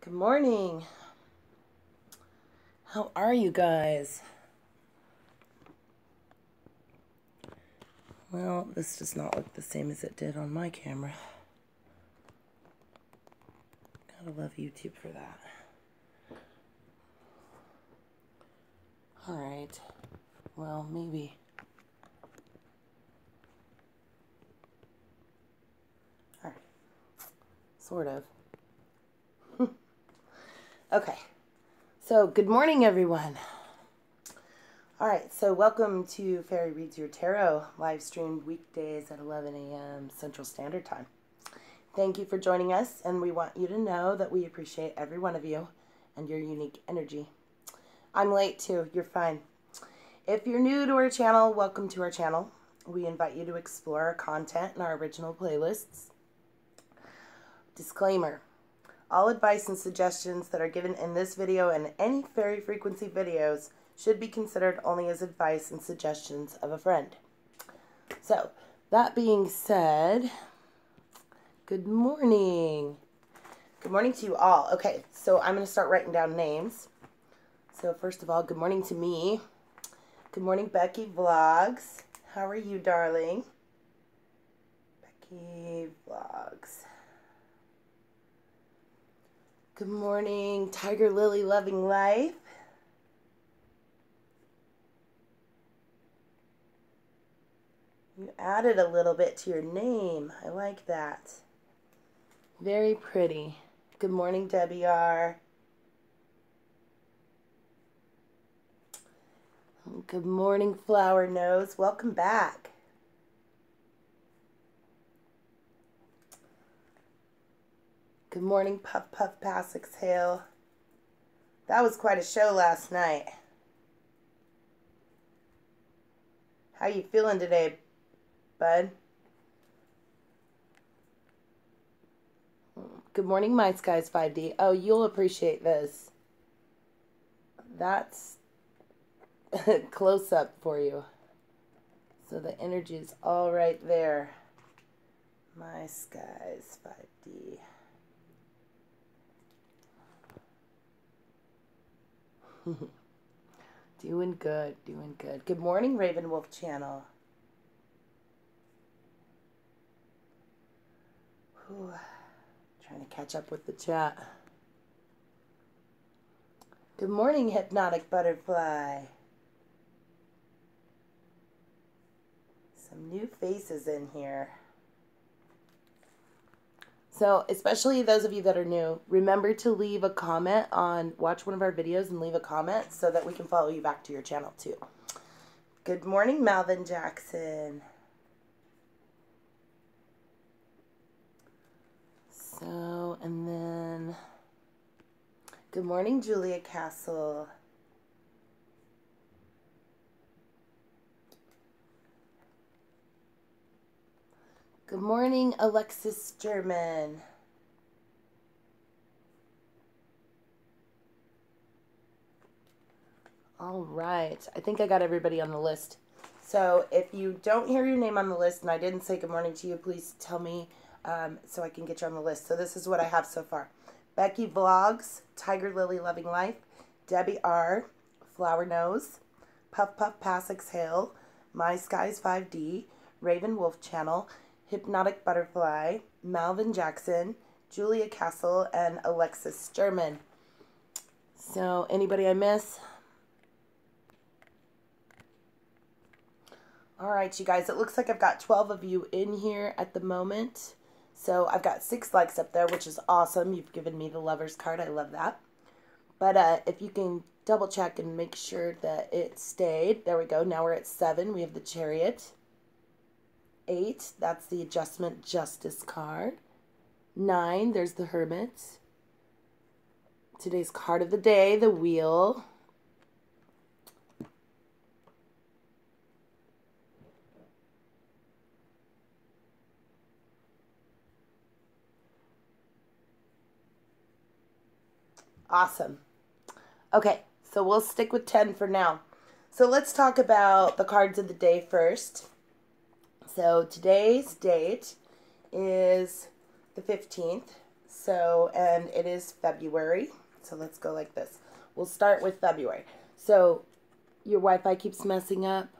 Good morning. How are you guys? Well, this does not look the same as it did on my camera. Gotta love YouTube for that. Alright. Well, maybe. Alright. Sort of. Okay. So, good morning, everyone. Alright, so welcome to Fairy Reads Your Tarot, live streamed weekdays at 11 a.m. Central Standard Time. Thank you for joining us, and we want you to know that we appreciate every one of you and your unique energy. I'm late too, you're fine. If you're new to our channel, welcome to our channel. We invite you to explore our content and our original playlists. Disclaimer. All advice and suggestions that are given in this video and any fairy frequency videos should be considered only as advice and suggestions of a friend. So, that being said, good morning. Good morning to you all. Okay, so I'm going to start writing down names. So first of all, good morning to me. Good morning, Becky Vlogs. How are you, darling? Becky Vlogs. Good morning, Tiger Lily Loving Life. You added a little bit to your name. I like that. Very pretty. Good morning, Debbie R. Good morning, Flower Nose. Welcome back. Good morning, Puff Puff Pass Exhale. That was quite a show last night. How you feeling today, bud? Good morning, My Skies 5D. Oh, you'll appreciate this. That's close up for you. So the energy is all right there. My Skies 5D. Doing good, doing good. Good morning, Raven Wolf Channel. Whew. Trying to catch up with the chat. Good morning, Hypnotic Butterfly. Some new faces in here. So, especially those of you that are new, remember to leave a comment watch one of our videos and leave a comment so that we can follow you back to your channel too. Good morning, Malvin Jackson. So, and then, good morning, Julia Castle. Good morning, Alexis German. All right. I think I got everybody on the list. So if you don't hear your name on the list and I didn't say good morning to you, please tell me so I can get you on the list. So this is what I have so far. Becky Vlogs, Tiger Lily Loving Life, Debbie R, Flower Nose, Puff Puff Pass Exhale, My Skies 5D, Raven Wolf Channel, Hypnotic Butterfly, Malvin Jackson, Julia Castle, and Alexis German. So, anybody I miss? Alright, you guys, it looks like I've got 12 of you in here at the moment. So, I've got 6 likes up there, which is awesome. You've given me the lover's card. I love that. But if you can double check and make sure that it stayed. There we go. Now we're at 7. We have the Chariot. 8, that's the Adjustment Justice card. 9, there's the Hermit. Today's card of the day, the Wheel. Awesome. Okay, so we'll stick with 10 for now. So let's talk about the cards of the day first. So today's date is the 15th. So, and it is February. So let's go like this. We'll start with February. So your Wi-Fi keeps messing up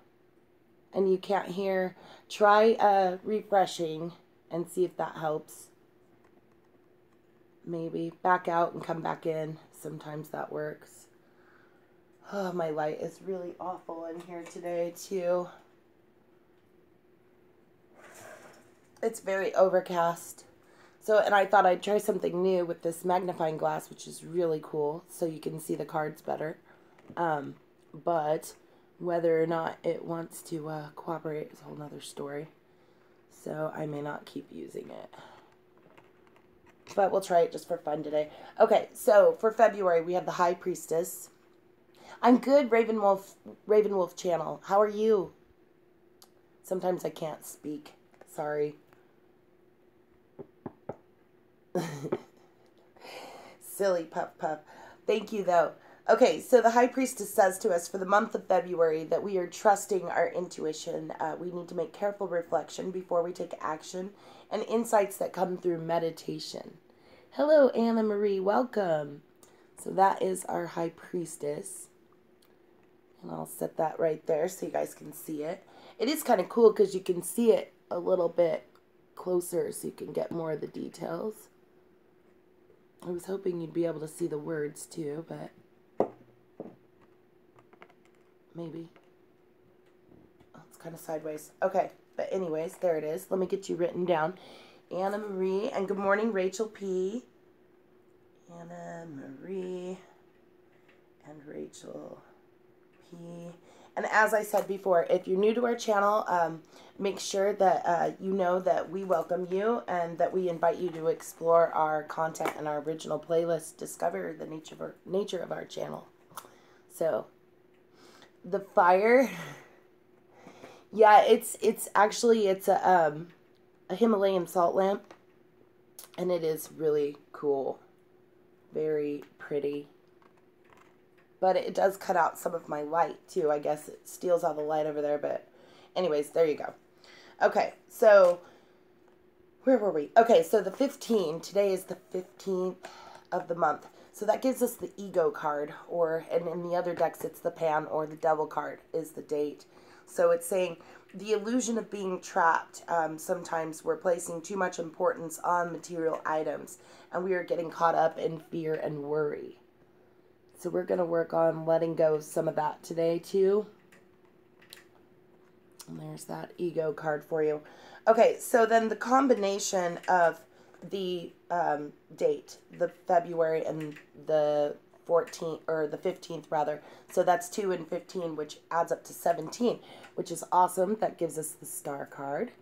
and you can't hear. Try refreshing and see if that helps. Maybe back out and come back in. Sometimes that works. Oh, my light is really awful in here today too. It's very overcast. So, and I thought I'd try something new with this magnifying glass, which is really cool, so you can see the cards better. But whether or not it wants to cooperate is a whole nother story. So I may not keep using it. But we'll try it just for fun today. Okay, so for February, we have the High Priestess. I'm good, Ravenwolf channel. How are you? Sometimes I can't speak. Sorry. Silly Puff Puff. Thank you, though. Okay, so the High Priestess says to us for the month of February that we are trusting our intuition. We need to make careful reflection before we take action and insights that come through meditation. Hello, Anna Marie. Welcome. So that is our High Priestess. And I'll set that right there so you guys can see it. It is kind of cool because you can see it a little bit closer so you can get more of the details. I was hoping you'd be able to see the words too, but maybe. Oh, it's kind of sideways. Okay, but anyways, there it is. Let me get you written down. Anna Marie, and good morning, Rachel P. Anna Marie and Rachel P. And as I said before, if you're new to our channel, make sure that you know that we welcome you and that we invite you to explore our content and our original playlist, discover the nature of our channel. So, the fire, yeah, it's a Himalayan salt lamp, and it is really cool, very pretty. But it does cut out some of my light, too. I guess it steals all the light over there. But anyways, there you go. Okay, so where were we? Okay, so the 15. Today is the 15th of the month. So that gives us the ego card. And in the other decks, it's the Pan or the Devil card is the date. So it's saying the illusion of being trapped. Sometimes we're placing too much importance on material items. And we are getting caught up in fear and worry. So we're going to work on letting go of some of that today, too. And there's that ego card for you. Okay, so then the combination of the date, the February and the 14th, or the 15th, rather. So that's 2 and 15, which adds up to 17, which is awesome. That gives us the Star card.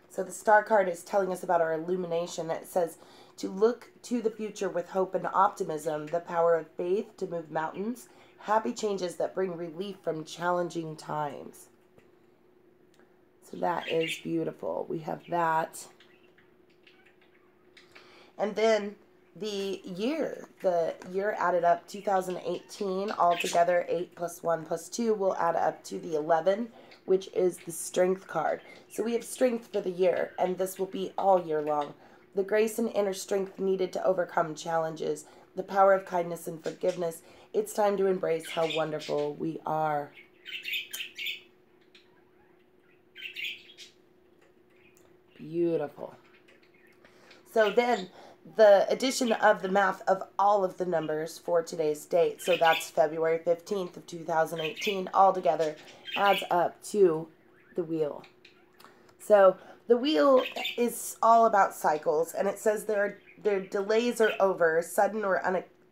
So the Star card is telling us about our illumination. It says, to look to the future with hope and optimism, the power of faith to move mountains, happy changes that bring relief from challenging times. So that is beautiful. We have that. And then the year added up, 2018, altogether 8 plus 1 plus 2 will add up to the 11, which is the Strength card. So we have strength for the year, and this will be all year long. The grace and inner strength needed to overcome challenges, the power of kindness and forgiveness. It's time to embrace how wonderful we are. Beautiful. So then, the addition of the math of all of the numbers for today's date, so that's February 15th of 2018, altogether adds up to the wheel. So the wheel is all about cycles, and it says their delays are over, sudden or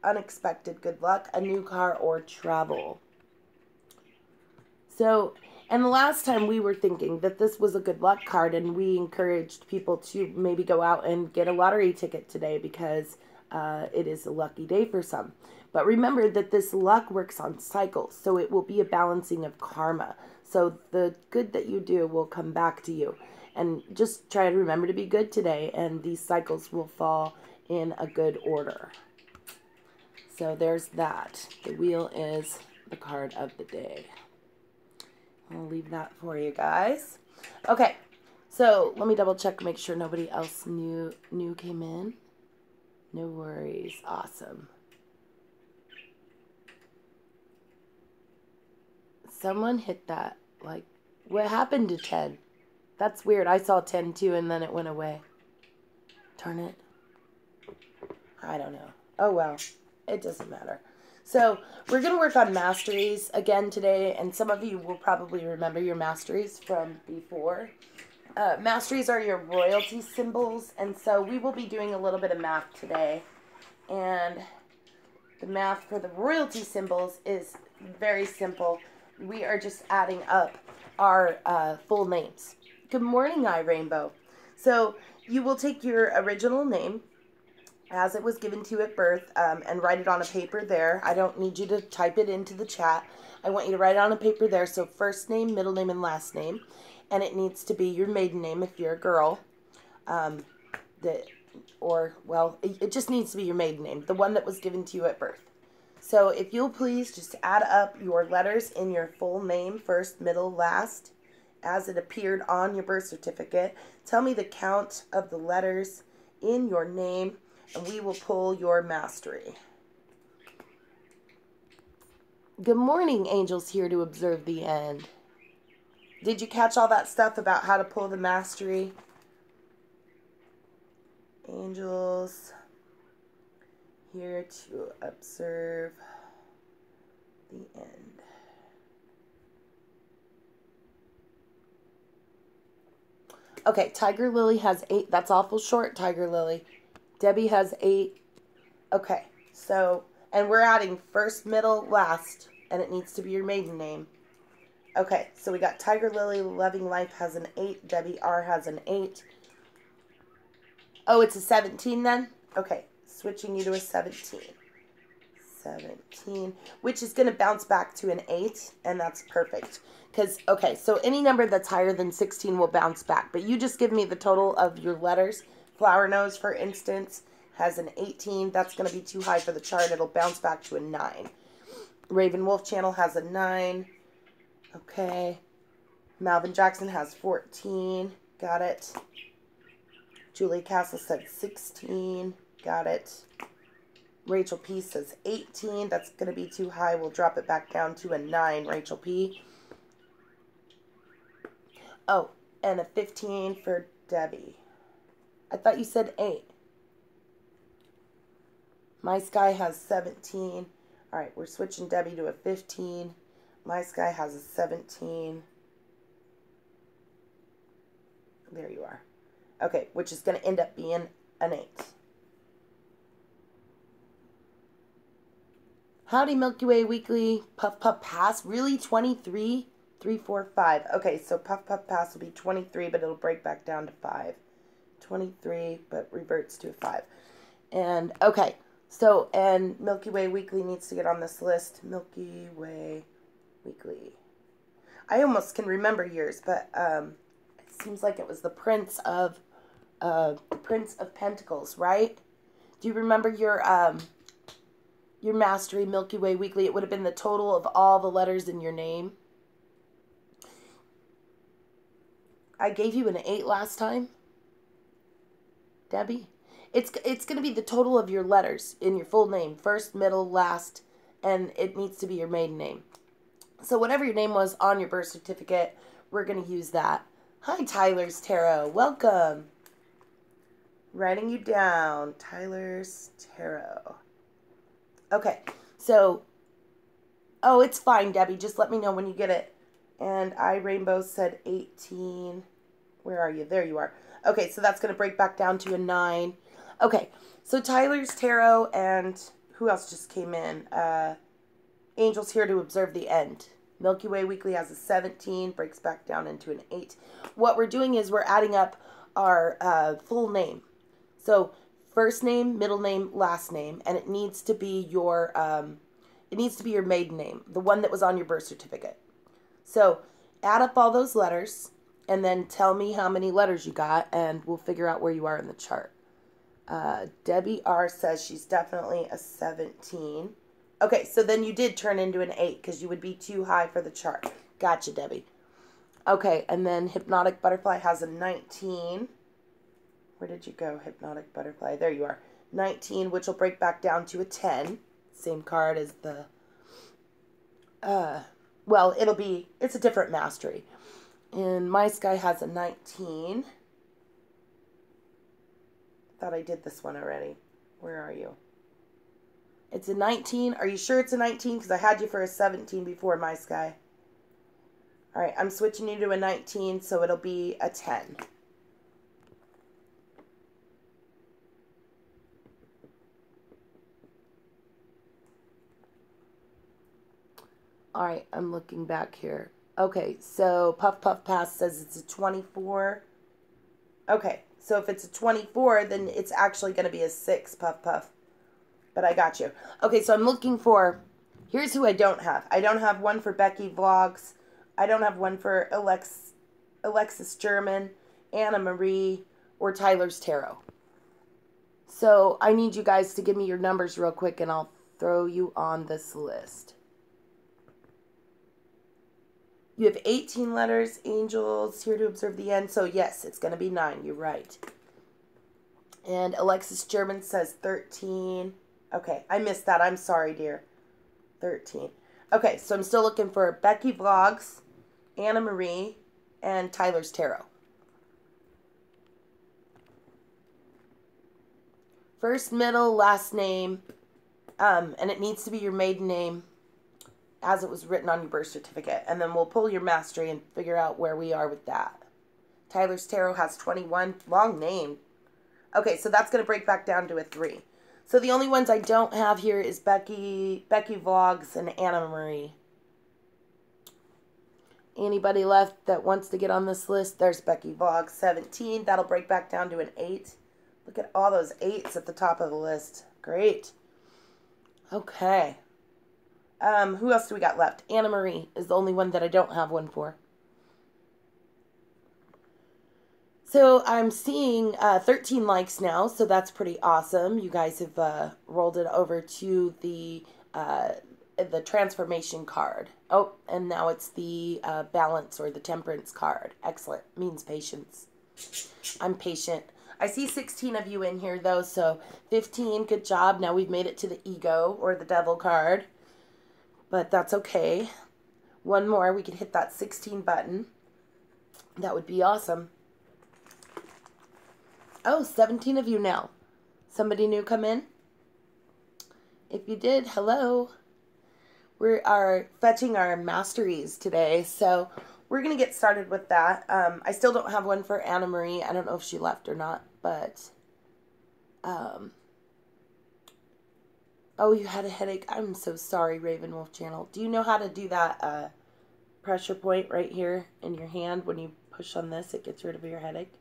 unexpected good luck, a new car, or travel. So, and the last time we were thinking that this was a good luck card, and we encouraged people to maybe go out and get a lottery ticket today because it is a lucky day for some. But remember that this luck works on cycles, so it will be a balancing of karma. So the good that you do will come back to you. And just try to remember to be good today, and these cycles will fall in a good order. So there's that. The wheel is the card of the day. I'll leave that for you guys. Okay, so let me double check, make sure nobody else new came in. No worries. Awesome. Someone hit that. Like, what happened to 10? That's weird. I saw 10 too, and then it went away. Darn it. I don't know. Oh, well. It doesn't matter. So, we're going to work on masteries again today, and some of you will probably remember your masteries from before. Masteries are your royalty symbols, and so we will be doing a little bit of math today. And the math for the royalty symbols is very simple. We are just adding up our full names. Good morning, iRainbow. So you will take your original name as it was given to you at birth and write it on a paper there. I don't need you to type it into the chat. I want you to write it on a paper there. So first name, middle name, and last name. And it needs to be your maiden name if you're a girl. It just needs to be your maiden name, the one that was given to you at birth. So if you'll please just add up your letters in your full name, first, middle, last, as it appeared on your birth certificate. Tell me the count of the letters in your name, and we will pull your mastery. Good morning, angels here to observe the end. Did you catch all that stuff about how to pull the mastery? Angels here to observe the end. Okay, Tiger Lily has 8. That's awful short, Tiger Lily. Debbie has 8. Okay, so, and we're adding first, middle, last, and it needs to be your maiden name. Okay, so we got Tiger Lily, Loving Life has an 8. Debbie R has an 8. Oh, it's a 17 then? Okay, switching you to a 17. 17, which is going to bounce back to an 8, and that's perfect. Because, okay, so any number that's higher than 16 will bounce back. But you just give me the total of your letters. Flower Nose, for instance, has an 18. That's going to be too high for the chart. It'll bounce back to a 9. Raven Wolf Channel has a 9. Okay. Malvin Jackson has 14. Got it. Julie Castle said 16. Got it. Rachel P says 18. That's going to be too high. We'll drop it back down to a 9, Rachel P. Oh, and a 15 for Debbie. I thought you said 8. My Sky has 17. All right, we're switching Debbie to a 15. My Sky has a 17. There you are. Okay, which is going to end up being an 8. Howdy, Milky Way Weekly. Puff Puff Pass. Really? 23? 3, 4, 5. Okay, so Puff Puff Pass will be 23, but it'll break back down to 5. 23, but reverts to a 5. And, okay. So, and Milky Way Weekly needs to get on this list. Milky Way Weekly. I almost can remember yours, but it seems like it was the Prince of Pentacles, right? Do you remember your mastery, Milky Way Weekly? It would have been the total of all the letters in your name. I gave you an 8 last time, Debbie. It's going to be the total of your letters in your full name. First, middle, last, and it needs to be your maiden name. So whatever your name was on your birth certificate, we're going to use that. Hi, Tyler's Tarot. Welcome. Writing you down. Tyler's Tarot. Okay, so, oh, it's fine, Debbie. Just let me know when you get it. And iRainbow said 18. Where are you? There you are. Okay, so that's going to break back down to a 9. Okay, so Tyler's Tarot and who else just came in? Angels Here to Observe the End. Milky Way Weekly has a 17, breaks back down into an 8. What we're doing is we're adding up our full name. So first name, middle name, last name, and it needs to be your maiden name, the one that was on your birth certificate. So add up all those letters and then tell me how many letters you got, and we'll figure out where you are in the chart. Debbie R says she's definitely a 17. Okay, so then you did turn into an 8 because you would be too high for the chart. Gotcha, Debbie. Okay, and then Hypnotic Butterfly has a 19. Where did you go, Hypnotic Butterfly? There you are. 19, which will break back down to a 10. Same card as the, well, it's a different mastery. And My Sky has a 19. Thought I did this one already. Where are you? It's a 19. Are you sure it's a 19? Because I had you for a 17 before, My Sky. All right, I'm switching you to a 19, so it'll be a 10. All right, I'm looking back here. Okay, so Puff Puff Pass says it's a 24. Okay, so if it's a 24, then it's actually going to be a 6, Puff Puff. But I got you. Okay, so I'm looking for, here's who I don't have. I don't have one for Becky Vlogs. I don't have one for Alexis German, Anna Marie, or Tyler's Tarot. So I need you guys to give me your numbers real quick, and I'll throw you on this list. You have 18 letters, angels, here to observe the end. So yes, it's going to be 9. You're right. And Alexis German says 13. Okay, I missed that. I'm sorry, dear. 13. Okay, so I'm still looking for Becky Vlogs, Anna Marie, and Tyler's Tarot. First, middle, last name, and it needs to be your maiden name as it was written on your birth certificate. And then we'll pull your mastery and figure out where we are with that. Tyler's Tarot has 21. Long name. Okay, so that's going to break back down to a 3. So the only ones I don't have here is Becky Vlogs, and Anna Marie. Anybody left that wants to get on this list? There's Becky Vlogs, 17. That'll break back down to an 8. Look at all those 8s at the top of the list. Great. Okay. Who else do we got left? Anna Marie is the only one that I don't have one for. So I'm seeing 13 likes now, so that's pretty awesome. You guys have rolled it over to the transformation card. Oh, and now it's the balance or the temperance card. Excellent. Means patience. I'm patient. I see 16 of you in here, though, so 15. Good job. Now we've made it to the ego or the devil card. But that's okay. One more, we could hit that 16 button. That would be awesome. Oh, 17 of you now. Somebody new come in? If you did, hello. We are fetching our masteries today, so we're going to get started with that. I still don't have one for Anna Marie. I don't know if she left or not, but... Oh, you had a headache. I'm so sorry, Raven Wolf Channel. Do you know how to do that pressure point right here in your hand? When you push on this, it gets rid of your headache.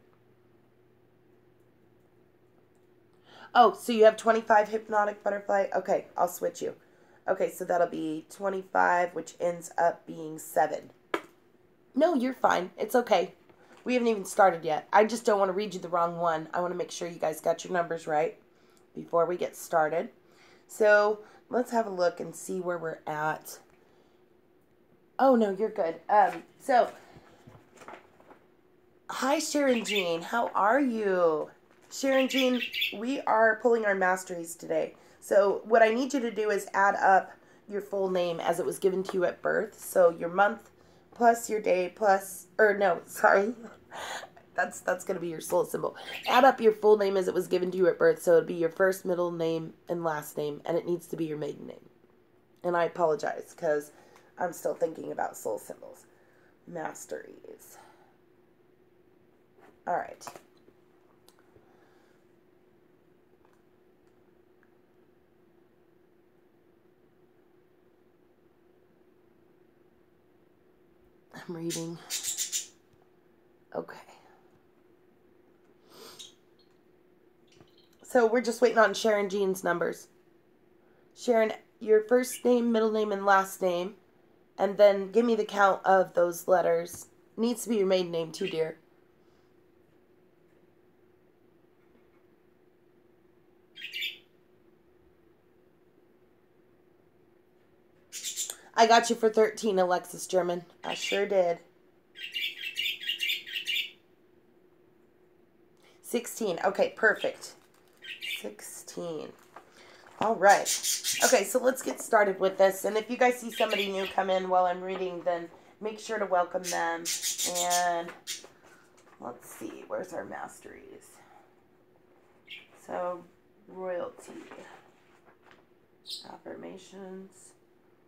Oh, so you have 25 hypnotic butterfly? Okay, I'll switch you. Okay, so that'll be 25, which ends up being 7. No, you're fine. It's okay. We haven't even started yet. I just don't want to read you the wrong one. I want to make sure you guys got your numbers right before we get started. So let's have a look and see where we're at. Oh, no, you're good. Hi, Sharon Jean. How are you? Sharon Jean, we are pulling our masteries today. So what I need you to do is add up your full name as it was given to you at birth. So your month plus your day plus, or no, sorry. That's going to be your soul symbol. Add up your full name as it was given to you at birth. So it'd be your first, middle name, and last name. And it needs to be your maiden name. And I apologize because I'm still thinking about soul symbols. Masteries. All right. I'm reading. Okay. So we're just waiting on Sharon Jean's numbers. Sharon, your first name, middle name, and last name. And then give me the count of those letters. Needs to be your maiden name too, dear. I got you for 13, Alexis German. I sure did. 16. Okay, perfect. 16. 16. All right. Okay, so let's get started with this. And if you guys see somebody new come in while I'm reading, then make sure to welcome them. And let's see, where's our masteries? So, royalty, affirmations,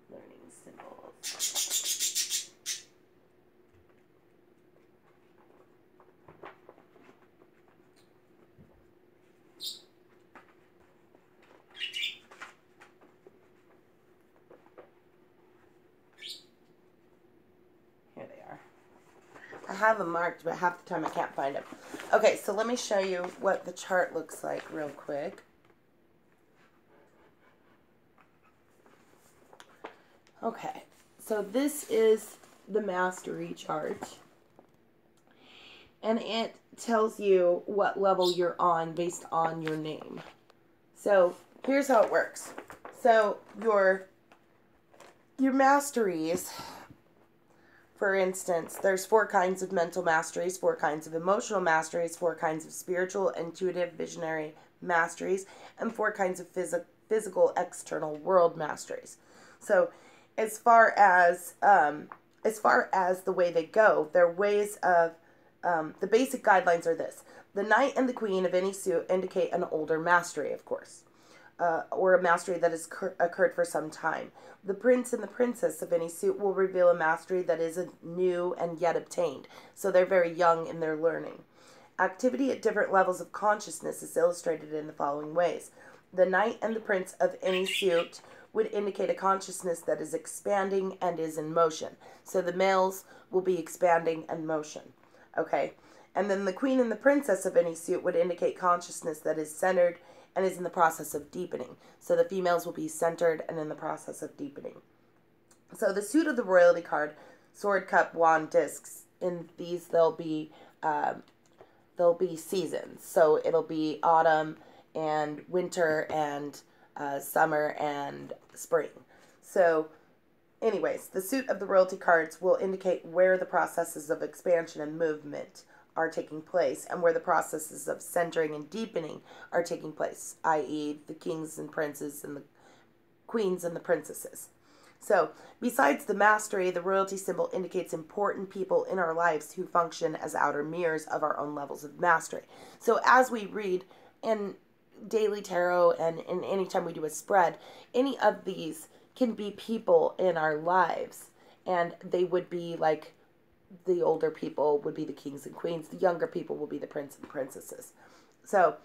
learning symbols. Here they are. I have them marked, but half the time I can't find them. Okay, so let me show you what the chart looks like real quick. Okay, so this is the mastery chart. And it tells you what level you're on based on your name. So here's how it works. So your masteries, for instance, there's 4 kinds of mental masteries, 4 kinds of emotional masteries, 4 kinds of spiritual, intuitive, visionary masteries, and 4 kinds of physical external world masteries. So as far as the way they go, their ways of the basic guidelines are this. The knight and the queen of any suit indicate an older mastery, of course, or a mastery that has occurred for some time. The prince and the princess of any suit will reveal a mastery that isn't new and yet obtained, so they're very young in their learning. Activity at different levels of consciousness is illustrated in the following ways. The knight and the prince of any suit would indicate a consciousness that is expanding and is in motion. So the males will be expanding and motion. Okay, and then the queen and the princess of any suit would indicate consciousness that is centered and is in the process of deepening. So the females will be centered and in the process of deepening. So the suit of the royalty card, sword, cup, wand, discs, in these there'll be seasons. So it'll be autumn and winter and summer and spring. So anyways, the suit of the royalty cards will indicate where the processes of expansion and movement are taking place and where the processes of centering and deepening are taking place, i.e. the kings and princes and the queens and the princesses. So, besides the mastery, the royalty symbol indicates important people in our lives who function as outer mirrors of our own levels of mastery. So, as we read in daily tarot and in any time we do a spread, any of these can be people in our lives, and they would be like the older people would be the kings and queens, the younger people will be the prince and princesses. So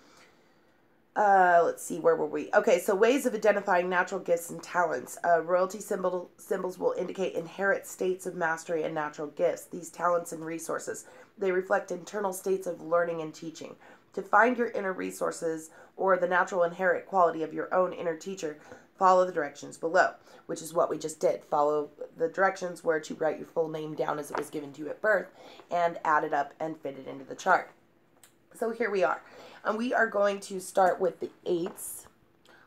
let's see, where were we? Okay, so ways of identifying natural gifts and talents. Royalty symbols will indicate inherent states of mastery and natural gifts. These talents and resources, they reflect internal states of learning and teaching. To find your inner resources or the natural inherent quality of your own inner teacher, follow the directions below, which is what we just did. Follow the directions where to write your full name down as it was given to you at birth and add it up and fit it into the chart. So here we are. And we are going to start with the 8s.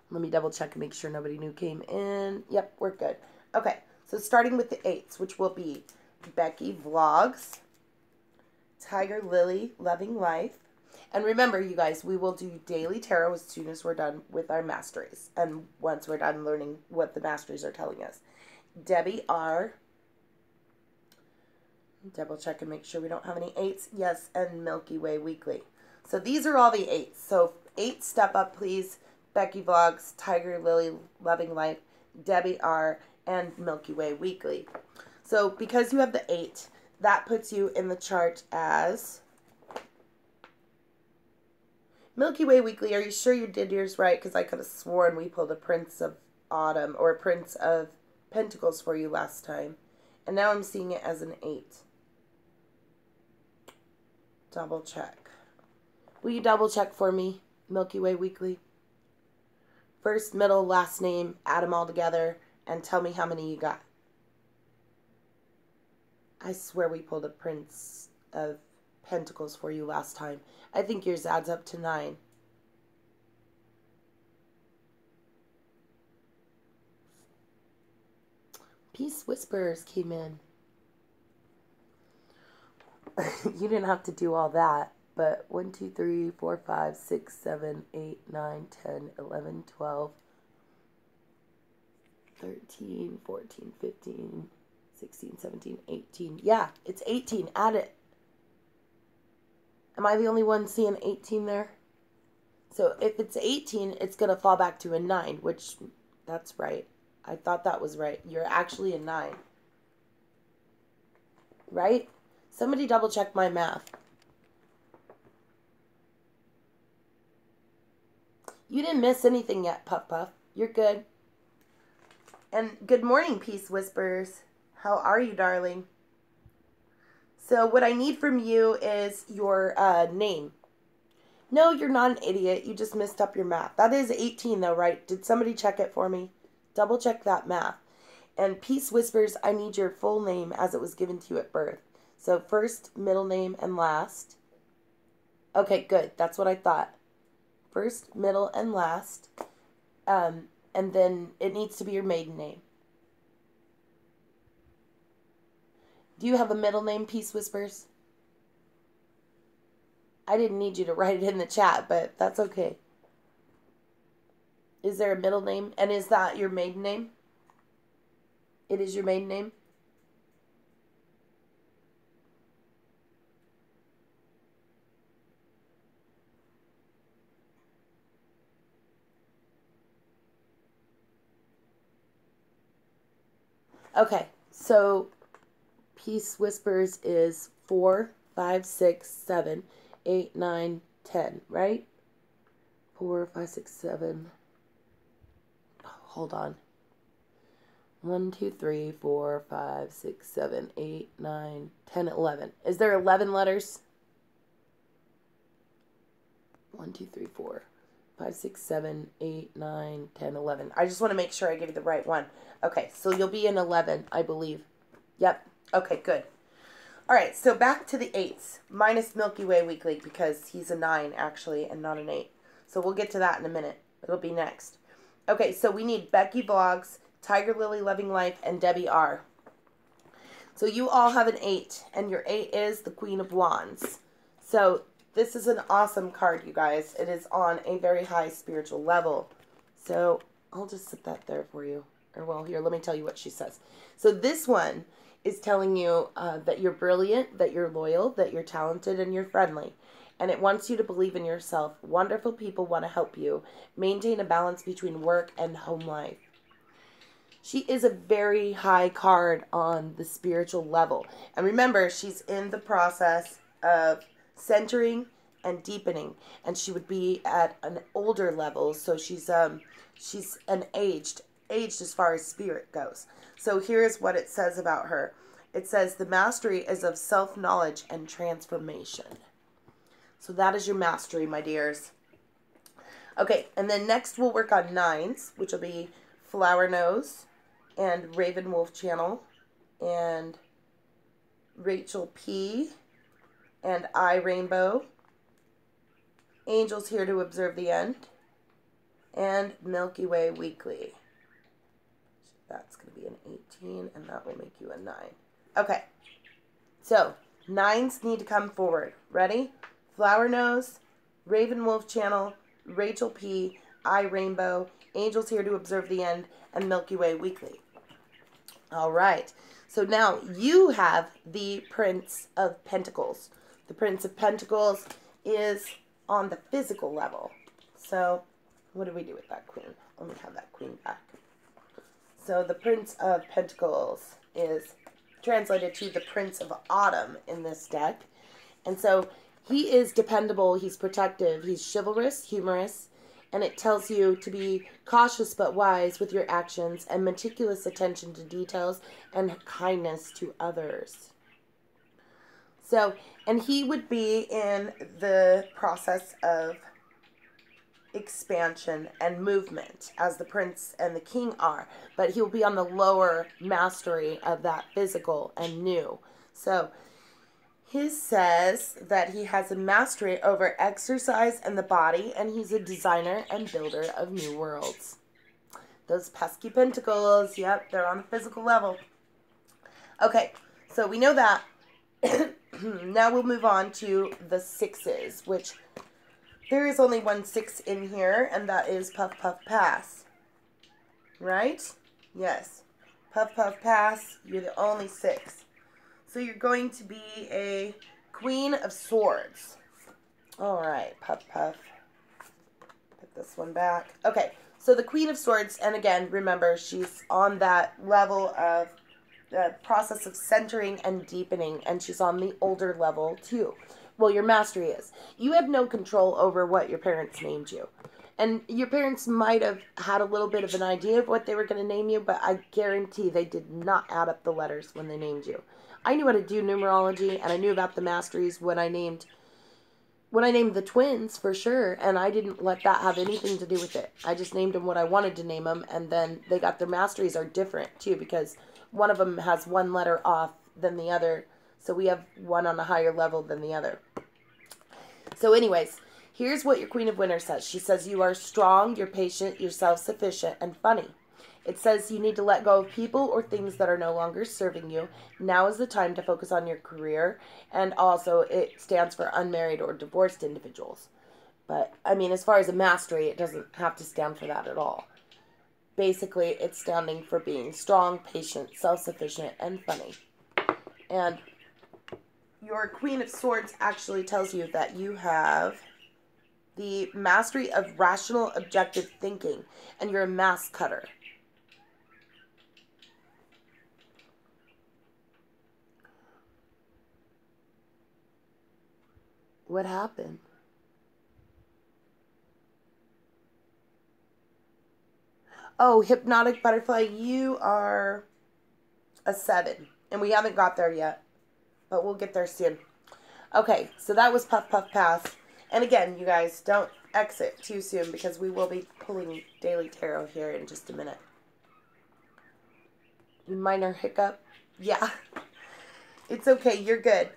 Let me double check and make sure nobody new came in. Yep, we're good. Okay, so starting with the 8s, which will be Becky Vlogs, Tiger Lily Loving Life. And remember, you guys, we will do daily tarot as soon as we're done with our masteries. And once we're done learning what the masteries are telling us. Debbie R. Double check and make sure we don't have any 8s. Yes, and Milky Way Weekly. So these are all the 8s. So 8 step up, please. Becky Vlogs, Tiger Lily Loving Life, Debbie R, and Milky Way Weekly. So because you have the 8, that puts you in the chart as Milky Way Weekly. Are you sure you did yours right? Because I could have sworn we pulled a Prince of Autumn or a Prince of Pentacles for you last time. And now I'm seeing it as an 8. Double check. Will you double check for me, Milky Way Weekly? First, middle, last name, add them all together, and tell me how many you got. I swear we pulled a Prince of Pentacles for you last time. I think yours adds up to 9. Peace Whisperers came in. You didn't have to do all that. but 1, 2, 3, 4, 5, 6, 7, 8, 9, 10, 11, 12, 13, 14, 15, 16, 17, 18. Yeah, it's 18. Add it. Am I the only one seeing 18 there? So if it's 18, it's going to fall back to a 9, which, that's right. I thought that was right. You're actually a 9. Right? Somebody double check my math. You didn't miss anything yet, Puff Puff. You're good. And good morning, Peace Whispers. How are you, darling? So what I need from you is your name. No, you're not an idiot. You just messed up your math. That is 18 though, right? Did somebody check it for me? Double check that math. And Peace Whispers, I need your full name as it was given to you at birth. So first, middle name, and last. Okay, good. That's what I thought. First, middle, and last. And then it needs to be your maiden name. Do you have a middle name, Peace Whispers? I didn't need you to write it in the chat, but that's okay. Is there a middle name? And is that your maiden name? It is your maiden name? Okay, so Peace Whispers is 4, 5, 6, 7, 8, 9, 10, right? 4, 5, 6, 7. Hold on. 1, 2, 3, 4, 5, 6, 7, 8, 9, 10, 11. Is there 11 letters? 1, 2, 3, 4, 5, 6, 7, 8, 9, 10, 11. I just want to make sure I give you the right one. Okay, so you'll be in 11, I believe. Yep. Okay, good. All right, so back to the 8s, minus Milky Way Weekly, because he's a 9, actually, and not an 8. So we'll get to that in a minute. It'll be next. Okay, so we need Becky Vlogs, Tiger Lily Loving Life, and Debbie R. So you all have an 8, and your 8 is the Queen of Wands. So this is an awesome card, you guys. It is on a very high spiritual level. So I'll just sit that there for you. Or, well, here, let me tell you what she says. So this one is telling you that you're brilliant, that you're loyal, that you're talented, and you're friendly. And it wants you to believe in yourself. Wonderful people want to help you. Maintain a balance between work and home life. She is a very high card on the spiritual level. And remember, she's in the process of centering and deepening. And she would be at an older level. So she's an aged as far as spirit goes. So here's what it says about her. It says, the mastery is of self-knowledge and transformation. So that is your mastery, my dears. Okay, and then next we'll work on 9s, which will be Flower Nose and Raven Wolf Channel and Rachel P and I Rainbow, Angels Here to Observe the End, and Milky Way Weekly. That's going to be an 18, and that will make you a 9. Okay, so 9s need to come forward. Ready? Flower Nose, Raven Wolf Channel, Rachel P, I Rainbow, Angels Here to Observe the End, and Milky Way Weekly. All right, so now you have the Prince of Pentacles. The Prince of Pentacles is on the physical level. So what do we do with that queen? Let me have that queen back. So the Prince of Pentacles is translated to the Prince of Autumn in this deck. And so he is dependable, he's protective, he's chivalrous, humorous, and it tells you to be cautious but wise with your actions and meticulous attention to details and kindness to others. So, and he would be in the process of expansion and movement as the prince and the king are, but he'll be on the lower mastery of that physical and new. So his says that he has a mastery over exercise and the body, and he's a designer and builder of new worlds. Those pesky pentacles, yep, they're on the physical level. Okay, so we know that. Now we'll move on to the sixes, which there is only one six in here, and that is Puff Puff Pass. Right? Yes. Puff Puff Pass, you're the only six. So you're going to be a Queen of Swords. Alright, Puff Puff. Put this one back. Okay, so the Queen of Swords, and again, remember, she's on that level of the process of centering and deepening, and she's on the older level too. Well, your mastery is. You have no control over what your parents named you. And your parents might have had a little bit of an idea of what they were going to name you, but I guarantee they did not add up the letters when they named you. I knew how to do numerology, and I knew about the masteries when I named the twins, for sure, and I didn't let that have anything to do with it. I just named them what I wanted to name them, and then they got their masteries are different, too, because one of them has one letter off than the other, so we have one on a higher level than the other. So anyways, here's what your Queen of Winter says. She says you are strong, you're patient, you're self-sufficient, and funny. It says you need to let go of people or things that are no longer serving you. Now is the time to focus on your career, and also it stands for unmarried or divorced individuals. But, I mean, as far as a mastery, it doesn't have to stand for that at all. Basically, it's standing for being strong, patient, self-sufficient, and funny. And your Queen of Swords actually tells you that you have the mastery of rational, objective thinking, and you're a mask cutter. What happened? Oh, Hypnotic Butterfly, you are a 7. And we haven't got there yet. But we'll get there soon. Okay, so that was Puff Puff Pass. And again, you guys, don't exit too soon because we will be pulling Daily Tarot here in just a minute. Minor hiccup? Yeah. It's okay, you're good.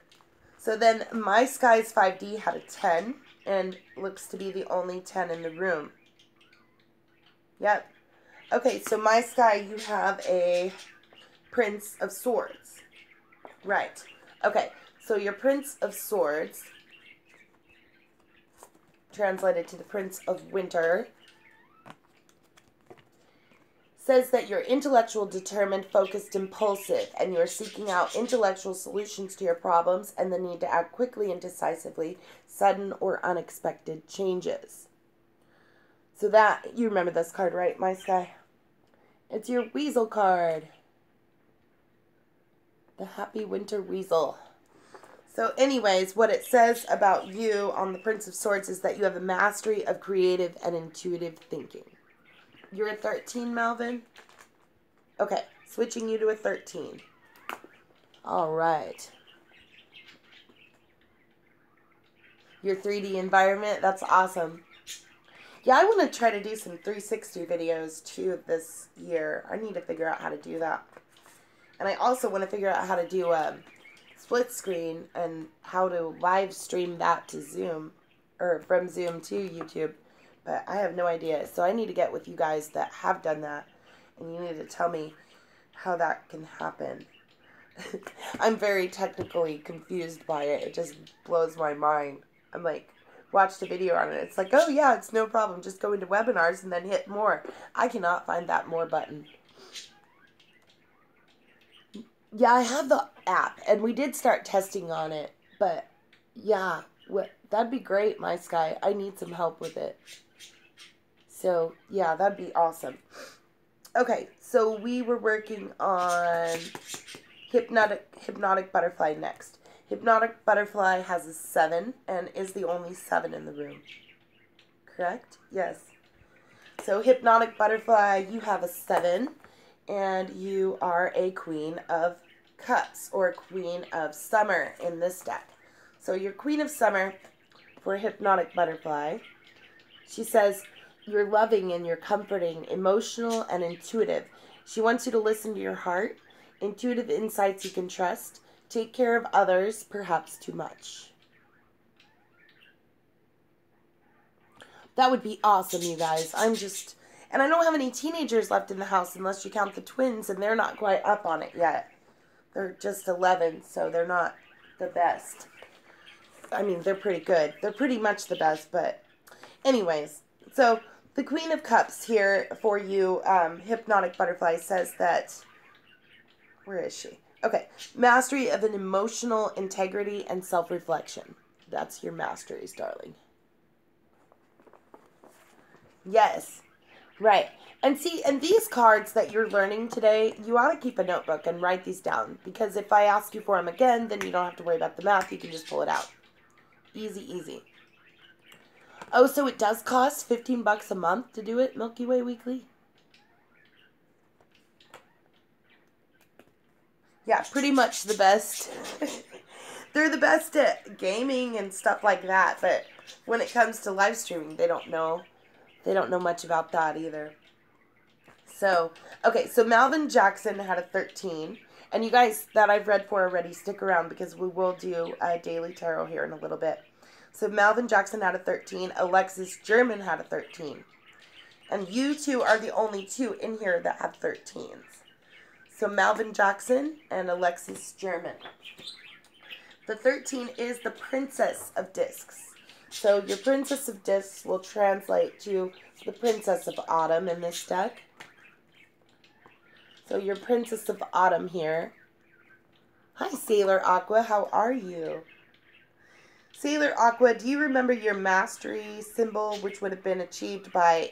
So then My Skies 5D had a 10 and looks to be the only 10 in the room. Yep. Okay, so My Sky, you have a Prince of Swords. Right. Okay, so your Prince of Swords, translated to the Prince of Winter, says that you're intellectual, determined, focused, impulsive, and you're seeking out intellectual solutions to your problems and the need to act quickly and decisively, sudden or unexpected changes. So that, you remember this card, right, My Sky? It's your Weasel card. The Happy Winter Weasel. So anyways, what it says about you on the Prince of Swords is that you have a mastery of creative and intuitive thinking. You're a 13, Melvin? Okay, switching you to a 13. All right. Your 3D environment, that's awesome. Yeah, I want to try to do some 360 videos too this year. I need to figure out how to do that. And I also want to figure out how to do a split screen and how to live stream that to Zoom, or from Zoom to YouTube. But I have no idea. So I need to get with you guys that have done that. And you need to tell me how that can happen. I'm very technically confused by it. It just blows my mind. I'm like, watched a video on it. It's like, oh yeah, it's no problem. Just go into webinars and then hit more. I cannot find that more button. Yeah, I have the app, and we did start testing on it, but yeah, that'd be great, My Sky. I need some help with it. So, yeah, that'd be awesome. Okay, so we were working on Hypnotic Butterfly next. Hypnotic Butterfly has a 7, and is the only 7 in the room. Correct? Yes. So, Hypnotic Butterfly, you have a 7. And you are a Queen of Cups, or a Queen of Summer in this deck. So your Queen of Summer for Hypnotic Butterfly, she says you're loving and you're comforting, emotional and intuitive. She wants you to listen to your heart, intuitive insights you can trust, take care of others, perhaps too much. That would be awesome, you guys. And I don't have any teenagers left in the house unless you count the twins, and they're not quite up on it yet. They're just 11, so they're not the best. I mean, they're pretty good. They're pretty much the best, but anyways. So, the Queen of Cups here for you, Hypnotic Butterfly, says that, where is she? Okay, mastery of an emotional integrity and self-reflection. That's your masteries, darling. Yes, right. And see, and these cards that you're learning today, you ought to keep a notebook and write these down. Because if I ask you for them again, then you don't have to worry about the math. You can just pull it out. Easy, easy. Oh, so it does cost $15 a month to do it, Milky Way Weekly? Yeah, pretty much the best. They're the best at gaming and stuff like that, but when it comes to live streaming, they don't know much about that either. So, okay, so Malvin Jackson had a 13. And you guys that I've read for already, stick around because we will do a daily tarot here in a little bit. So Malvin Jackson had a 13. Alexis German had a 13. And you two are the only two in here that have 13s. So Malvin Jackson and Alexis German. The 13 is the Princess of Discs. So your Princess of Discs will translate to the Princess of Autumn in this deck. So your Princess of Autumn here. Hi, Sailor Aqua. How are you? Sailor Aqua, do you remember your mastery symbol, which would have been achieved by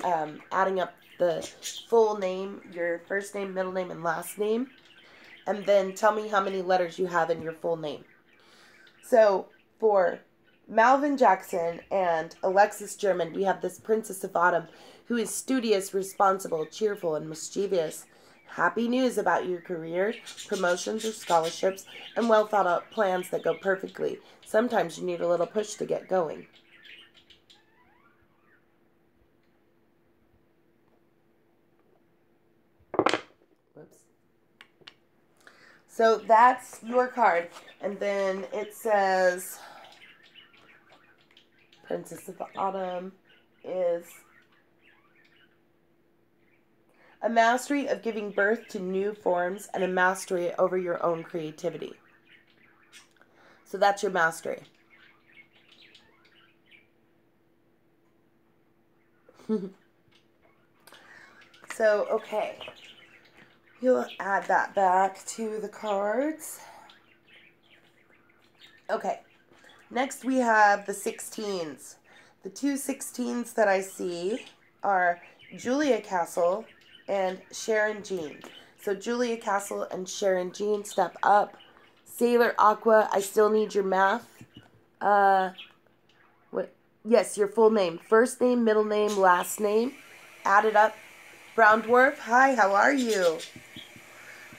adding up the full name, your first name, middle name, and last name? And then tell me how many letters you have in your full name. So for Malvin Jackson and Alexis German, we have this Princess of Autumn who is studious, responsible, cheerful, and mischievous. Happy news about your career, promotions or scholarships, and well thought out plans that go perfectly. Sometimes you need a little push to get going. Whoops. So that's your card. And then it says Princess of Autumn is a mastery of giving birth to new forms and a mastery over your own creativity. So that's your mastery. So, okay. You'll add that back to the cards. Okay. Next we have the 16s. The two 16s that I see are Julia Castle and Sharon Jean. So Julia Castle and Sharon Jean, step up. Sailor Aqua, I still need your math. What? Yes, your full name. First name, middle name, last name. Add it up. Brown Dwarf, hi, how are you?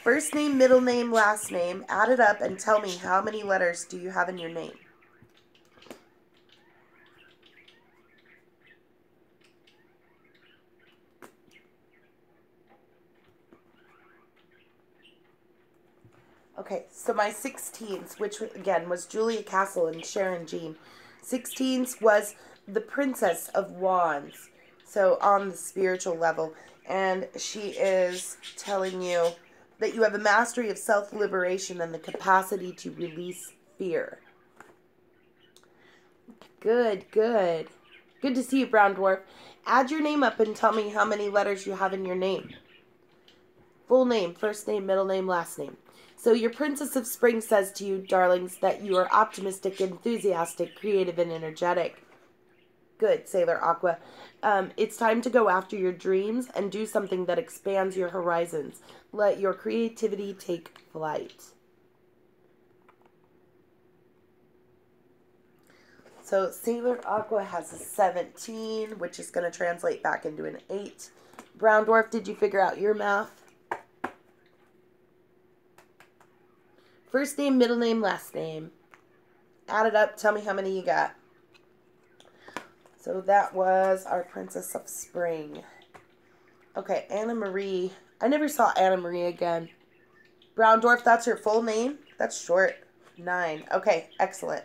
First name, middle name, last name. Add it up and tell me how many letters do you have in your name? Okay, so my 16s, which again was Julia Castle and Sharon Jean. 16s was the Princess of Wands, so on the spiritual level. And she is telling you that you have a mastery of self-liberation and the capacity to release fear. Good, good. Good to see you, Brown Dwarf. Add your name up and tell me how many letters you have in your name. Full name, first name, middle name, last name. So your Princess of Spring says to you, darlings, that you are optimistic, enthusiastic, creative, and energetic. Good, Sailor Aqua. It's time to go after your dreams and do something that expands your horizons. Let your creativity take flight. So Sailor Aqua has a 17, which is going to translate back into an 8. Brown Dwarf, did you figure out your math? First name, middle name, last name. Add it up. Tell me how many you got. So that was our Princess of Spring. Okay, Anna Marie. I never saw Anna Marie again. Brown Dwarf, that's your full name? That's short. 9. Okay, excellent.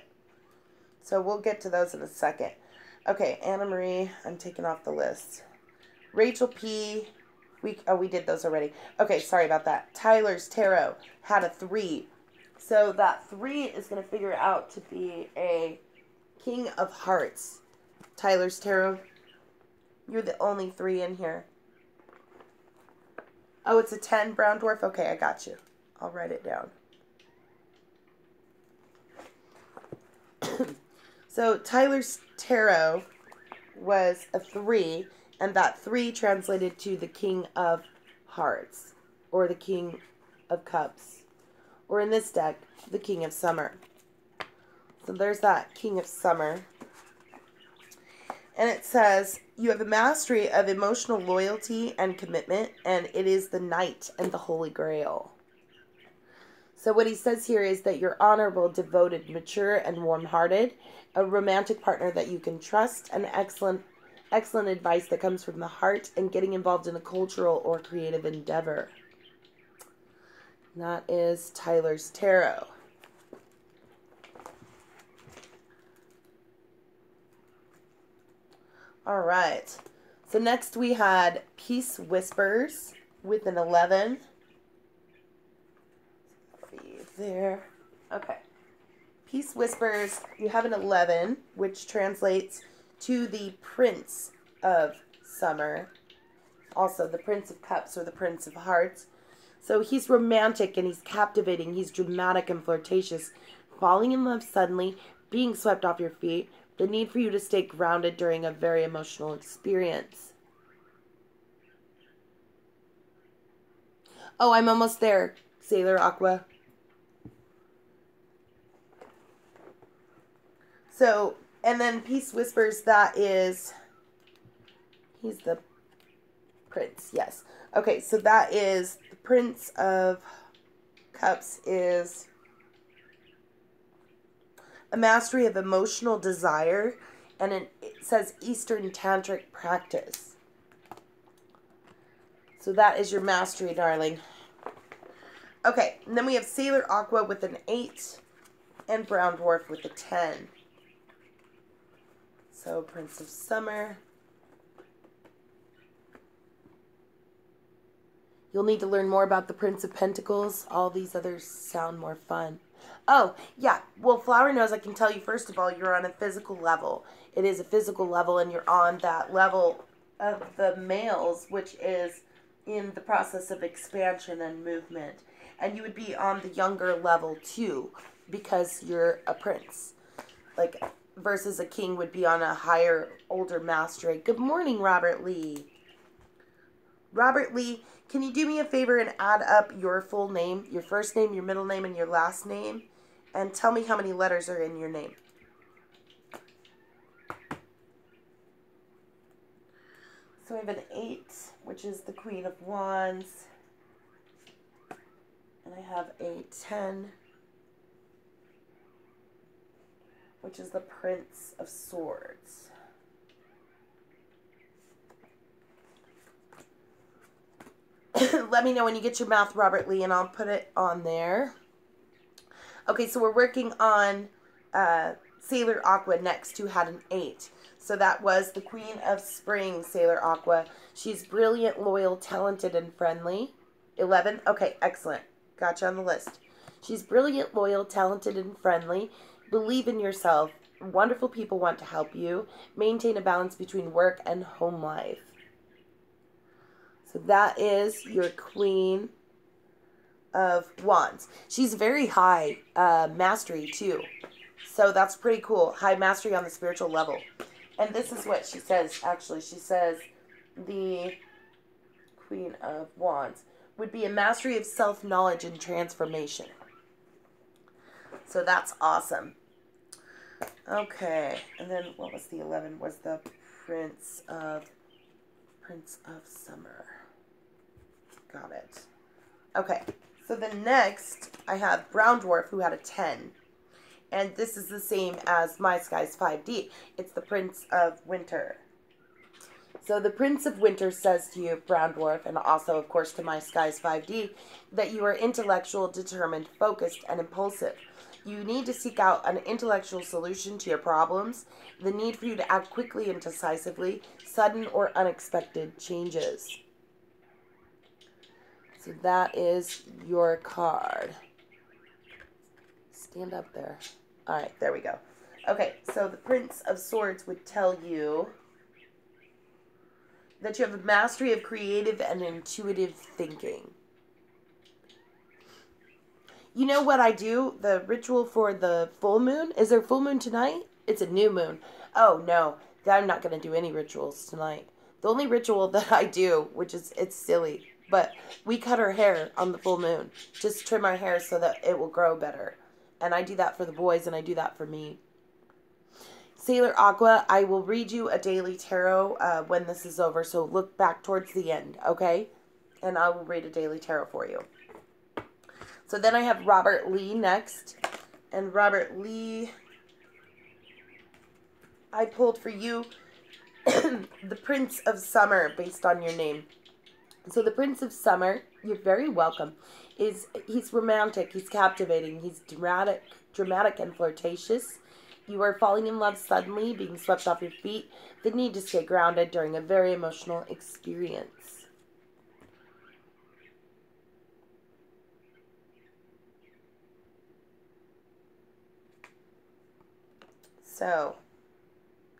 So we'll get to those in a second. Okay, Anna Marie, I'm taking off the list. Rachel P. We did those already. Okay, sorry about that. Tyler's Tarot had a 3. So that 3 is going to figure out to be a King of Hearts. Tyler's Tarot. You're the only 3 in here. Oh, it's a 10, Brown Dwarf? Okay, I got you. I'll write it down. So Tyler's Tarot was a 3, and that 3 translated to the King of Hearts, or the King of Cups, or in this deck, the King of Summer. So there's that King of Summer. And it says, you have a mastery of emotional loyalty and commitment, and it is the Knight and the Holy Grail. So what he says here is that you're honorable, devoted, mature, and warm-hearted, a romantic partner that you can trust, and excellent advice that comes from the heart, and getting involved in a cultural or creative endeavor. And that is Tyler's Tarot. All right. So next we had Peace Whispers with an 11. There. Okay. Peace Whispers, you have an 11, which translates to the Prince of Summer. Also, the Prince of Cups or the Prince of Hearts. So he's romantic and he's captivating. He's dramatic and flirtatious. Falling in love suddenly, being swept off your feet. The need for you to stay grounded during a very emotional experience. Oh, I'm almost there, Sailor Aqua. So, and then Peace Whispers, that is, he's the Prince, yes. Okay, so that is, the Prince of Cups is a mastery of emotional desire, and it says Eastern Tantric practice. So that is your mastery, darling. Okay, and then we have Sailor Aqua with an 8, and Brown Dwarf with a 10. So, Prince of Summer. You'll need to learn more about the Prince of Pentacles. All these others sound more fun. Oh, yeah. Well, Flower knows, I can tell you, first of all, you're on a physical level. It is a physical level, and you're on that level of the males, which is in the process of expansion and movement. And you would be on the younger level, too, because you're a prince. Like, versus a king would be on a higher, older mastery. Good morning, Robert Lee. Robert Lee, can you do me a favor and add up your full name, your first name, your middle name, and your last name? And tell me how many letters are in your name. So I have an 8, which is the Queen of Wands. And I have a 10, which is the Prince of Swords. Let me know when you get your math, Robert Lee, and I'll put it on there. Okay, so we're working on Sailor Aqua next, who had an 8. So that was the Queen of Spring, Sailor Aqua. She's brilliant, loyal, talented, and friendly. 11? Okay, excellent. Got you on the list. She's brilliant, loyal, talented, and friendly. Believe in yourself. Wonderful people want to help you. Maintain a balance between work and home life. So that is your Queen of Wands. She's very high mastery too. So that's pretty cool. High mastery on the spiritual level. And this is what she says, actually. She says the Queen of Wands would be a mastery of self-knowledge and transformation. So that's awesome. Okay. And then what was the 11? Was the Prince of Summer. Got it. Okay. So the next, I have Brown Dwarf, who had a 10. And this is the same as My Skies 5D. It's the Prince of Winter. So the Prince of Winter says to you, Brown Dwarf, and also, of course, to My Skies 5D, that you are intellectual, determined, focused, and impulsive. You need to seek out an intellectual solution to your problems, the need for you to act quickly and decisively, sudden or unexpected changes. So that is your card. stand up there. All right, there we go. Okay, so the Prince of Swords would tell you that you have a mastery of creative and intuitive thinking. You know what I do? The ritual for the full moon? Is there full moon tonight? It's a new moon. Oh, no. I'm not going to do any rituals tonight. The only ritual that I do, which is, it's silly, but we cut our hair on the full moon. Just trim our hair so that it will grow better. And I do that for the boys and I do that for me. Sailor Aqua, I will read you a daily tarot when this is over. So look back towards the end, okay? And I will read a daily tarot for you. So then I have Robert Lee next. And Robert Lee, I pulled for you the Prince of Summer based on your name. So the Prince of Summer, you're very welcome, he's romantic, he's captivating, he's dramatic and flirtatious. You are falling in love suddenly, being swept off your feet, the need to stay grounded during a very emotional experience. So,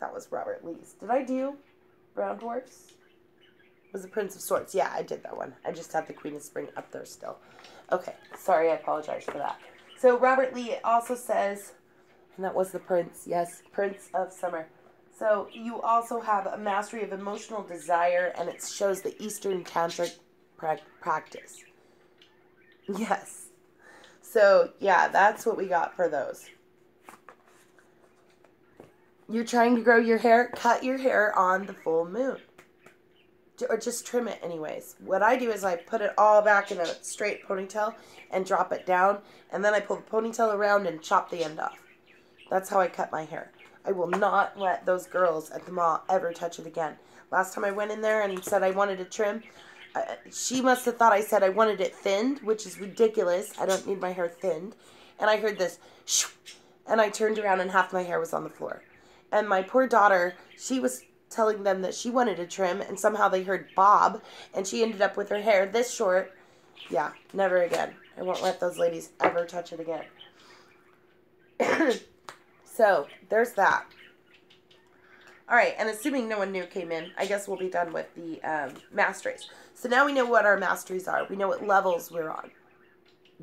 that was Robert Lee's. Did I do Brown Dwarfs? Was the Prince of Swords? Yeah, I did that one. I just have the Queen of Spring up there still. Okay, sorry, I apologize for that. So Robert Lee also says, and that was the Prince, yes, Prince of Summer. So you also have a mastery of emotional desire, and it shows the Eastern Tantric practice. Yes. So, yeah, that's what we got for those. You're trying to grow your hair? Cut your hair on the full moon. Or just trim it anyways. What I do is I put it all back in a straight ponytail and drop it down. And then I pull the ponytail around and chop the end off. That's how I cut my hair. I will not let those girls at the mall ever touch it again. Last time I went in there and said I wanted to trim, she must have thought I said I wanted it thinned, which is ridiculous. I don't need my hair thinned. And I heard this, shoo, and I turned around and half my hair was on the floor. And my poor daughter, she was telling them that she wanted to trim, and somehow they heard Bob, and she ended up with her hair this short. Yeah, never again. I won't let those ladies ever touch it again. So, there's that. Alright, and assuming no one new came in, I guess we'll be done with the masteries. So now we know what our masteries are. We know what levels we're on.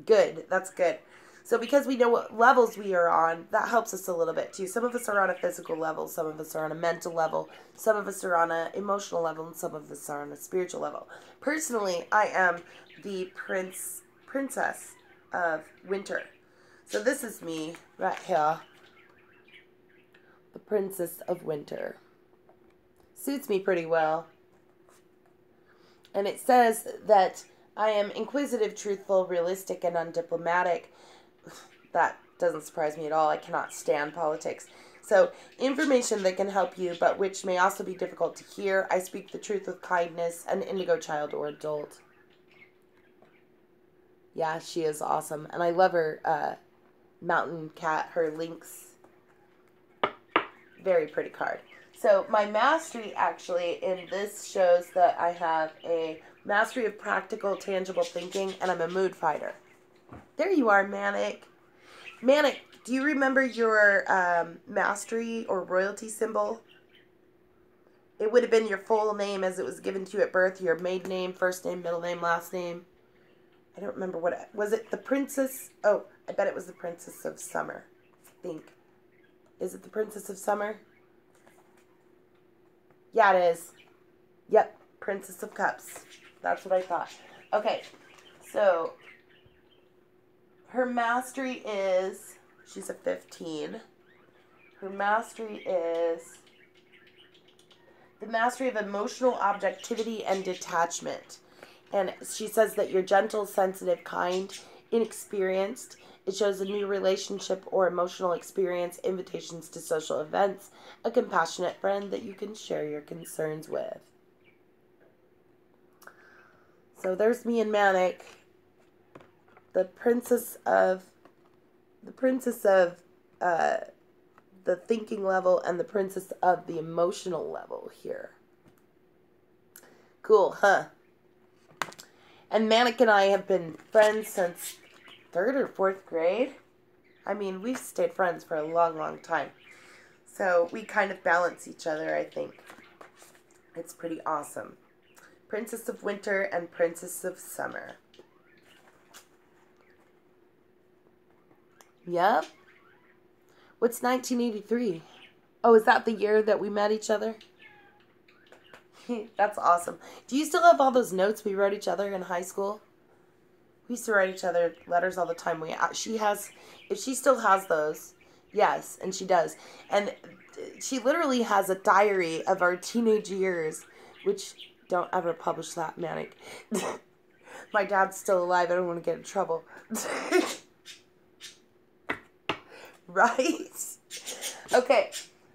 Good, that's good. So because we know what levels we are on, that helps us a little bit too. Some of us are on a physical level, some of us are on a mental level, some of us are on an emotional level, and some of us are on a spiritual level. Personally, I am the princess of winter. So this is me right here. The Princess of Winter. Suits me pretty well. And it says that I am inquisitive, truthful, realistic, and undiplomatic. That doesn't surprise me at all. I cannot stand politics. So, information that can help you, but which may also be difficult to hear. I speak the truth with kindness, an indigo child or adult. Yeah, she is awesome. And I love her mountain cat, her lynx. Very pretty card. So, my mastery actually in this shows that I have a mastery of practical, tangible thinking, and I'm a mood fighter. There you are, Manic. Manic, do you remember your mastery or royalty symbol? It would have been your full name as it was given to you at birth, your maiden name, first name, middle name, last name. I don't remember what it was. It the Princess? Oh, I bet it was the Princess of Summer. I think. Is it the Princess of Summer? Yeah, it is. Yep, Princess of Cups. That's what I thought. Okay, so her mastery is, she's a 15. Her mastery is the mastery of emotional objectivity and detachment. And she says that you're gentle, sensitive, kind, inexperienced. It shows a new relationship or emotional experience, invitations to social events, a compassionate friend that you can share your concerns with. So there's me and Manic. The princess of the thinking level and the princess of the emotional level here. Cool, huh? And Manic and I have been friends since 3rd or 4th grade. I mean, we've stayed friends for a long, long time. So we kind of balance each other, I think. It's pretty awesome. Princess of Winter and Princess of Summer. Yep. What's 1983? Oh, is that the year that we met each other? That's awesome. Do you still have all those notes we wrote each other in high school? We used to write each other letters all the time. She has, if she still has those, yes, and she does. And she literally has a diary of our teenage years, which don't ever publish that, Manic. My dad's still alive. I don't want to get in trouble. Right? Okay,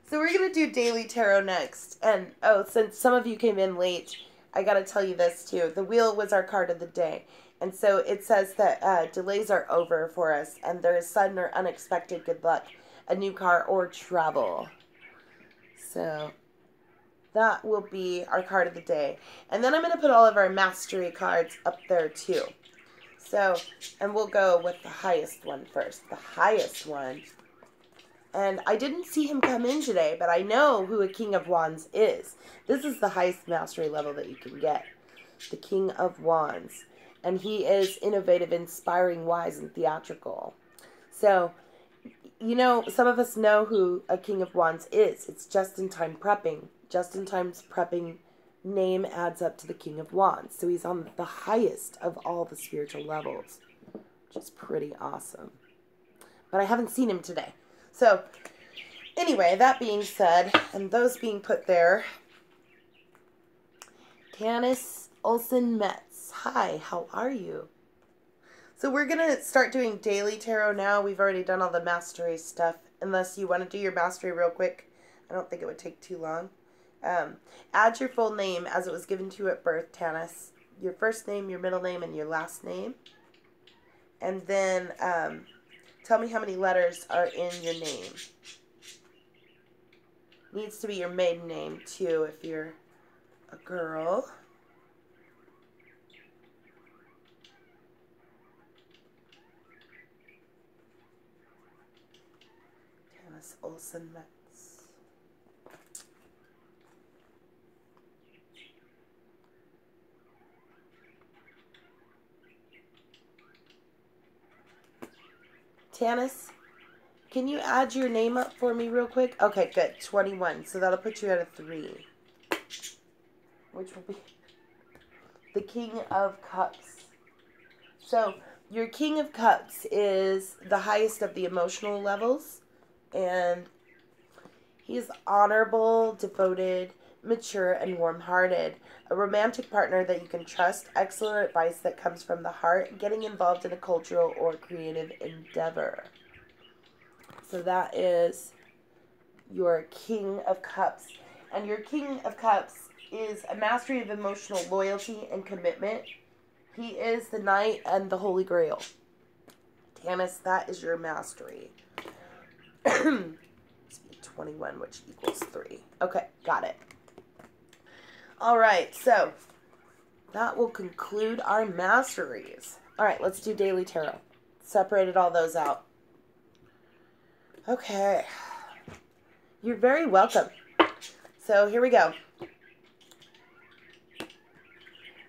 so we're going to do Daily Tarot next. And, oh, since some of you came in late, I got to tell you this, too. The wheel was our card of the day. And so it says that delays are over for us, and there is sudden or unexpected good luck, a new car, or travel. So that will be our card of the day. And then I'm going to put all of our mastery cards up there, too. So, and we'll go with the highest one first. The highest one. And I didn't see him come in today, but I know who a King of Wands is. This is the highest mastery level that you can get. The King of Wands. And he is innovative, inspiring, wise, and theatrical. So, you know, some of us know who a King of Wands is. It's Just-in-Time Prepping. Just-in-Time's Prepping name adds up to the King of Wands. So he's on the highest of all the spiritual levels, which is pretty awesome. But I haven't seen him today. So, anyway, that being said, and those being put there, Tanis Olsen Metz. Hi, how are you? So we're going to start doing daily tarot now. We've already done all the mastery stuff. Unless you want to do your mastery real quick. I don't think it would take too long. Add your full name as it was given to you at birth, Tanis. Your first name, your middle name, and your last name. And then tell me how many letters are in your name. Needs to be your maiden name, too, if you're a girl. Tanis Olsen Metz. Tanis, can you add your name up for me real quick? Okay, good. 21. So that'll put you at a 3. Which will be the King of Cups. So your King of Cups is the highest of the emotional levels. And he's honorable, devoted, mature, and warm-hearted. A romantic partner that you can trust. Excellent advice that comes from the heart. Getting involved in a cultural or creative endeavor. So that is your King of Cups. And your King of Cups is a mastery of emotional loyalty and commitment. He is the Knight and the Holy Grail. Tanis, that is your mastery. 21, which equals 3. Okay, got it. All right, so that will conclude our masteries. All right, let's do daily tarot. Separated all those out. Okay. You're very welcome. So here we go.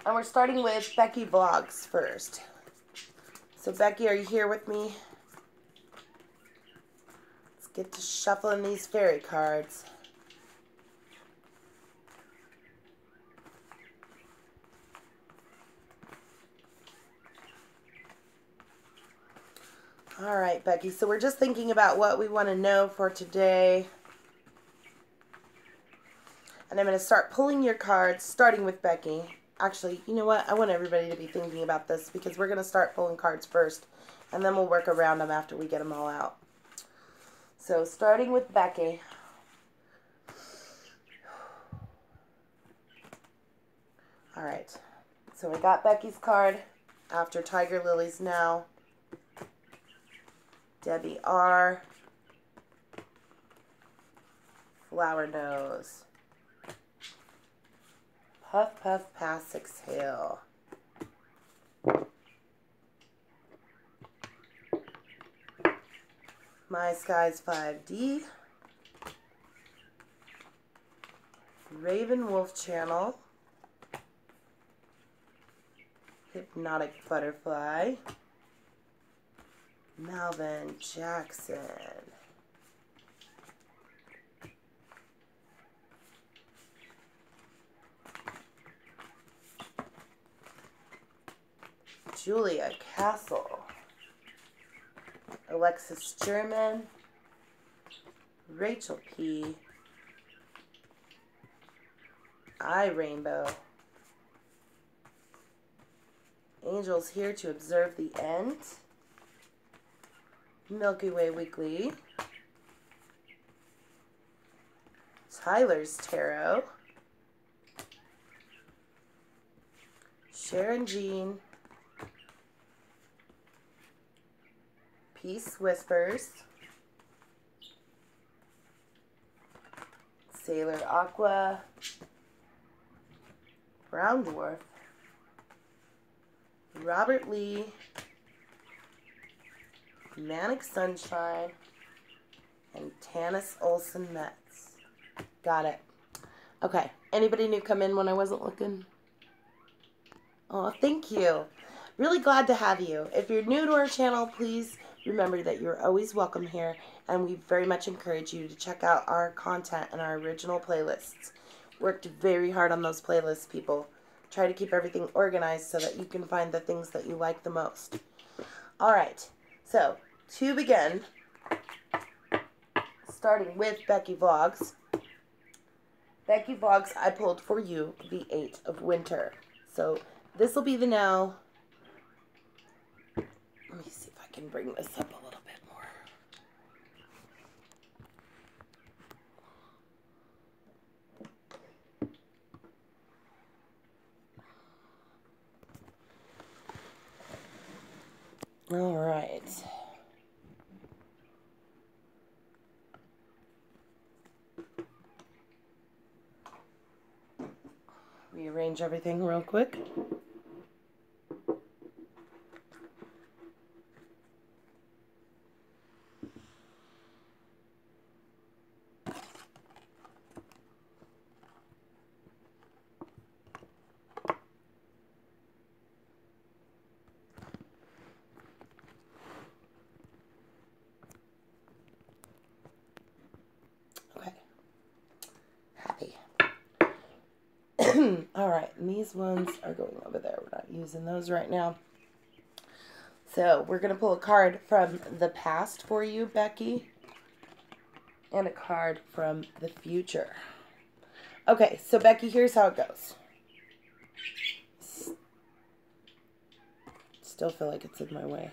And we're starting with Becky Vlogs first. So Becky, are you here with me? Let's get to shuffling these fairy cards. All right, Becky. So we're just thinking about what we want to know for today. And I'm going to start pulling your cards, starting with Becky. Actually, you know what? I want everybody to be thinking about this because we're going to start pulling cards first. And then we'll work around them after we get them all out. So starting with Becky. All right. So we got Becky's card. After Tiger Lilies Now. Debbie R. Flower Nose. Puff, puff, pass, exhale. My Skies 5D, Raven Wolf Channel, Hypnotic Butterfly, Malvin Jackson, Julia Castle, Alexis German, Rachel P, iRainbow, Angels Here to Observe the End, Milky Way Weekly, Tyler's Tarot, Sharon Jean, Peace Whispers, Sailor Aqua, Brown Dwarf, Robert Lee, Manic Sunshine, and Tanis Olsen Metz. Got it. Okay. Anybody new come in when I wasn't looking? Oh, thank you. Really glad to have you. If you're new to our channel, please remember that you're always welcome here, and we very much encourage you to check out our content and our original playlists. Worked very hard on those playlists, people. Try to keep everything organized so that you can find the things that you like the most. All right. So, to begin, starting with Becky Vlogs. Becky Vlogs, I pulled for you the 8 of Winter. So, this will be the now. Let me see if I can bring this up a little bit more. All right. Rearrange everything real quick. Alright, and these ones are going over there. We're not using those right now. So, we're going to pull a card from the past for you, Becky. And a card from the future. Okay, so Becky, here's how it goes. Still feel like it's in my way.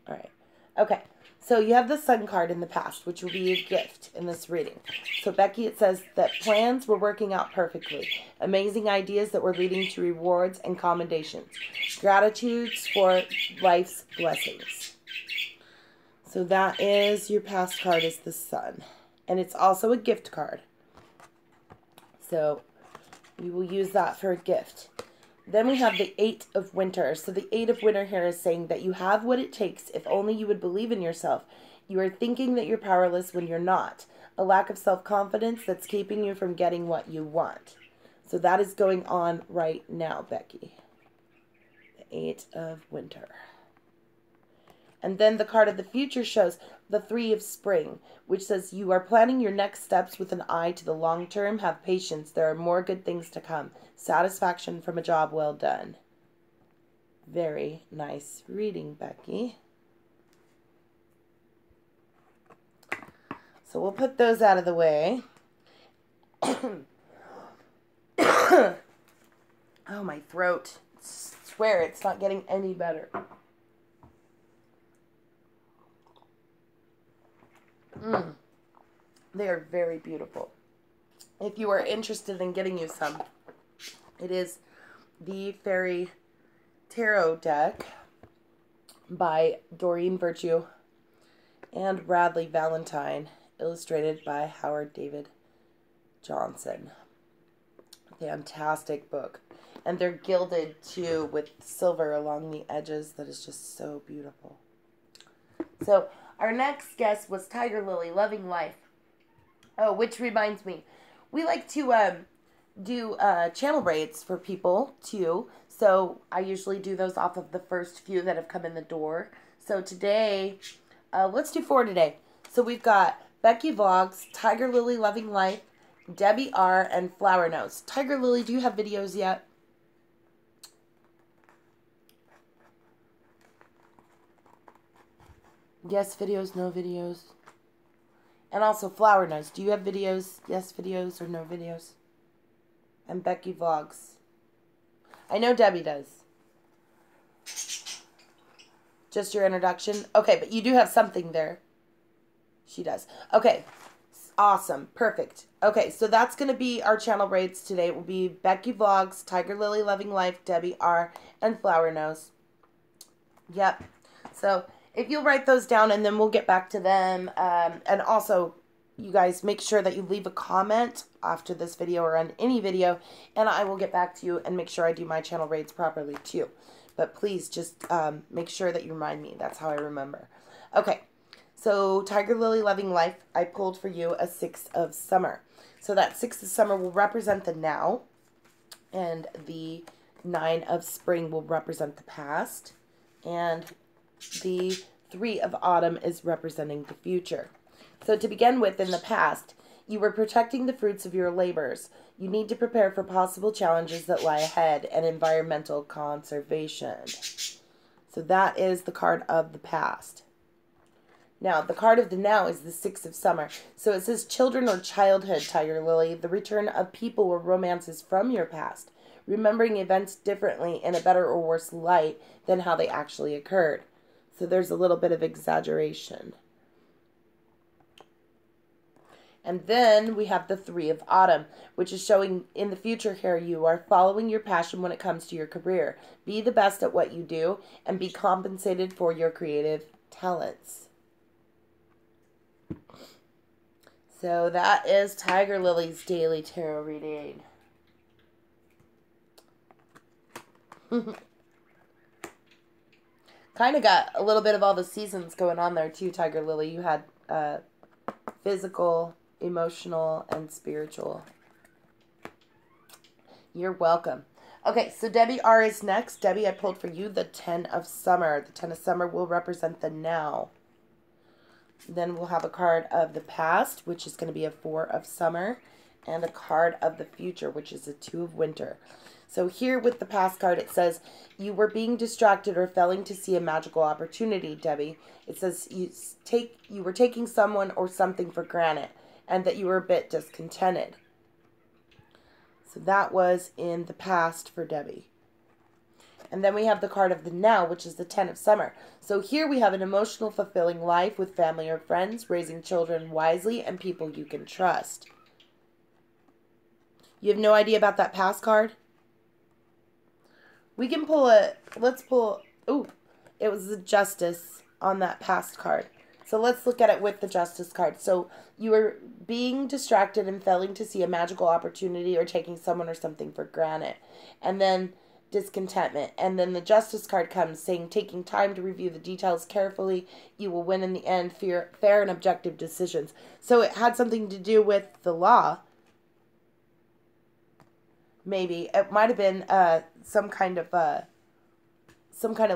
Alright. Okay. So you have the Sun card in the past, which will be a gift in this reading. So Becky, it says that plans were working out perfectly. Amazing ideas that were leading to rewards and commendations. Gratitudes for life's blessings. So that is your past card, is the Sun. And it's also a gift card. So we will use that for a gift. Then we have the 8 of Winter. So the 8 of Winter here is saying that you have what it takes if only you would believe in yourself. You are thinking that you're powerless when you're not. A lack of self-confidence that's keeping you from getting what you want. So that is going on right now, Becky. The 8 of Winter. And then the card of the future shows the 3 of Spring, which says you are planning your next steps with an eye to the long term. Have patience. There are more good things to come. Satisfaction from a job well done. Very nice reading, Becky. So we'll put those out of the way. Oh, my throat. I swear it's not getting any better. They are very beautiful. If you are interested in getting you some, it is the Fairy Tarot deck by Doreen Virtue and Bradley Valentine, illustrated by Howard David Johnson. Fantastic book. And they're gilded too with silver along the edges. That is just so beautiful. So Our next guest was Tiger Lily, Loving Life. Oh, which reminds me, we like to do channel braids for people too. So I usually do those off of the first few that have come in the door. So today, let's do 4 today. So we've got Becky Vlogs, Tiger Lily Loving Life, Debbie R, and Flower Nose. Tiger Lily, do you have videos yet? Yes videos, no videos. And also Flower Nose, do you have videos? Yes videos or no videos? And Becky Vlogs. I know Debbie does. Just your introduction? Okay, but you do have something there. She does. Okay. Awesome. Perfect. Okay, so that's going to be our channel braids today. It will be Becky Vlogs, Tiger Lily Loving Life, Debbie R, and Flower Nose. Yep. So if you'll write those down and then we'll get back to them. And also, you guys make sure that you leave a comment after this video or on any video, and I will get back to you and make sure I do my channel braids properly too. But please just make sure that you remind me. That's how I remember. Okay, so Tiger Lily Loving Life, I pulled for you a 6 of Summer. So that 6 of Summer will represent the now, and the 9 of Spring will represent the past, and the 3 of Autumn is representing the future. So to begin with, in the past, you were protecting the fruits of your labors. You need to prepare for possible challenges that lie ahead and environmental conservation. So that is the card of the past. Now, the card of the now is the 6 of Summer. So it says children or childhood, Tiger Lily, the return of people or romances from your past, remembering events differently in a better or worse light than how they actually occurred. So there's a little bit of exaggeration. And then we have the 3 of Autumn, which is showing in the future here you are following your passion when it comes to your career. Be the best at what you do and be compensated for your creative talents. So that is Tiger Lily's daily tarot reading. Kind of got a little bit of all the seasons going on there too, Tiger Lily. You had physical, emotional, and spiritual. You're welcome. Okay, so Debbie R is next. Debbie, I pulled for you the 10 of Summer. The 10 of Summer will represent the now. Then we'll have a card of the past, which is going to be a 4 of Summer, and a card of the future, which is a 2 of Winter. So here with the past card, it says, you were being distracted or failing to see a magical opportunity, Debbie. It says you were taking someone or something for granted, and that you were a bit discontented. So that was in the past for Debbie. And then we have the card of the now, which is the 10 of Summer. So here we have an emotional, fulfilling life with family or friends, raising children wisely, and people you can trust. You have no idea about that past card? We can pull let's pull, ooh, it was the Justice on that past card. So let's look at it with the Justice card. So you were being distracted and failing to see a magical opportunity or taking someone or something for granted. And then discontentment. And then the Justice card comes saying taking time to review the details carefully. You will win in the end. Fair and objective decisions. So it had something to do with the law. Maybe. It might have been some kind of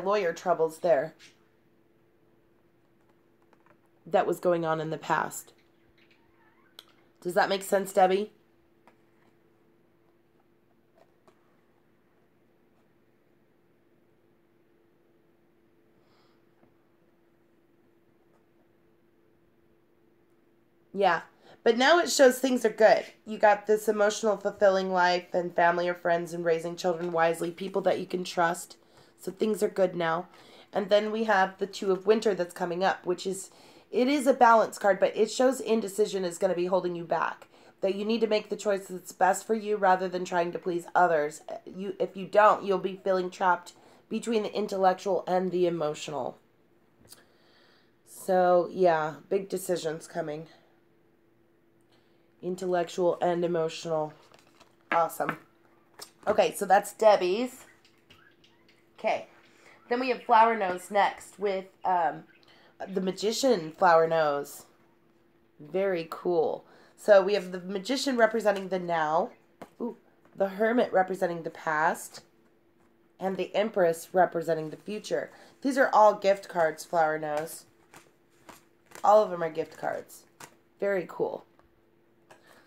lawyer troubles there that was going on in the past. Does that make sense, Debbie? Yeah. But now it shows things are good. You got this emotional, fulfilling life and family or friends and raising children wisely, people that you can trust. So things are good now. And then we have the 2 of Winter that's coming up, which is, it is a balance card, but it shows indecision is going to be holding you back. That you need to make the choice that's best for you rather than trying to please others. If you don't, you'll be feeling trapped between the intellectual and the emotional. So, yeah, big decisions coming. Intellectual and emotional. Awesome. Okay, so that's Debbie's. Okay. Then we have Flower Nose next with the Magician flower nose. Very cool. So we have the Magician representing the now. Ooh, the Hermit representing the past. And the Empress representing the future. These are all gift cards, flower nose. All of them are gift cards. Very cool.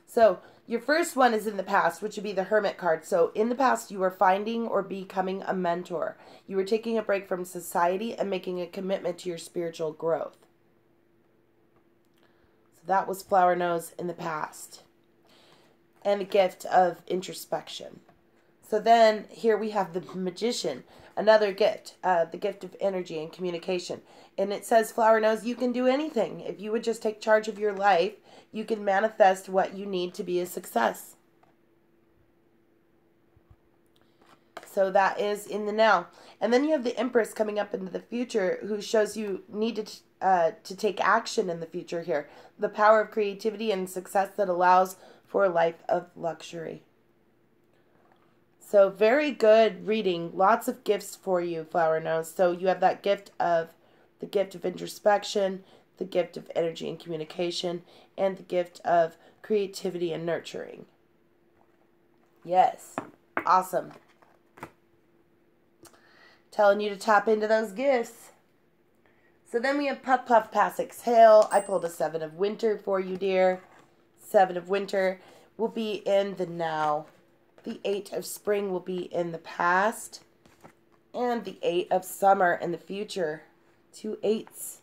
So your first one is in the past, which would be the Hermit card. So in the past, you were finding or becoming a mentor. You were taking a break from society and making a commitment to your spiritual growth. So that was flower nose in the past. And a gift of introspection. So then here we have the Magician, another gift, the gift of energy and communication. And it says, flower nose, you can do anything. If you would just take charge of your life, you can manifest what you need to be a success. So that is in the now. And then you have the Empress coming up into the future, who shows you need to take action in the future here. The power of creativity and success that allows for a life of luxury. So very good reading. Lots of gifts for you, flower nose. So you have that gift of the gift of introspection, the gift of energy and communication, and the gift of creativity and nurturing. Yes. Awesome. Telling you to tap into those gifts. So then we have Puff Puff Pass Exhale. I pulled a 7 of Winter for you, dear. 7 of Winter will be in the now. The 8 of Spring will be in the past. And the 8 of Summer in the future. 2 8s.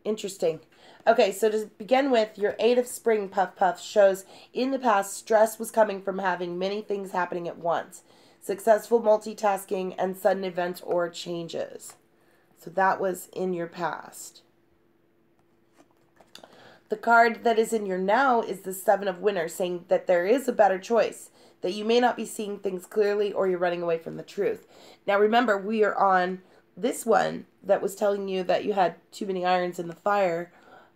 Interesting. Okay, so to begin with, your 8 of Spring, Puff Puff, shows in the past stress was coming from having many things happening at once. Successful multitasking and sudden events or changes. So that was in your past. The card that is in your now is the 7 of Winter, saying that there is a better choice. That you may not be seeing things clearly or you're running away from the truth. Now remember, we are on this one that was telling you that you had too many irons in the fire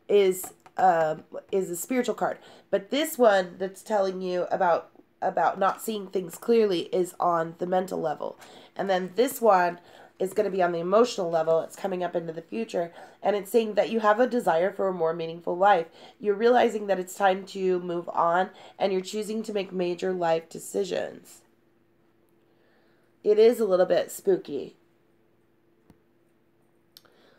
is a spiritual card. But this one that's telling you about not seeing things clearly is on the mental level. And then this one is going to be on the emotional level. It's coming up into the future. And it's saying that you have a desire for a more meaningful life. You're realizing that it's time to move on. And you're choosing to make major life decisions. It is a little bit spooky.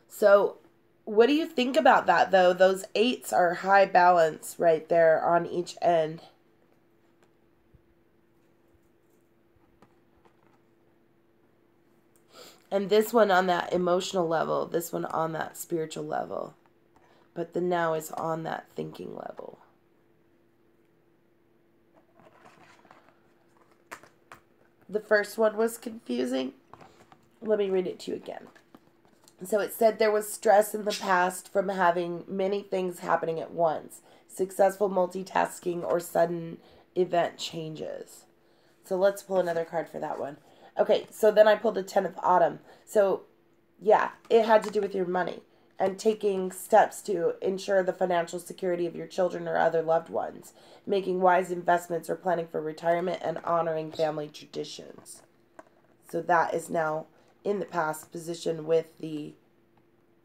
So what do you think about that, though? Those 8s are high balance right there on each end. And this one on that emotional level, this one on that spiritual level. But the now is on that thinking level. The first one was confusing. Let me read it to you again. So it said there was stress in the past from having many things happening at once. Successful multitasking or sudden event changes. So let's pull another card for that one. Okay, so then I pulled a 10 of Autumn. So, yeah, it had to do with your money and taking steps to ensure the financial security of your children or other loved ones, making wise investments or planning for retirement and honoring family traditions. So that is now in the past position with the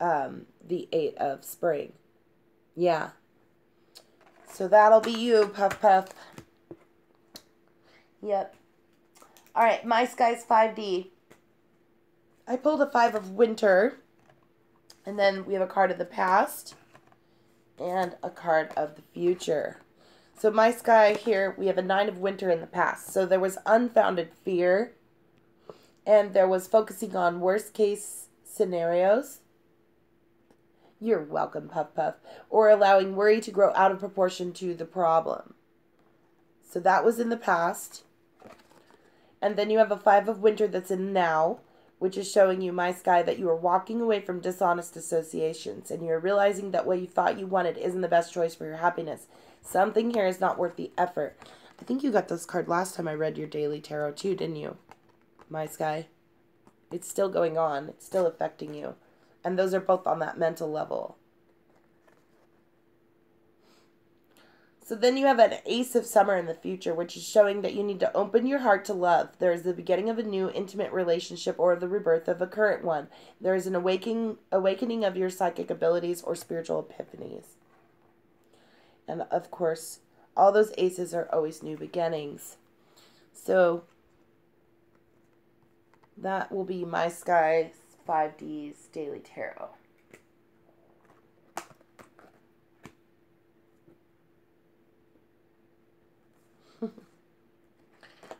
8 of Spring. Yeah. So that'll be you, Puff Puff. Yep. All right, My Skies 5D. I pulled a 5 of Winter. And then we have a card of the past. And a card of the future. So My Sky here, we have a 9 of Winter in the past. So there was unfounded fear. And there was focusing on worst case scenarios. You're welcome, Puff Puff. Or allowing worry to grow out of proportion to the problem. So that was in the past. And then you have a 5 of Winter that's in now, which is showing you, My Sky, that you are walking away from dishonest associations. And you're realizing that what you thought you wanted isn't the best choice for your happiness. Something here is not worth the effort. I think you got this card last time I read your daily tarot too, didn't you? My Sky. It's still going on. It's still affecting you. And those are both on that mental level. So then you have an Ace of Summer in the future, which is showing that you need to open your heart to love. There is the beginning of a new intimate relationship or the rebirth of a current one. There is an awakening of your psychic abilities or spiritual epiphanies. And of course, all those aces are always new beginnings. So that will be My Sky 5D's Daily Tarot.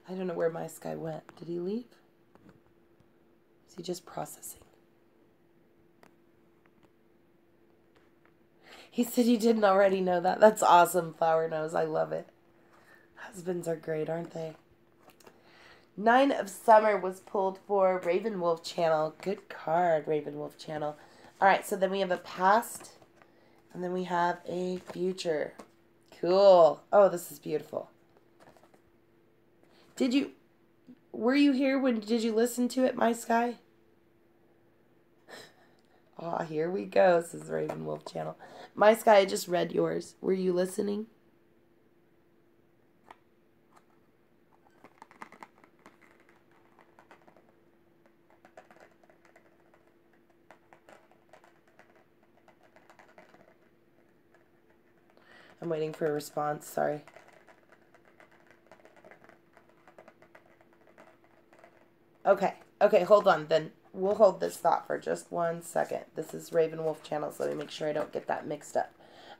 I don't know where My Sky went. Did he leave? Is he just processing? He said you didn't already know that. That's awesome, Flower Nose. I love it. Husbands are great, aren't they? 9 of Summer was pulled for Raven Wolf Channel. Good card, Raven Wolf Channel. All right, so then we have a past, and then we have a future. Cool. Oh, this is beautiful. Were you here did you listen to it, My Sky? Ah, here we go. This is Raven Wolf Channel. My Sky, I just read yours. Were you listening? I'm waiting for a response. Sorry. Okay, hold on. Then we'll hold this thought for just 1 second. This is Raven Wolf Channel, so let me make sure I don't get that mixed up.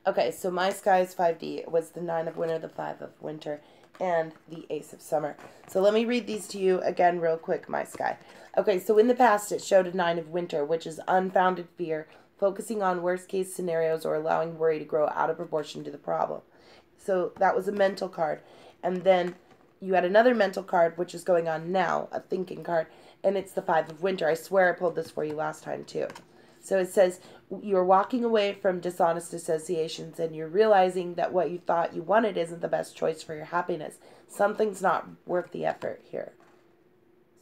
Okay, so My Sky's 5D was the 9 of Winter, the 5 of Winter, and the Ace of Summer. So let me read these to you again real quick, My Sky. Okay, so in the past it showed a 9 of Winter, which is unfounded fear, focusing on worst case scenarios or allowing worry to grow out of proportion to the problem. So that was a mental card. And then you had another mental card, which is going on now, a thinking card, and it's the 5 of Winter. I swear I pulled this for you last time, too. So it says you're walking away from dishonest associations and you're realizing that what you thought you wanted isn't the best choice for your happiness. Something's not worth the effort here.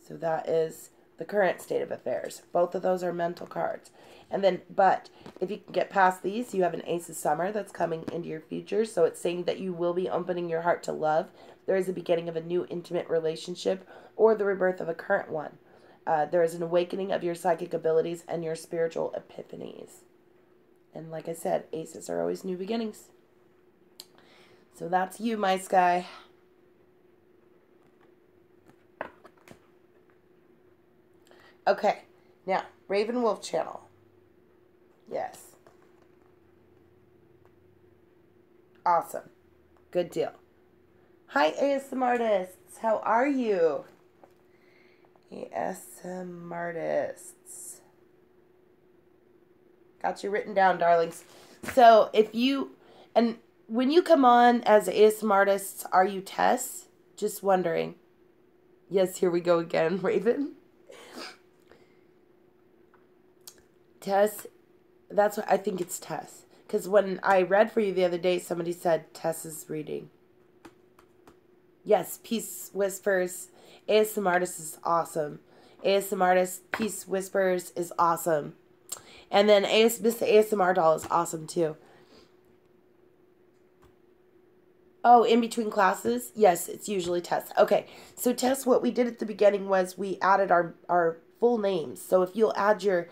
So that is the current state of affairs. Both of those are mental cards. And then, but if you can get past these, you have an Ace of Summer that's coming into your future. So it's saying that you will be opening your heart to love. There is a beginning of a new intimate relationship or the rebirth of a current one. There is an awakening of your psychic abilities and your spiritual epiphanies. And like I said, aces are always new beginnings. So that's you, My Sky. Okay, now, Raven Wolf Channel. Yes. Awesome. Good deal. Hi, ASM artists. How are you? ASM artists. Got you written down, darlings. So, and when you come on as ASM artists, are you Tess? Just wondering. Yes, here we go again, Raven. Tess, that's what I think it's Tess. Because when I read for you the other day, somebody said Tess is reading. Yes, Peace Whispers. ASM Artist is awesome. ASM Artist, Peace Whispers is awesome. And then Miss ASMR Doll is awesome too. Oh, in between classes? Yes, it's usually Tess. Okay, so Tess, what we did at the beginning was we added our full names. So if you'll add your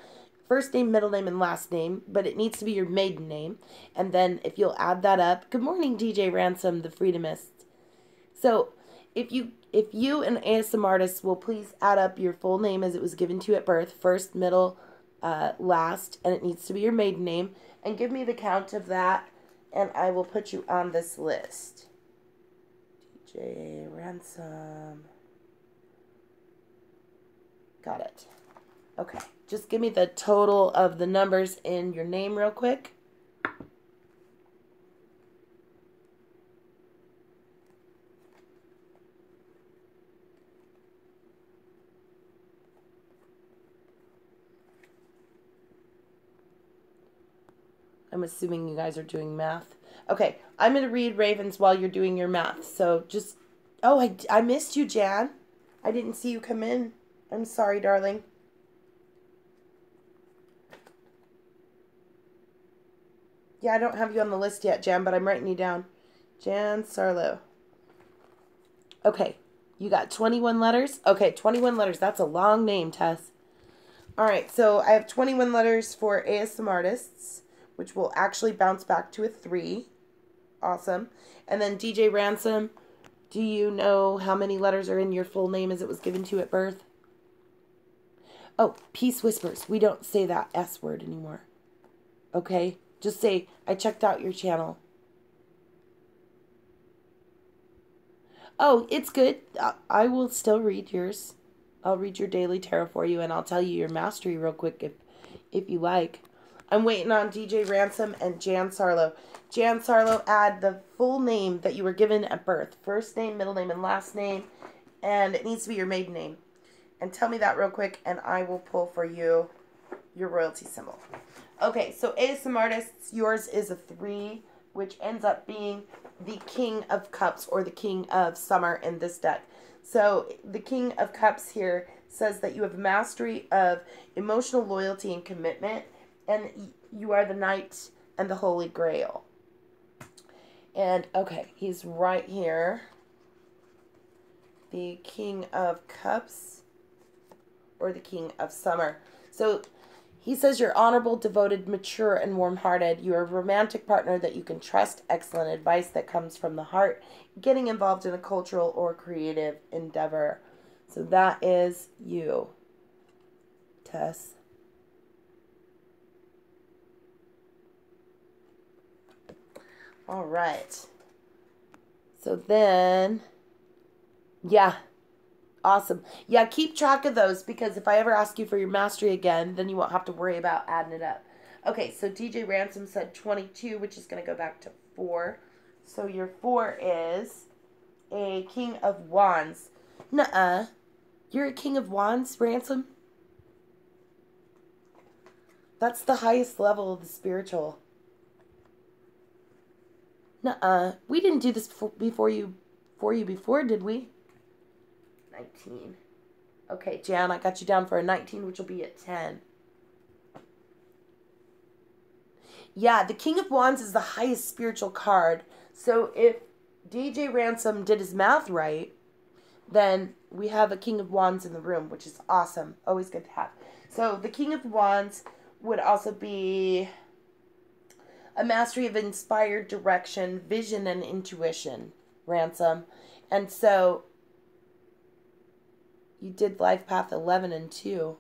first name, middle name, and last name, but it needs to be your maiden name. And then if you'll add that up, good morning, DJ Ransom, the Freedomist. So if you and ASM Artists will please add up your full name as it was given to you at birth, first, middle, last, and it needs to be your maiden name, and give me the count of that, and I will put you on this list. DJ Ransom. Got it. Okay, just give me the total of the numbers in your name real quick. I'm assuming you guys are doing math. Okay, I'm going to read Ravens while you're doing your math. So just, oh, I missed you, Jan. I didn't see you come in. I'm sorry, darling. Yeah, I don't have you on the list yet, Jan, but I'm writing you down. Jan Sarlo. Okay, you got 21 letters? Okay, 21 letters. That's a long name, Tess. All right, so I have 21 letters for ASM artists, which will actually bounce back to a 3. Awesome. And then DJ Ransom, do you know how many letters are in your full name as it was given to you at birth? Oh, Peace Whispers. We don't say that S word anymore. Okay? Just say, I checked out your channel. Oh, it's good. I will still read yours. I'll read your daily tarot for you, and I'll tell you your mastery real quick if you like. I'm waiting on DJ Ransom and Jan Sarlo. Jan Sarlo, add the full name that you were given at birth. First name, middle name, and last name. And it needs to be your maiden name. And tell me that real quick, and I will pull for you your royalty symbol. Okay, so ASM artists, yours is a 3, which ends up being the King of Cups or the King of Summer in this deck. So the King of Cups here says that you have mastery of emotional loyalty and commitment, and you are the Knight and the Holy Grail. And, okay, he's right here. The King of Cups or the King of Summer. So he says you're honorable, devoted, mature, and warm-hearted. You're a romantic partner that you can trust, excellent advice that comes from the heart, getting involved in a cultural or creative endeavor. So that is you, Tess. All right. So then, yeah. Awesome. Yeah, keep track of those, because if I ever ask you for your mastery again, then you won't have to worry about adding it up. Okay, so DJ Ransom said 22, which is going to go back to 4. So your 4 is a King of Wands. Nuh-uh. You're a King of Wands, Ransom? That's the highest level of the spiritual. Nuh-uh. We didn't do this before, did we? 19. Okay, Jan, I got you down for a 19, which will be at 10. Yeah, the King of Wands is the highest spiritual card. So if DJ Ransom did his math right, then we have a King of Wands in the room, which is awesome. Always good to have. So the King of Wands would also be a mastery of inspired direction, vision, and intuition, Ransom. And so you did Life Path 11 and 2.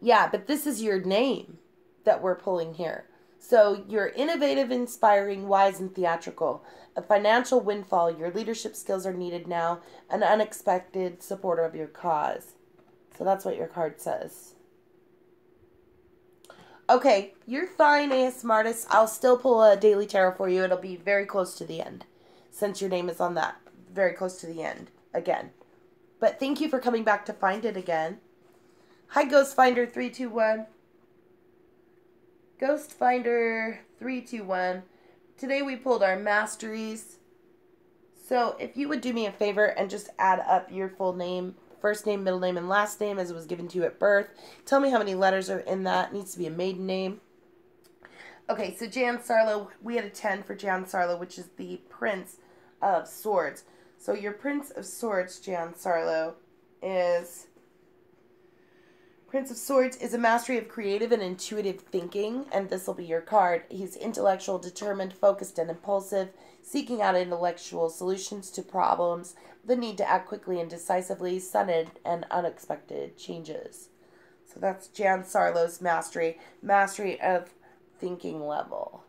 Yeah, but this is your name that we're pulling here. So you're innovative, inspiring, wise, and theatrical. A financial windfall. Your leadership skills are needed now. An unexpected supporter of your cause. So that's what your card says. Okay, you're fine, ASM artist. I'll still pull a daily tarot for you. It'll be very close to the end, since your name is on that. Very close to the end again. But thank you for coming back to find it again. Hi, Ghost Finder 321. Ghost Finder 321. Today we pulled our masteries. So if you would do me a favor and just add up your full name, first name, middle name, and last name as it was given to you at birth. Tell me how many letters are in that. It needs to be a maiden name. Okay, so Jan Sarlo, we had a 10 for Jan Sarlo, which is the Prince of Swords. So your Prince of Swords, Jan Sarlo, is... Prince of Swords is a mastery of creative and intuitive thinking, and this will be your card. He's intellectual, determined, focused, and impulsive, seeking out intellectual solutions to problems, the need to act quickly and decisively, sudden and unexpected changes. So that's Jan Sarlo's mastery. Mastery of thinking level.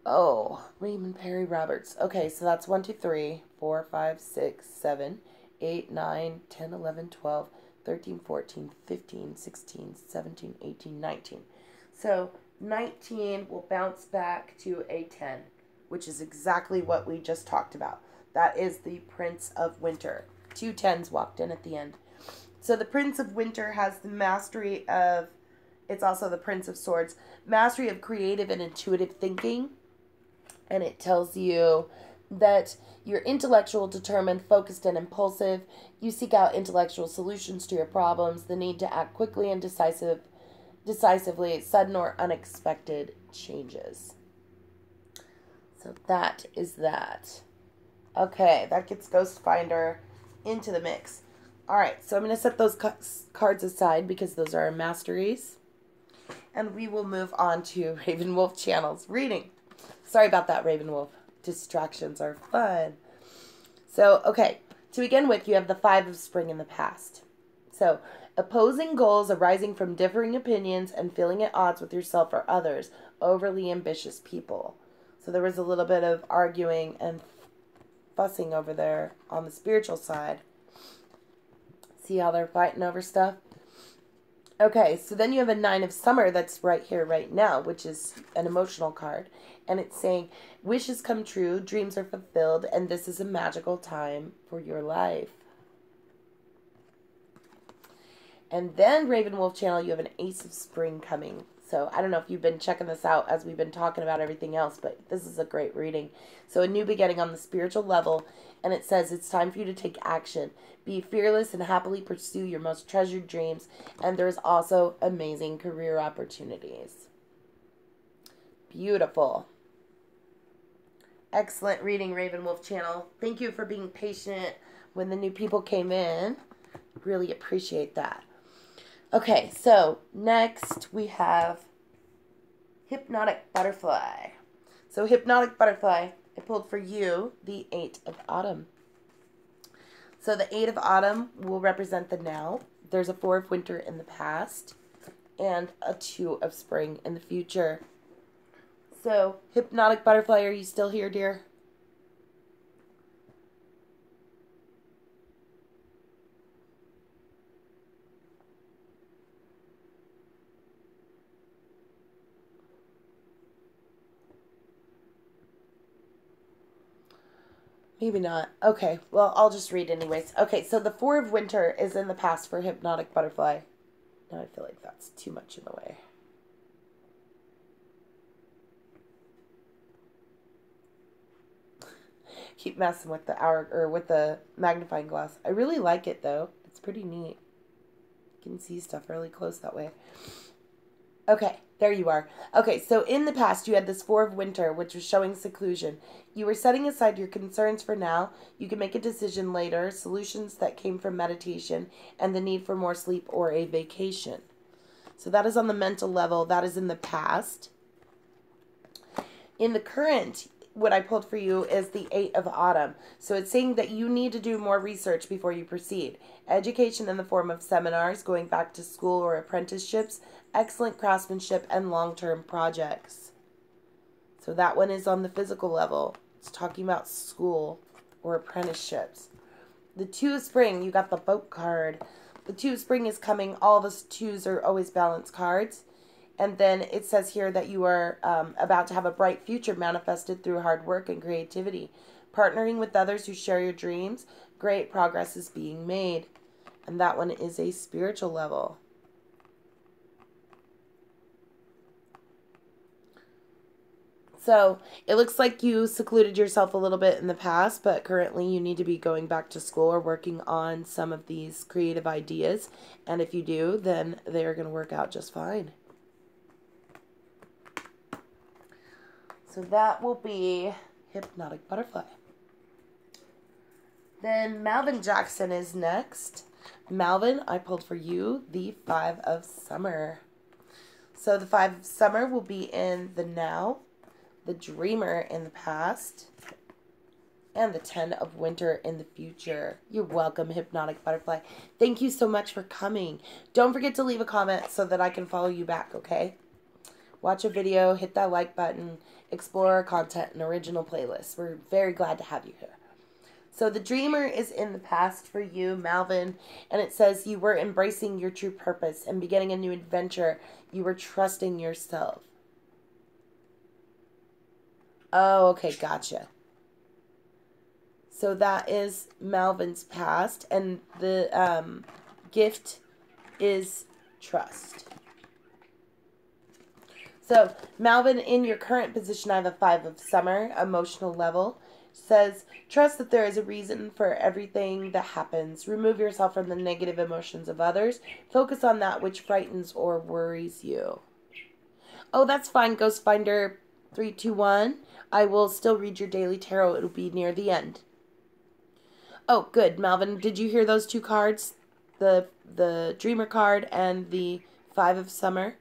Oh, Raymond Perry Roberts. Okay, so that's 1, 2, 3, 4, 5, 6, 7, 8, 9, 10, 11, 12, 13, 14, 15, 16, 17, 18, 19. So 19 will bounce back to a 10, which is exactly what we just talked about. That is the Prince of Winter. 2 10s walked in at the end. So the Prince of Winter has the mastery of, it's also the Prince of Swords, mastery of creative and intuitive thinking. And it tells you that you're intellectual, determined, focused, and impulsive. You seek out intellectual solutions to your problems, the need to act quickly and decisively, sudden or unexpected changes. So that is that. Okay, that gets Ghost Finder into the mix. All right, so I'm going to set those cards aside because those are our masteries. And we will move on to Raven Wolf Channel's reading. Sorry about that, Raven Wolf. Distractions are fun. So, okay, to begin with, you have the Five of Spring in the past. So, opposing goals arising from differing opinions and feeling at odds with yourself or others, overly ambitious people. So there was a little bit of arguing and fussing over there on the spiritual side. See how they're fighting over stuff? Okay, so then you have a Nine of Summer that's right here, right now, which is an emotional card. And it's saying, wishes come true, dreams are fulfilled, and this is a magical time for your life. And then Raven Wolf Channel, you have an Ace of Spring coming. So I don't know if you've been checking this out as we've been talking about everything else, but this is a great reading. So a new beginning on the spiritual level, and it says it's time for you to take action. Be fearless and happily pursue your most treasured dreams, and there's also amazing career opportunities. Beautiful. Excellent reading, Raven Wolf Channel. Thank you for being patient when the new people came in. Really appreciate that. Okay, so next we have Hypnotic Butterfly. So Hypnotic Butterfly, I pulled for you the Eight of Autumn. So the Eight of Autumn will represent the now. There's a Four of Winter in the past and a Two of Spring in the future. So Hypnotic Butterfly, are you still here, dear? Maybe not. Okay, well, I'll just read anyways. Okay, so the Four of Winter is in the past for Hypnotic Butterfly. Now I feel like that's too much in the way. Keep messing with the magnifying glass. I really like it though. It's pretty neat. You can see stuff really close that way. Okay, there you are. Okay, so in the past, you had this Four of Winter, which was showing seclusion. You were setting aside your concerns for now. You can make a decision later, solutions that came from meditation, and the need for more sleep or a vacation. So that is on the mental level. That is in the past. In the current, what I pulled for you is the Eight of Autumn. So it's saying that you need to do more research before you proceed. Education in the form of seminars, going back to school or apprenticeships, excellent craftsmanship, and long-term projects. So that one is on the physical level. It's talking about school or apprenticeships. The Two of Spring, you got the Boat card. The Two of Spring is coming. All the twos are always balanced cards. And then it says here that you are about to have a bright future manifested through hard work and creativity. Partnering with others who share your dreams, great progress is being made. And that one is a spiritual level. So it looks like you secluded yourself a little bit in the past, but currently you need to be going back to school or working on some of these creative ideas. And if you do, then they're going to work out just fine. So that will be Hypnotic Butterfly. Then Malvin Jackson is next. Malvin, I pulled for you the Five of Summer. So the Five of Summer will be in the now, the Dreamer in the past, and the Ten of Winter in the future. You're welcome, Hypnotic Butterfly. Thank you so much for coming. Don't forget to leave a comment so that I can follow you back, okay? Watch a video, hit that like button, explore our content and original playlists. We're very glad to have you here. So the Dreamer is in the past for you, Malvin, and it says you were embracing your true purpose and beginning a new adventure. You were trusting yourself. Oh, okay, gotcha. So that is Malvin's past, and the gift is trust. So, Malvin, in your current position, I have a Five of Summer, emotional level. Says, trust that there is a reason for everything that happens. Remove yourself from the negative emotions of others. Focus on that which frightens or worries you. Oh, that's fine, Ghost Finder 321. I will still read your daily tarot. It'll be near the end. Oh, good, Malvin. Did you hear those two cards? The Dreamer card and the Five of Summer?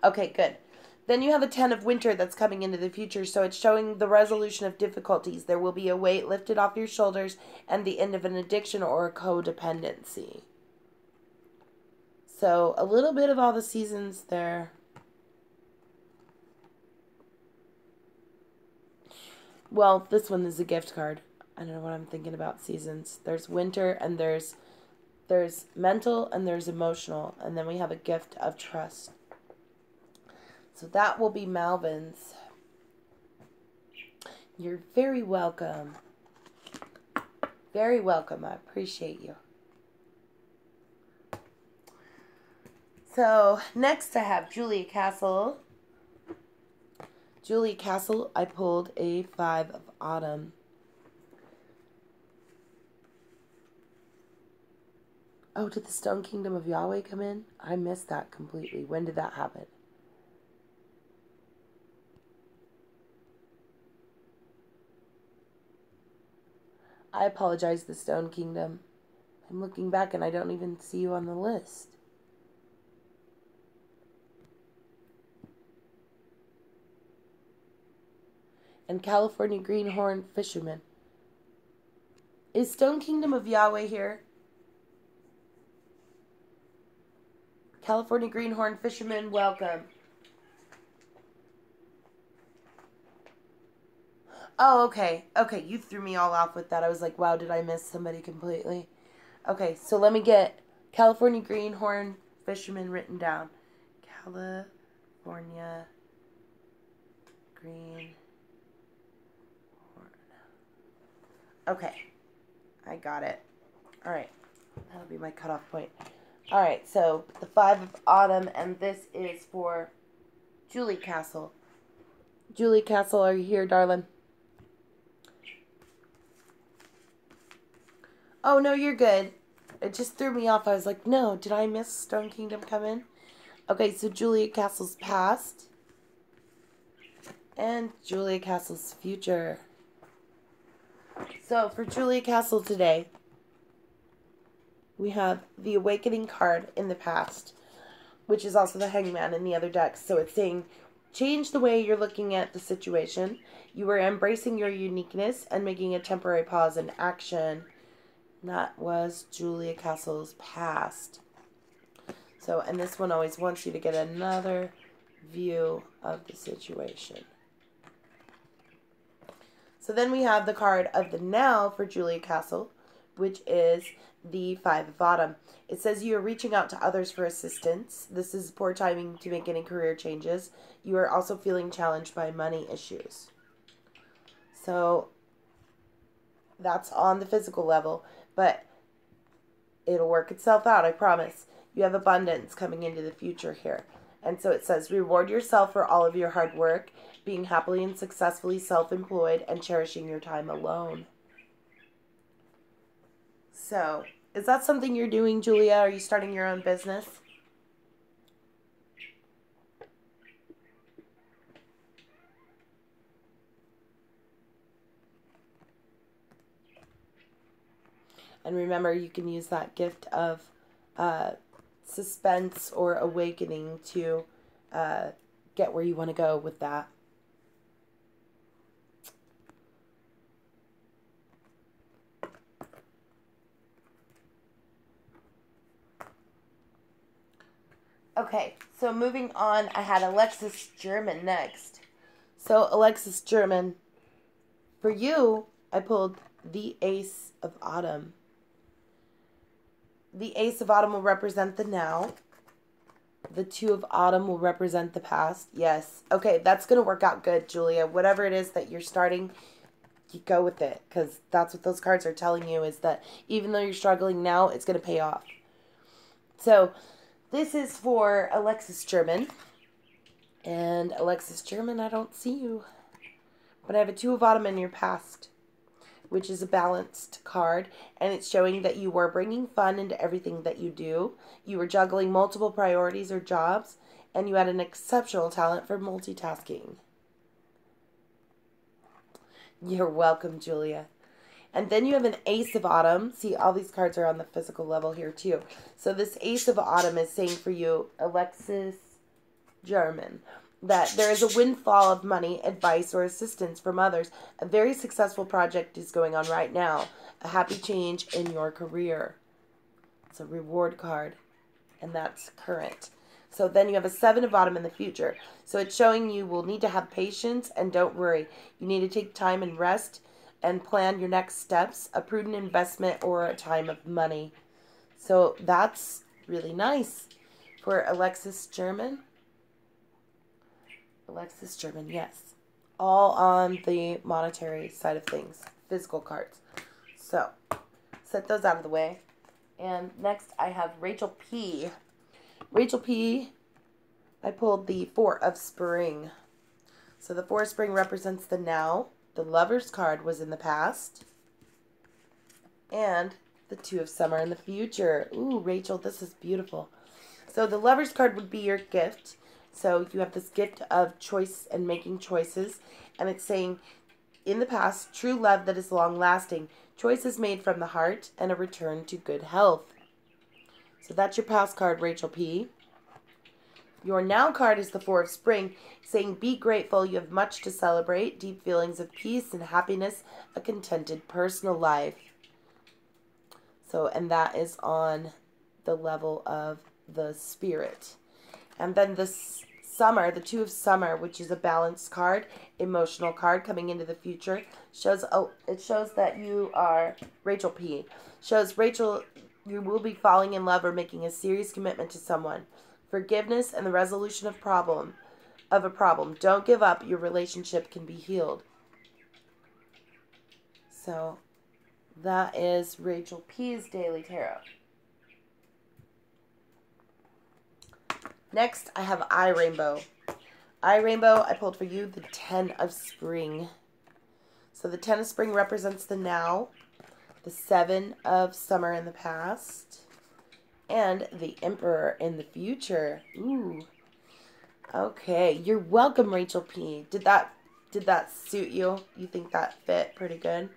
Okay, good. Then you have a 10 of Winter that's coming into the future, so it's showing the resolution of difficulties. There will be a weight lifted off your shoulders and the end of an addiction or a codependency. So a little bit of all the seasons there. Well, this one is a gift card. I don't know what I'm thinking about seasons. There's winter and there's mental and there's emotional, and then we have a gift of trust. So that will be Malvin's. You're very welcome. Very welcome. I appreciate you. So next I have Julia Castle. Julia Castle, I pulled a Five of Autumn. Oh, did the Stone Kingdom of Yahweh come in? I missed that completely. When did that happen? I apologize, the Stone Kingdom. I'm looking back and I don't even see you on the list. And California Greenhorn Fisherman. Is Stone Kingdom of Yahweh here? California Greenhorn Fisherman, welcome. Oh, okay. Okay, you threw me all off with that. I was like, wow, did I miss somebody completely? Okay, so let me get California Greenhorn Fisherman written down. California Greenhorn. Okay, I got it. All right, that'll be my cutoff point. All right, so the Five of Autumn, and this is for Julie Castle. Julie Castle, are you here, darling? Oh, no, you're good. It just threw me off. I was like, no, did I miss Stone Kingdom come in? Okay, so Julia Castle's past. And Julia Castle's future. So, for Julia Castle today, we have the Awakening card in the past, which is also the Hangman in the other deck. So it's saying, change the way you're looking at the situation. You are embracing your uniqueness and making a temporary pause in action. That was Julia Castle's past. So, and this one always wants you to get another view of the situation. So then we have the card of the now for Julia Castle, which is the Five of Autumn. It says you are reaching out to others for assistance. This is poor timing to make any career changes. You are also feeling challenged by money issues. So that's on the physical level, but it'll work itself out, I promise. You have abundance coming into the future here. And so it says, reward yourself for all of your hard work, being happily and successfully self-employed, and cherishing your time alone. So, is that something you're doing, Julia? Are you starting your own business? And remember, you can use that gift of suspense or awakening to get where you want to go with that. Okay, so moving on, I had Alexis German next. So, Alexis German, for you, I pulled the Ace of Autumn. The Ace of Autumn will represent the now. The Two of Autumn will represent the past. Yes. Okay, that's going to work out good, Julia. Whatever it is that you're starting, you go with it. Because that's what those cards are telling you, is that even though you're struggling now, it's going to pay off. So, This is for Alexis German. And Alexis German, I don't see you. But I have a Two of Autumn in your past, which is a balanced card, and it's showing that you were bringing fun into everything that you do. You were juggling multiple priorities or jobs, and you had an exceptional talent for multitasking. You're welcome, Julia. And then you have an Ace of Autumn. See, all these cards are on the physical level here, too. So this Ace of Autumn is saying for you, Alexis German, that there is a windfall of money, advice, or assistance from others. A very successful project is going on right now. A happy change in your career. It's a reward card, and that's current. So then you have a Seven of Autumn in the future. So it's showing you will need to have patience and don't worry. You need to take time and rest and plan your next steps, a prudent investment, or a time of money. So that's really nice for Alexis German. Alexis German, yes. All on the monetary side of things. Physical cards. So, set those out of the way. And next I have Rachel P. Rachel P. I pulled the Four of Spring. So the Four of Spring represents the now. The Lover's card was in the past. And the Two of Summer in the future. Ooh, Rachel, this is beautiful. So the Lover's card would be your gift. So you have this gift of choice and making choices. And it's saying, in the past, true love that is long-lasting. Choices made from the heart and a return to good health. So that's your past card, Rachel P. Your now card is the Four of Spring, saying be grateful, you have much to celebrate, deep feelings of peace and happiness, a contented personal life. So, and that is on the level of the spirit. And then this Summer, the Two of Summer, which is a balanced card, emotional card coming into the future, shows it shows that you are Rachel P. Shows Rachel, you will be falling in love or making a serious commitment to someone. Forgiveness and the resolution of a problem. Don't give up. Your relationship can be healed. So that is Rachel P's Daily Tarot. Next, I have iRainbow. iRainbow, I pulled for you the Ten of Spring. So the Ten of Spring represents the now, the Seven of Summer in the past, and the Emperor in the future. Ooh. Okay, you're welcome, Rachel P. Did that suit you? You think that fit pretty good?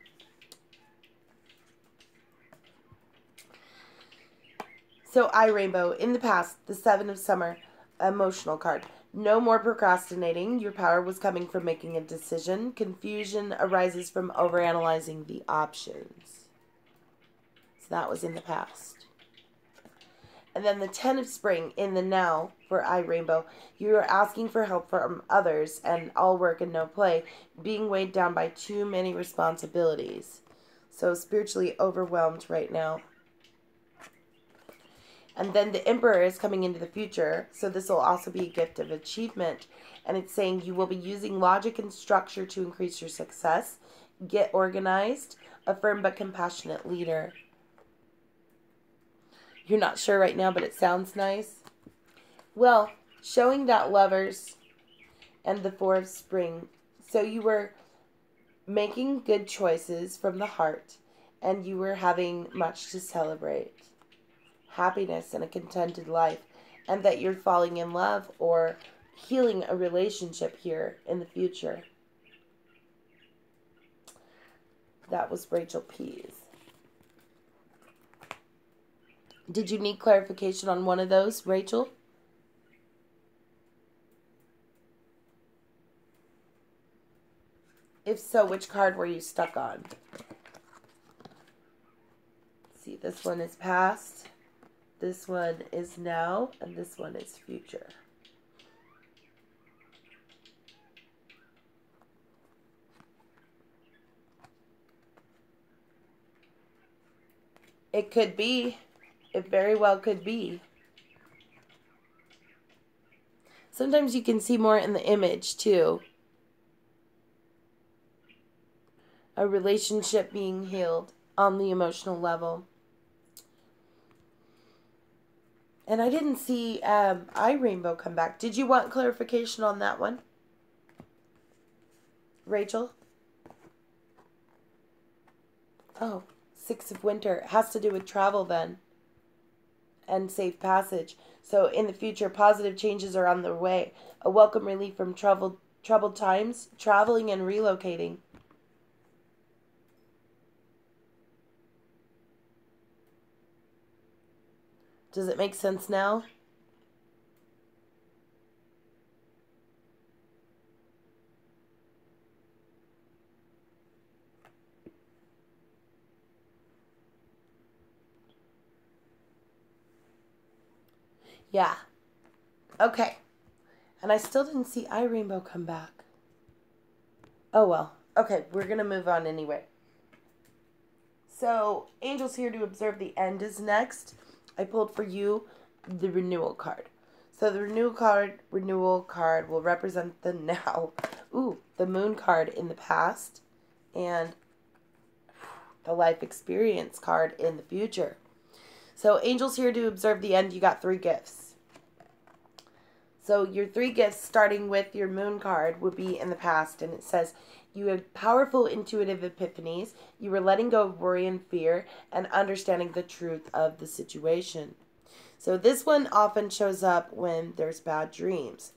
So iRainbow, in the past, the Seven of Summer, emotional card. No more procrastinating. Your power was coming from making a decision. Confusion arises from overanalyzing the options. So that was in the past. And then the Ten of Spring in the now for iRainbow. You are asking for help from others and all work and no play. Being weighed down by too many responsibilities. So spiritually overwhelmed right now. And then the Emperor is coming into the future. So this will also be a gift of achievement. And it's saying you will be using logic and structure to increase your success. Get organized. A firm but compassionate leader. You're not sure right now, but it sounds nice. Well, showing that Lovers and the Four of Spring. So you were making good choices from the heart. And you were having much to celebrate. Happiness and a contented life, and that you're falling in love or healing a relationship here in the future. That was Rachel P's. Did you need clarification on one of those, Rachel? If so, which card were you stuck on? Let's see, this one is past. This one is now, and this one is future. It could be. It very well could be. Sometimes you can see more in the image, too. A relationship being healed on the emotional level. And I didn't see iRainbow come back. Did you want clarification on that one, Rachel? Oh, Six of Winter. It has to do with travel then. And safe passage. So in the future, positive changes are on their way. A welcome relief from troubled times, traveling and relocating. Does it make sense now? Yeah. Okay. And I still didn't see iRainbow come back. Oh well. Okay, we're going to move on anyway. So, Angels Here to Observe the End is next. I pulled for you the renewal card. So the renewal card will represent the now. Ooh, the moon card in the past. And the life experience card in the future. So Angels Here to Observe the End, you got 3 gifts. So your 3 gifts, starting with your moon card, would be in the past. And it says, you had powerful intuitive epiphanies. You were letting go of worry and fear and understanding the truth of the situation. So this one often shows up when there's bad dreams.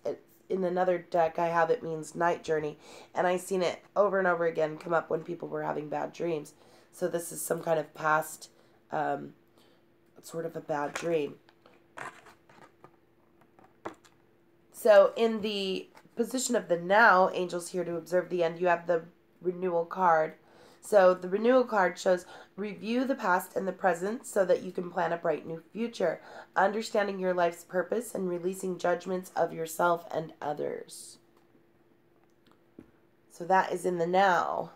In another deck I have, it means night journey. And I've seen it over and over again come up when people were having bad dreams. So this is some kind of past, sort of a bad dream. So in the position of the now, Angels Here to Observe the End, you have the renewal card. So the renewal card shows review the past and the present so that you can plan a bright new future, understanding your life's purpose and releasing judgments of yourself and others. So that is in the now.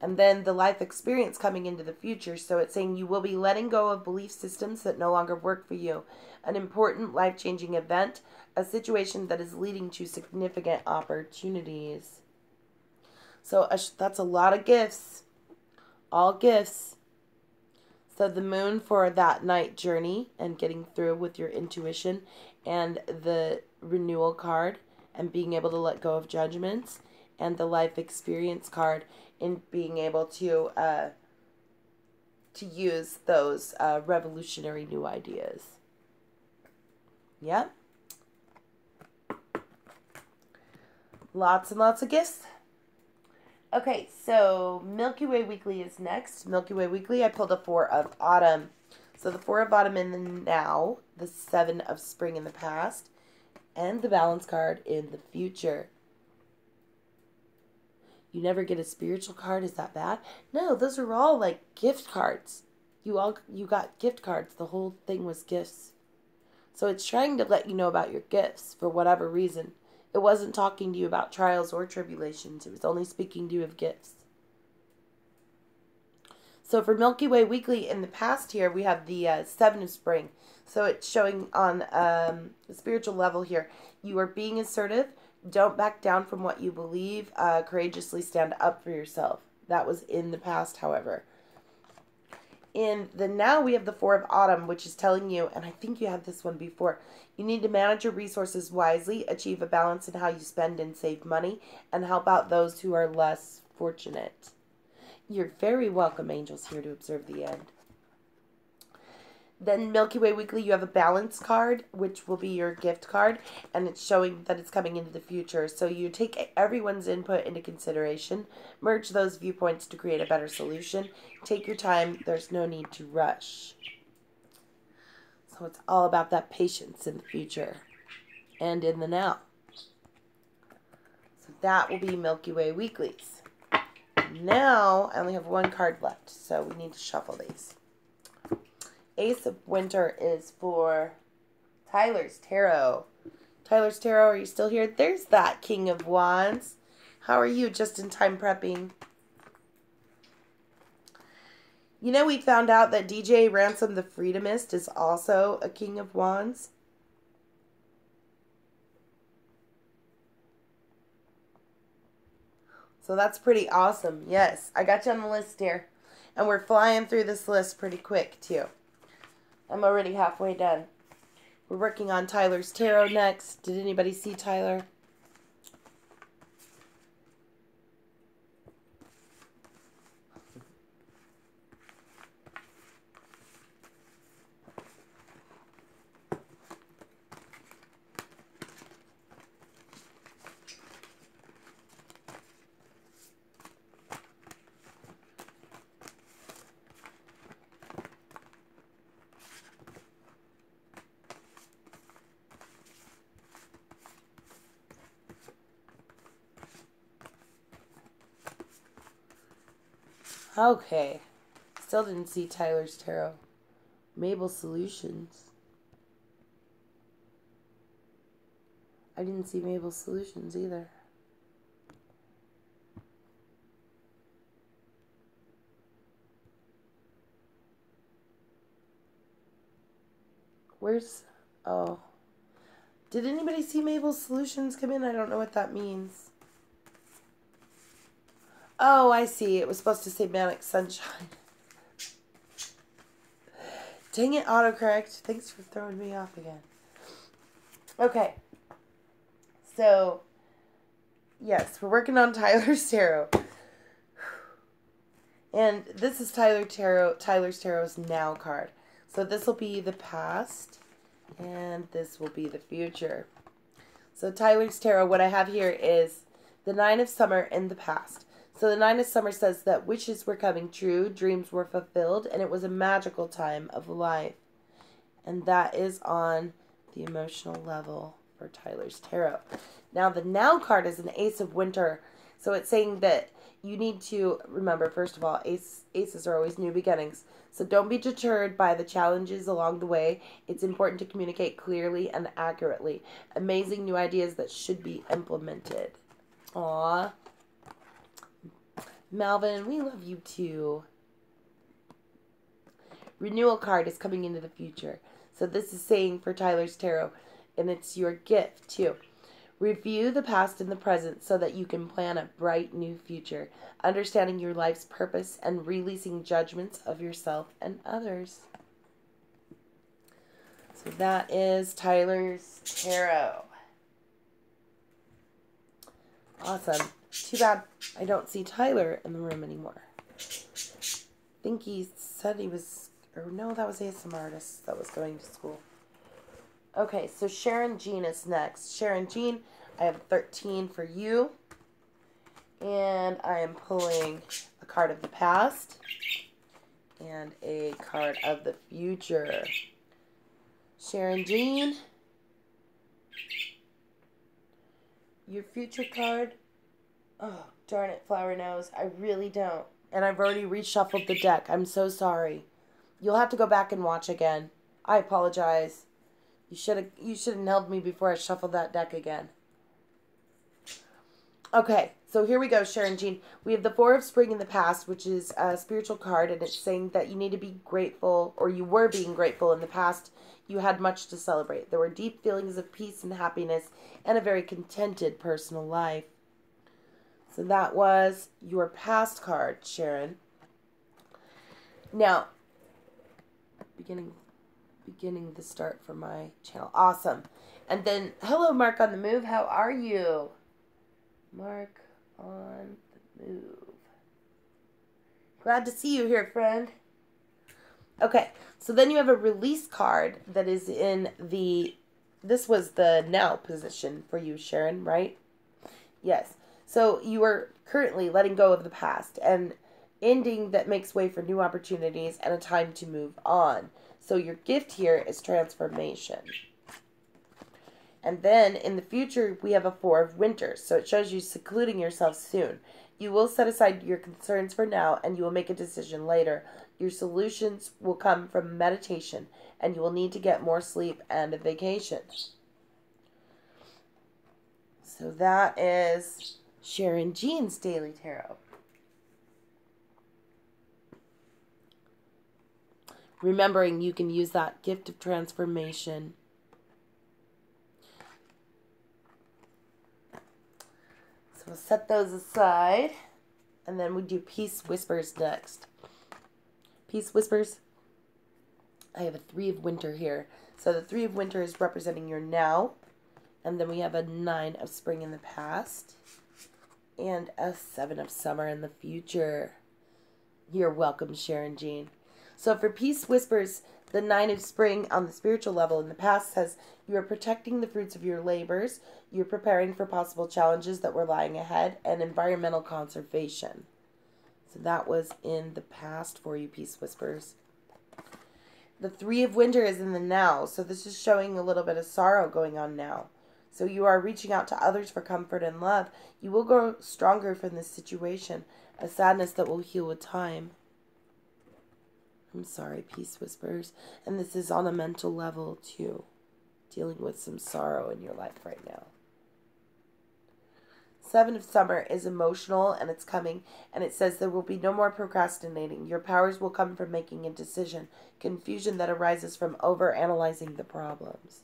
And then the life experience coming into the future. So it's saying you will be letting go of belief systems that no longer work for you. An important life-changing event, a situation that is leading to significant opportunities. So that's a lot of gifts. All gifts. So the moon for that night journey and getting through with your intuition, and the renewal card and being able to let go of judgments, and the life experience card in being able to use those revolutionary new ideas. Yep. Lots and lots of gifts. Okay, so Milky Way Weekly is next. Milky Way Weekly, I pulled a 4 of Autumn. So the 4 of Autumn in the now, the 7 of Spring in the past, and the Balance card in the future. You never get a spiritual card? Is that bad? No, those are all like gift cards. You got gift cards. The whole thing was gifts. So it's trying to let you know about your gifts for whatever reason. It wasn't talking to you about trials or tribulations. It was only speaking to you of gifts. So for Milky Way Weekly in the past here, we have the 7 of Spring. So it's showing on a spiritual level here. You are being assertive. Don't back down from what you believe. Courageously stand up for yourself. That was in the past, however. In the now, we have the 4 of Autumn, which is telling you, and I think you had this one before, you need to manage your resources wisely, achieve a balance in how you spend and save money, and help out those who are less fortunate. You're very welcome, Angels Here to Observe the End. Then Milky Way Weekly, you have a balance card, which will be your gift card, and it's showing that it's coming into the future. So you take everyone's input into consideration, merge those viewpoints to create a better solution. Take your time. There's no need to rush. So it's all about that patience in the future and in the now. So that will be Milky Way Weeklies. Now, I only have 1 card left, so we need to shuffle these. Ace of Winter is for Tyler's Tarot. Tyler's Tarot, are you still here? There's that King of Wands. How are you? Just in time prepping. You know, we found out that DJ Ransom the Freedomist is also a King of Wands. So that's pretty awesome. Yes, I got you on the list here. And we're flying through this list pretty quick, too. I'm already halfway done. We're working on Tyler's Tarot next. Did anybody see Tyler? Okay. Still didn't see Tyler's Tarot. Mabel Solutions. I didn't see Mabel Solutions either. Where's... Oh. Did anybody see Mabel Solutions come in? I don't know what that means. Oh, I see. It was supposed to say Manic Sunshine. Dang it, autocorrect. Thanks for throwing me off again. Okay. So, yes, we're working on Tyler's Tarot. And this is Tyler's Tarot's Now card. So this will be the past, and this will be the future. So Tyler's Tarot, what I have here is the Nine of Summer in the past. So the Nine of Summer says that wishes were coming true, dreams were fulfilled, and it was a magical time of life. And that is on the emotional level for Tyler's Tarot. Now the Now card is an Ace of Winter. So it's saying that you need to remember, first of all, aces are always new beginnings. So don't be deterred by the challenges along the way. It's important to communicate clearly and accurately. Amazing new ideas that should be implemented. Aww. Malvin, we love you too. Renewal card is coming into the future. So this is saying for Tyler's Tarot, and it's your gift too. Review the past and the present so that you can plan a bright new future, understanding your life's purpose and releasing judgments of yourself and others. So that is Tyler's Tarot. Awesome. Too bad I don't see Tyler in the room anymore. I think he said he was, or no, that was ASM Artist that was going to school. Okay, so Sharon Jean is next. Sharon Jean, I have 13 for you. And I am pulling a card of the past and a card of the future. Sharon Jean, your future card. Oh, darn it, Flower Nose. I really don't. And I've already reshuffled the deck. I'm so sorry. You'll have to go back and watch again. I apologize. You should have nailed me before I shuffled that deck again. Okay, so here we go, Sharon Jean. We have the Four of Spring in the past, which is a spiritual card, and it's saying that you need to be grateful, or you were being grateful in the past. You had much to celebrate. There were deep feelings of peace and happiness, and a very contented personal life. So that was your past card, Sharon. Now, beginning the start for my channel. Awesome. And then, hello, Mark on the Move. How are you? Mark on the Move. Glad to see you here, friend. Okay, so then you have a release card that is in the... This was the now position for you, Sharon, right? Yes. So you are currently letting go of the past and ending that makes way for new opportunities and a time to move on. So your gift here is transformation. And then in the future, we have a Four of Winter. So it shows you secluding yourself soon. You will set aside your concerns for now and you will make a decision later. Your solutions will come from meditation and you will need to get more sleep and a vacation. So that is Sharon Jean's Daily Tarot. Remembering you can use that gift of transformation. So we'll set those aside. And then we do Peace Whispers next. Peace Whispers. I have a Three of Winter here. So the 3 of winter is representing your now. And then we have a 9 of spring in the past. And a 7 of summer in the future. You're welcome, Sharon Jean. So for Peace Whispers, the 9 of spring on the spiritual level in the past says you are protecting the fruits of your labors. You're preparing for possible challenges that were lying ahead and environmental conservation. So that was in the past for you, Peace Whispers. The 3 of winter is in the now. So this is showing a little bit of sorrow going on now. So you are reaching out to others for comfort and love. You will grow stronger from this situation. A sadness that will heal with time. I'm sorry, Peace Whispers. And this is on a mental level too. Dealing with some sorrow in your life right now. 7 of summer is emotional and it's coming. And it says there will be no more procrastinating. Your powers will come from making a decision. Confusion that arises from over-analyzing the problems.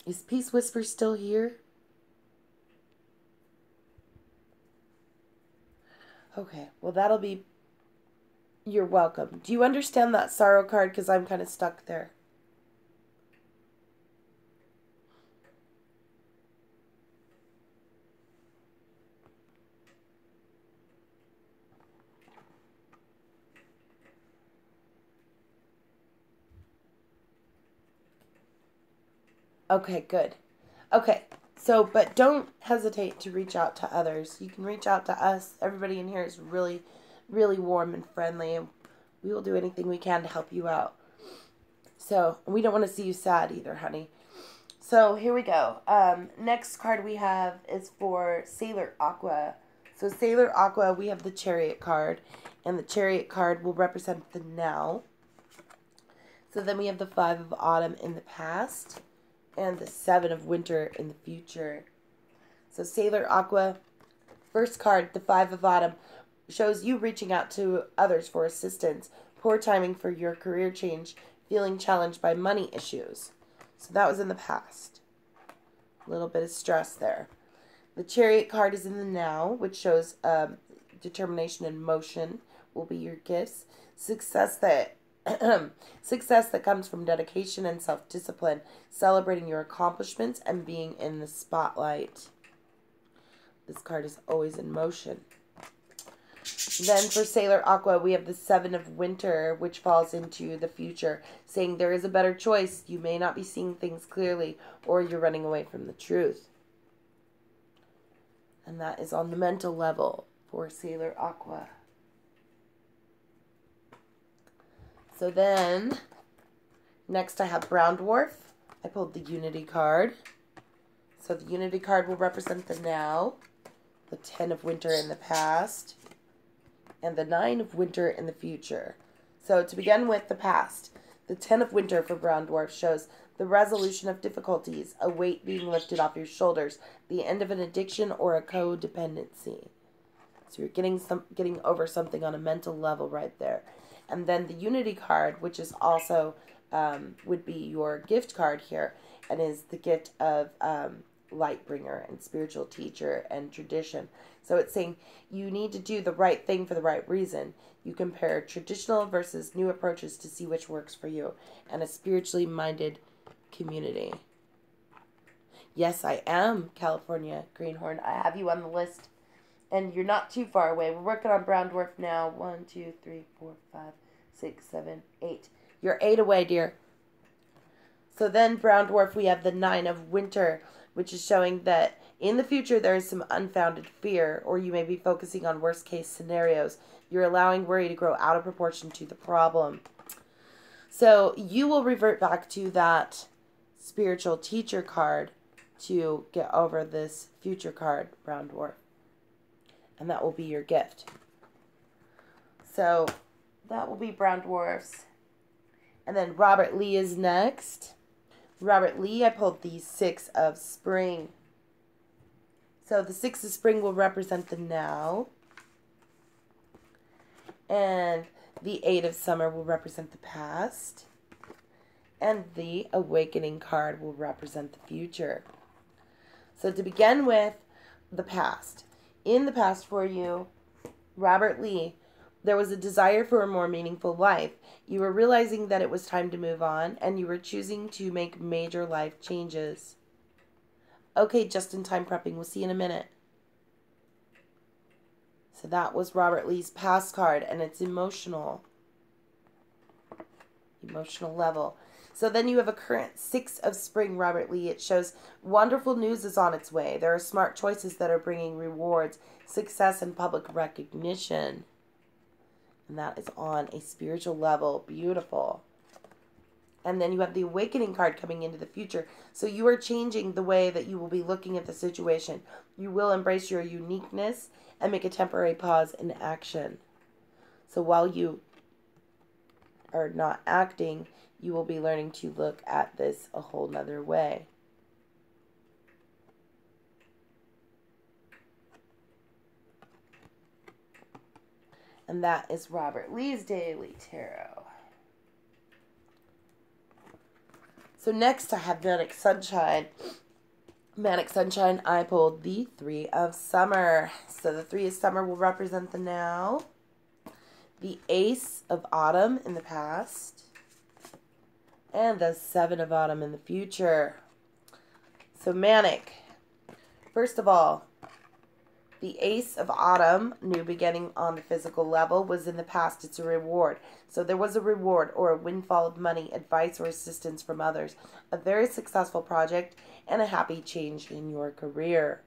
Is Peace Whisper still here? Okay, well that'll be... You're welcome. Do you understand that sorrow card? Because I'm kind of stuck there. Okay, good. Okay, so, but don't hesitate to reach out to others. You can reach out to us. Everybody in here is really, really warm and friendly, and we will do anything we can to help you out. So, we don't want to see you sad either, honey. So, here we go. Next card we have is for Sailor Aqua. So, Sailor Aqua, we have the Chariot card, and the Chariot card will represent the now. So, then we have the 5 of autumn in the past. And the 7 of winter in the future. So Sailor Aqua, first card, the 5 of autumn, shows you reaching out to others for assistance. Poor timing for your career change. Feeling challenged by money issues. So that was in the past. A little bit of stress there. The Chariot card is in the now, which shows determination and motion will be your gifts. Success that comes from dedication and self-discipline, celebrating your accomplishments and being in the spotlight. This card is always in motion. Then for Sailor Aqua, we have the 7 of winter, which falls into the future, saying there is a better choice. You may not be seeing things clearly, or you're running away from the truth. And that is on the mental level for Sailor Aqua. So then, next I have Brown Dwarf. I pulled the Unity card. So the Unity card will represent the now, the 10 of winter in the past, and the 9 of winter in the future. So to begin with the past, the 10 of winter for Brown Dwarf shows the resolution of difficulties, a weight being lifted off your shoulders, the end of an addiction or a codependency. So you're getting over something on a mental level right there. And then the Unity card, which is also would be your gift card here, and is the gift of Lightbringer and spiritual teacher and tradition. So it's saying you need to do the right thing for the right reason. You compare traditional versus new approaches to see which works for you, and a spiritually minded community. Yes, I am, California Greenhorn. I have you on the list. And you're not too far away. We're working on Brown Dwarf now. 1, 2, 3, 4, 5, 6, 7, 8. You're 8 away, dear. So then Brown Dwarf, we have the 9 of winter, which is showing that in the future there is some unfounded fear, or you may be focusing on worst case scenarios. You're allowing worry to grow out of proportion to the problem. So you will revert back to that spiritual teacher card to get over this future card, Brown Dwarf. And that will be your gift. So that will be Brown Dwarfs. And then Robert Lee is next. Robert Lee, I pulled the 6 of spring. So the 6 of spring will represent the now. And the 8 of summer will represent the past. And the awakening card will represent the future. So to begin with, the past. In the past for you, Robert Lee, There was a desire for a more meaningful life. You were realizing that it was time to move on, and you were choosing to make major life changes. Okay, just-in-time prepping. We'll see you in a minute. So that was Robert Lee's past card, and it's emotional. Emotional level. So then you have a current 6 of Spring, Robert Lee. It shows wonderful news is on its way. There are smart choices that are bringing rewards, success, and public recognition. And that is on a spiritual level. Beautiful. And then you have the Awakening card coming into the future. So you are changing the way that you will be looking at the situation. You will embrace your uniqueness and make a temporary pause in action. So while you are not acting, you will be learning to look at this a whole nother way. And that is Robert Lee's Daily Tarot. So next I have Manic Sunshine. Manic Sunshine, I pulled the 3 of Summer. So the 3 of Summer will represent the now. The Ace of Autumn in the past. And the 7 of Autumn in the future. So Manic. First of all, the Ace of Autumn, new beginning on the physical level, was in the past. It's a reward. So there was a reward or a windfall of money, advice, or assistance from others. A very successful project and a happy change in your career.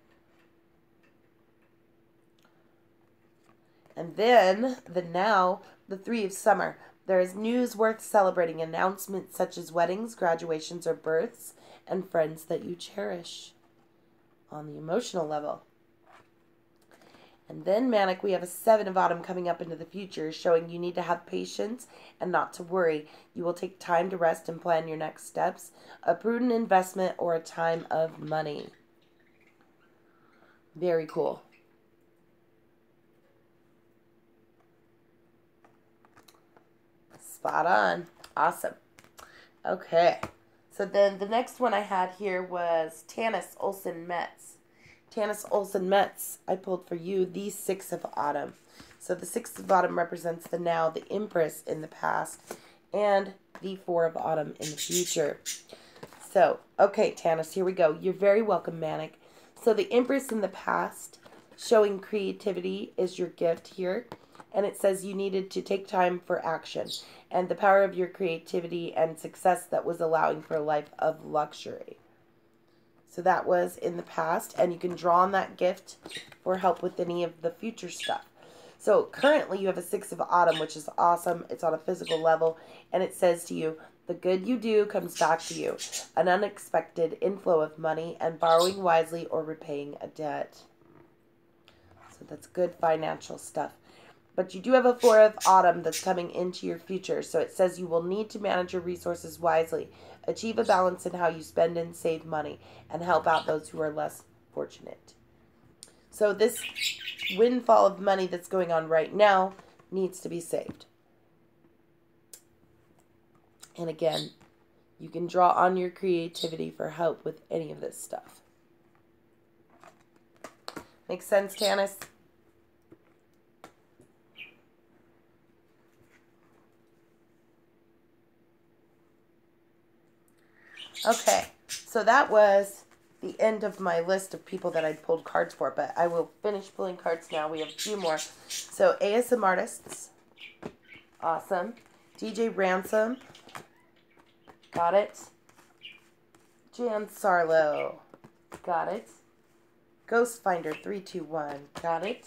And then, the now, the 3 of Summer. There is news worth celebrating, announcements such as weddings, graduations, or births, and friends that you cherish on the emotional level. And then Manic, we have a 7 of Autumn coming up into the future, showing you need to have patience and not to worry. You will take time to rest and plan your next steps, a prudent investment, or a time of money. Very cool. Spot on. Awesome. Okay. So then the next one I had here was Tanis Olson Metz. Tanis Olson Metz, I pulled for you the 6 of Autumn. So the 6 of Autumn represents the now, the Empress in the past, and the 4 of Autumn in the future. So, okay, Tanis, here we go. You're very welcome, Manic. So the Empress in the past, showing creativity, is your gift here. And it says you needed to take time for action and the power of your creativity and success that was allowing for a life of luxury. So that was in the past, and you can draw on that gift for help with any of the future stuff. So currently you have a 6 of Autumn, which is awesome. It's on a physical level, and it says to you, the good you do comes back to you. An unexpected inflow of money and borrowing wisely or repaying a debt. So that's good financial stuff. But you do have a 4 of Autumn that's coming into your future. So it says you will need to manage your resources wisely, achieve a balance in how you spend and save money, and help out those who are less fortunate. So this windfall of money that's going on right now needs to be saved. And again, you can draw on your creativity for help with any of this stuff. Make sense, Tanis? Okay, so that was the end of my list of people that I'd pulled cards for, but I will finish pulling cards now. We have a few more. So ASM Artists, awesome. DJ Ransom, got it. Jan Sarlo, got it. Ghost Finder 321, got it.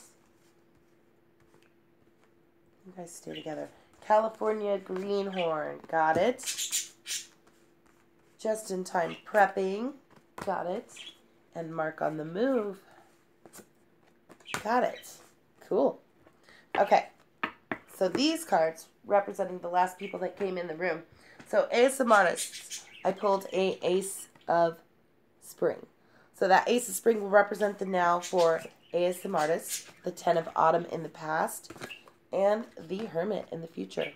You guys stay together. California Greenhorn, got it. Just in Time Prepping, got it. And Mark on the Move, got it. Cool. Okay, so these cards representing the last people that came in the room. So ASM Artists, I pulled a Ace of Spring. So that Ace of Spring will represent the now for ASM Artists, the 10 of Autumn in the past, and the Hermit in the future.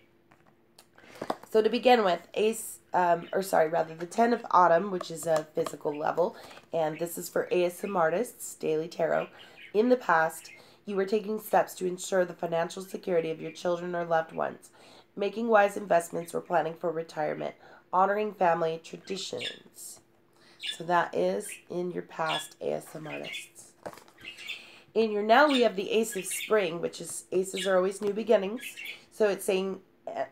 So to begin with, the 10 of Autumn, which is a physical level, and this is for ASM Artists, Daily Tarot. In the past, You are taking steps to ensure the financial security of your children or loved ones, making wise investments or planning for retirement, honoring family traditions. So that is in your past, ASM artists. In your now, we have the Ace of Spring, which is aces are always new beginnings. So it's saying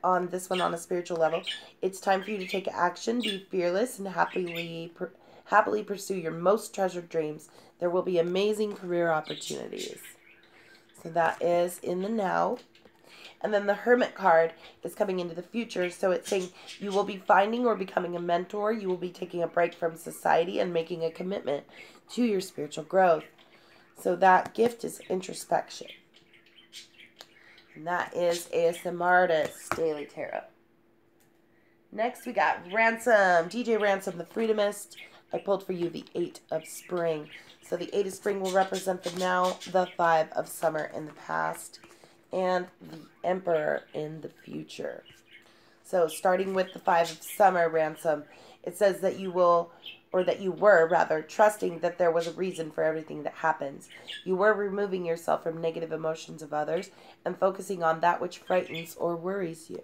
on this one on a spiritual level, it's time for you to take action, be fearless, and happily pursue your most treasured dreams. There will be amazing career opportunities. So that is in the now. And then the Hermit card is coming into the future. So it's saying you will be finding or becoming a mentor. You will be taking a break from society and making a commitment to your spiritual growth. So that gift is introspection. And that is ASM Artist Daily Tarot. Next we got Ransom, DJ Ransom, the Freedomist. I pulled for you the 8 of Spring. So the 8 of Spring will represent the now, the 5 of Summer in the past, and the Emperor in the future. So starting with the 5 of Summer, Ransom, it says that you will, or that you were rather, trusting that there was a reason for everything that happens. You were removing yourself from negative emotions of others and focusing on that which frightens or worries you.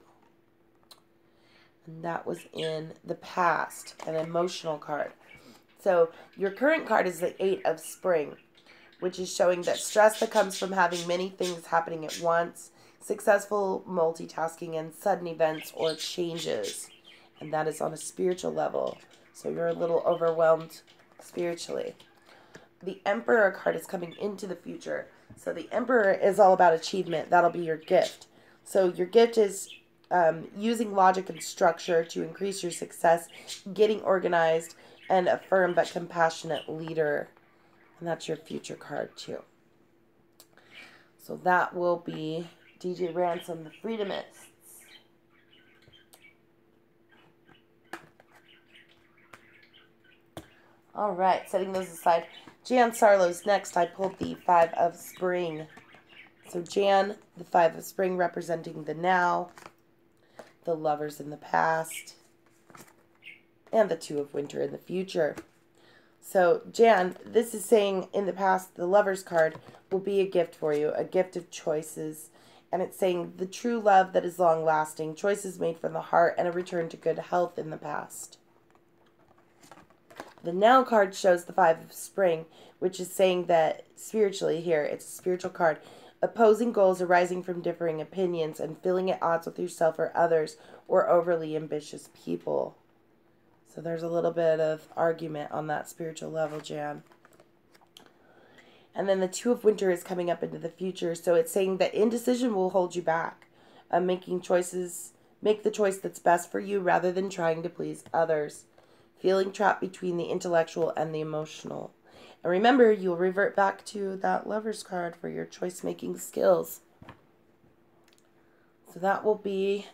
And that was in the past, an emotional card. So your current card is the 8 of Spring, which is showing that stress that comes from having many things happening at once, successful multitasking, and sudden events or changes. And that is on a spiritual level. So you're a little overwhelmed spiritually. The Emperor card is coming into the future. So the Emperor is all about achievement. That'll be your gift. So your gift is using logic and structure to increase your success, getting organized, and a firm but compassionate leader. And that's your future card too. So that will be DJ Ransom, the Freedomists. All right, setting those aside. Jan Sarlo's next. I pulled the 5 of Spring. So Jan, the 5 of Spring, representing the now, the Lovers in the past, and the 2 of Winter in the future. So Jan, this is saying in the past, the Lovers card will be a gift for you, a gift of choices. And it's saying the true love that is long-lasting, choices made from the heart, and a return to good health in the past. The Now card shows the 5 of Spring, which is saying that spiritually here, it's a spiritual card, opposing goals arising from differing opinions and feeling at odds with yourself or others or overly ambitious people. So there's a little bit of argument on that spiritual level, Jan. And then the 2 of Winter is coming up into the future. So it's saying that indecision will hold you back. Making choices, make the choice that's best for you rather than trying to please others. Feeling trapped between the intellectual and the emotional. And remember, you'll revert back to that Lover's card for your choice-making skills. So that will be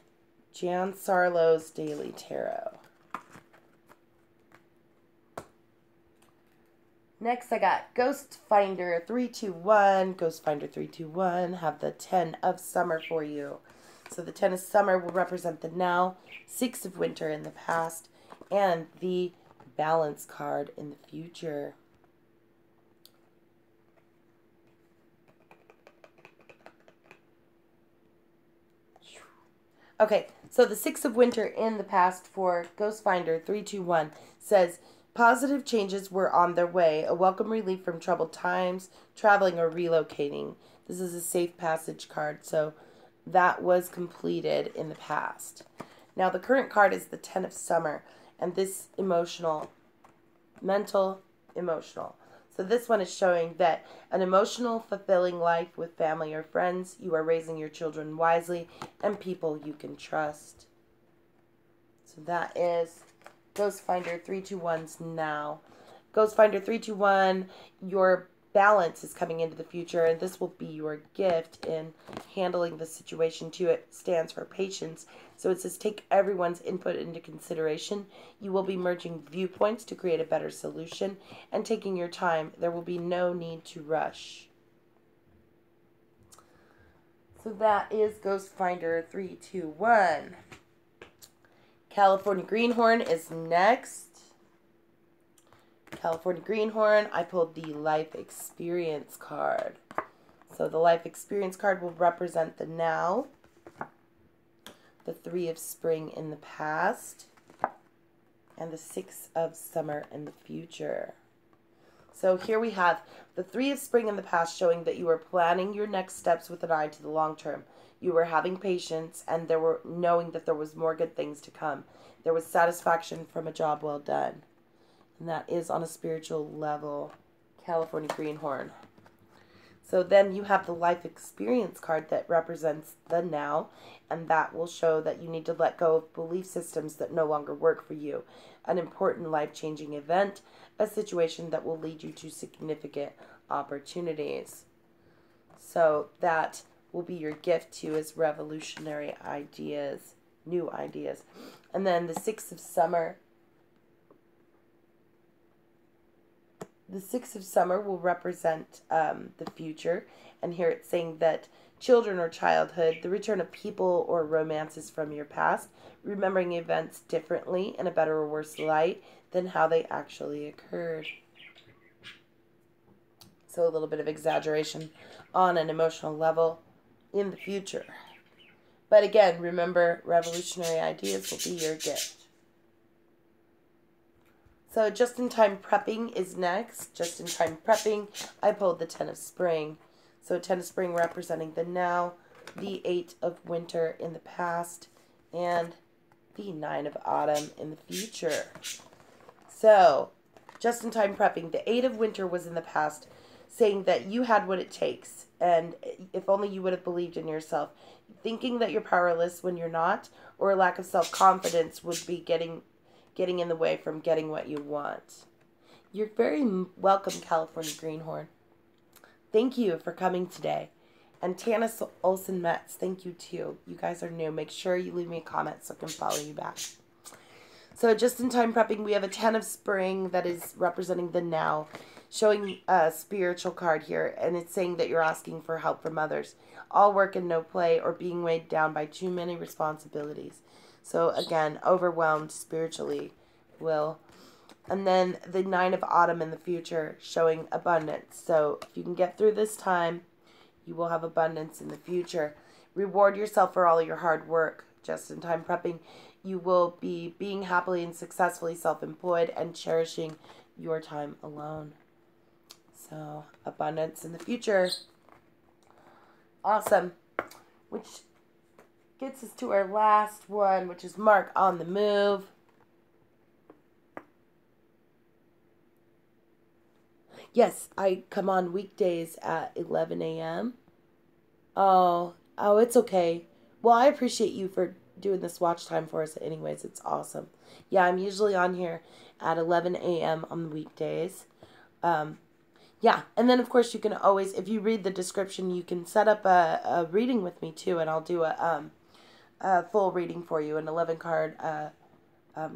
Jan Sarlo's Daily Tarot. Next, I got Ghost Finder 321. Ghost Finder 321 have the 10 of Summer for you. So the 10 of Summer will represent the now, 6 of Winter in the past, and the Balance card in the future. Okay, so the 6 of Winter in the past for Ghost Finder 321 says, positive changes were on their way, a welcome relief from troubled times, traveling or relocating. This is a safe passage card, so that was completed in the past. Now the current card is the 10 of Summer, and this emotional, mental, emotional. So this one is showing that an emotional, fulfilling life with family or friends, you are raising your children wisely, and people you can trust. So that is Ghost Finder 321's now. Ghost Finder 321, your balance is coming into the future, and this will be your gift in handling the situation too. It stands for patience. So it says take everyone's input into consideration. You will be merging viewpoints to create a better solution and taking your time. There will be no need to rush. So that is Ghost Finder 321. California Greenhorn is next. California Greenhorn, I pulled the Life Experience card. So the life experience card will represent the now, the 3 of spring in the past, and the 6 of summer in the future. So here we have the 3 of spring in the past, showing that you were planning your next steps with an eye to the long term. You were having patience, and knowing that there was more good things to come. There was satisfaction from a job well done. And that is on a spiritual level, California Greenhorn. So then you have the life experience card that represents the now, and that will show that you need to let go of belief systems that no longer work for you. An important life-changing event, a situation that will lead you to significant opportunities. So that will be your gift to you, as revolutionary ideas, new ideas. And then the 6 of summer. The 6 of summer will represent the future, and here it's saying that children or childhood, the return of people or romances from your past, remembering events differently in a better or worse light than how they actually occurred. So a little bit of exaggeration on an emotional level in the future. But again, remember, revolutionary ideas will be your gift. So just-in-time prepping is next. Just-in-time prepping, I pulled the 10 of spring. So 10 of spring representing the now, the 8 of winter in the past, and the 9 of autumn in the future. So just-in-time prepping, the 8 of winter was in the past, saying that you had what it takes, and if only you would have believed in yourself. Thinking that you're powerless when you're not, or a lack of self-confidence would be getting in the way from getting what you want. You're very welcome, California Greenhorn. Thank you for coming today. And Tana Olsen Metz, thank you too. You guys are new. Make sure you leave me a comment so I can follow you back. So just in time prepping, we have a 10 of spring that is representing the now, showing a spiritual card here, and it's saying that you're asking for help from others. All work and no play, or being weighed down by too many responsibilities. So again, overwhelmed spiritually, will. And then the 9 of autumn in the future, showing abundance. So if you can get through this time, you will have abundance in the future. Reward yourself for all of your hard work. Just in time prepping, you will be being happily and successfully self-employed and cherishing your time alone. So abundance in the future. Awesome. Which gets us to our last one, which is Mark on the Move. Yes, I come on weekdays at 11 a.m. Oh, it's okay. Well, I appreciate you for doing this watch time for us anyways. It's awesome. Yeah, I'm usually on here at 11 a.m. on the weekdays. Yeah, and then of course you can always, if you read the description, you can set up a reading with me too, and I'll do a full reading for you, an 11-card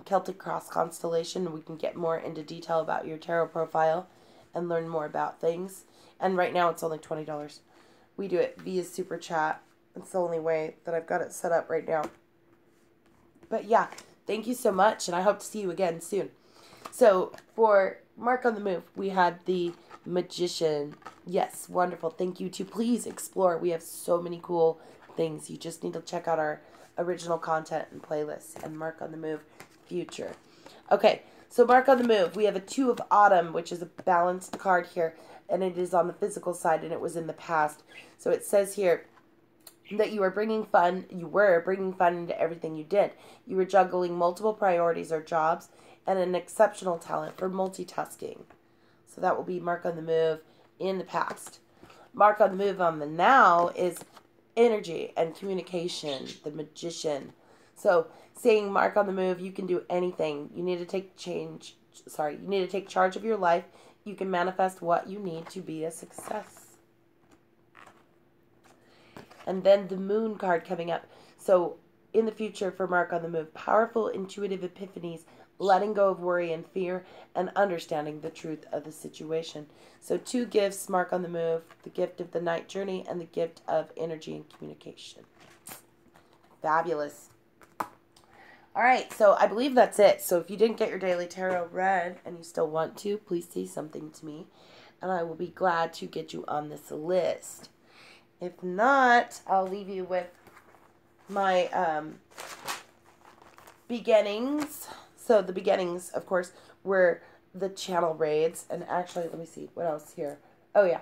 Celtic Cross constellation, and we can get more into detail about your tarot profile and learn more about things. And right now it's only $20. We do it via Super Chat. It's the only way that I've got it set up right now. But yeah, thank you so much, and I hope to see you again soon. So for Mark on the Move, we had the Magician. Yes, wonderful. Thank you too. Please explore. We have so many cool things. You just need to check out our original content and playlists. And Mark on the Move, future. Okay, so Mark on the Move. We have a 2 of Autumn, which is a balanced card here, and it is on the physical side, and it was in the past. So it says here that you were bringing fun into everything you did. You were juggling multiple priorities or jobs, and an exceptional talent for multitasking. So that will be Mark on the Move in the past. Mark on the Move on the now is energy and communication, the Magician. So saying Mark on the Move, you can do anything. You need to take charge of your life. You can manifest what you need to be a success. And then the Moon card coming up. So in the future for Mark on the Move, powerful intuitive epiphanies, letting go of worry and fear, and understanding the truth of the situation. So 2 gifts, Mark on the Move, the gift of the night journey and the gift of energy and communication. Fabulous. All right, so I believe that's it. So if you didn't get your daily tarot read and you still want to, please say something to me, and I will be glad to get you on this list. If not, I'll leave you with my beginnings. So the beginnings, of course, were the channel raids. And actually, let me see. What else here? Oh, yeah.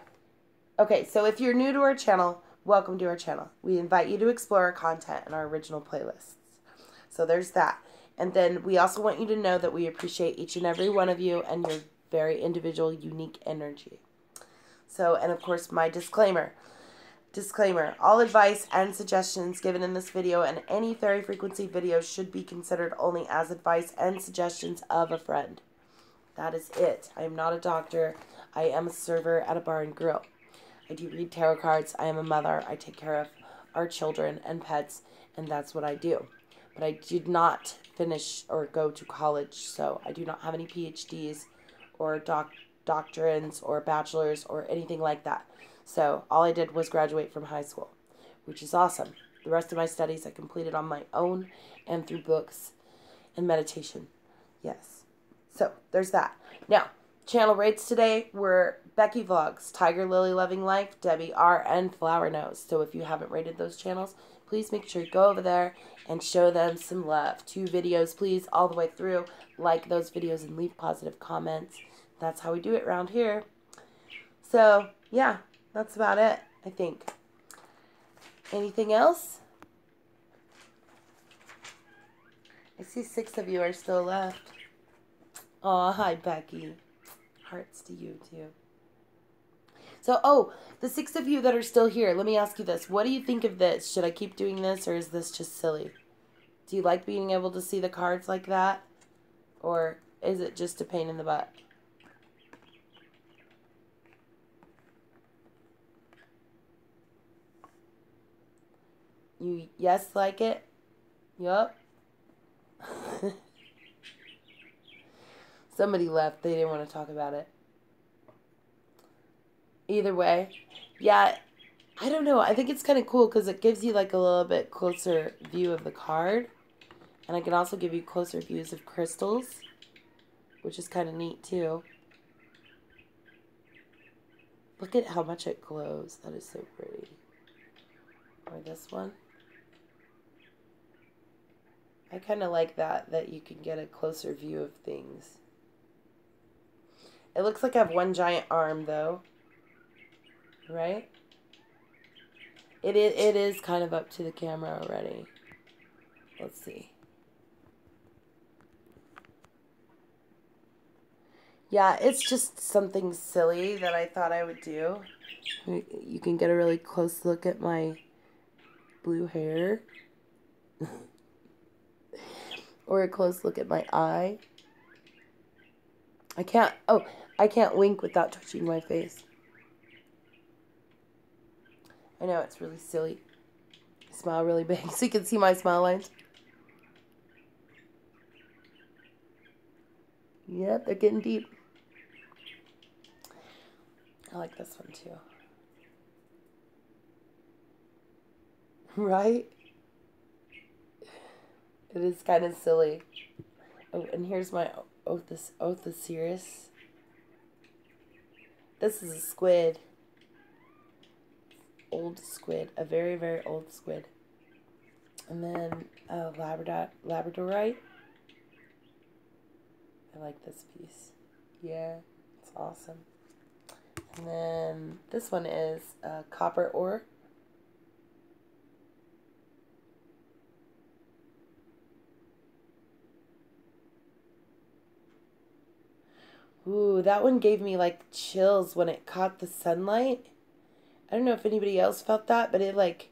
Okay, so if you're new to our channel, welcome to our channel. We invite you to explore our content and our original playlists. So there's that. And then we also want you to know that we appreciate each and every one of you and your very individual, unique energy. So, and of course, my disclaimer. Disclaimer, all advice and suggestions given in this video and any fairy frequency videos should be considered only as advice and suggestions of a friend. That is it. I am not a doctor. I am a server at a bar and grill. I do read tarot cards. I am a mother. I take care of our children and pets, and that's what I do. But I did not finish or go to college, so I do not have any PhDs or doctorants or bachelors or anything like that. So all I did was graduate from high school, which is awesome. The rest of my studies I completed on my own and through books and meditation. Yes. So there's that. Now, channel rates today were Becky Vlogs, Tiger Lily Loving Life, Debbie R, and Flower Nose. So if you haven't rated those channels, please make sure you go over there and show them some love. 2 videos, please, all the way through. Like those videos and leave positive comments. That's how we do it around here. So, yeah, that's about it, I think. Anything else? I see 6 of you are still left. Aw, hi, Becky. Hearts to you, too. So, oh, the 6 of you that are still here, let me ask you this. What do you think of this? Should I keep doing this, or is this just silly? Do you like being able to see the cards like that? Or is it just a pain in the butt? You yes like it? Yup. Somebody left. They didn't want to talk about it. Either way, yeah, I don't know. I think it's kind of cool because it gives you like a little bit closer view of the card. And I can also give you closer views of crystals, which is kind of neat too. Look at how much it glows. That is so pretty. Or this one. I kind of like that you can get a closer view of things. It looks like I have one giant arm though. Right? It is kind of up to the camera already. Let's see. Yeah, it's just something silly that I thought I would do. You can get a really close look at my blue hair. Or a close look at my eye. I can't wink without touching my face. I know, it's really silly. I smile really big so you can see my smile lines. Yep, they're getting deep. I like this one too. Right? It is kind of silly. Oh, and here's my Othosirus. This is a squid. Old squid. A very, very old squid. And then a Labradorite. I like this piece. Yeah, it's awesome. And then this one is copper ore. Ooh, that one gave me like chills when it caught the sunlight. I don't know if anybody else felt that, but it like...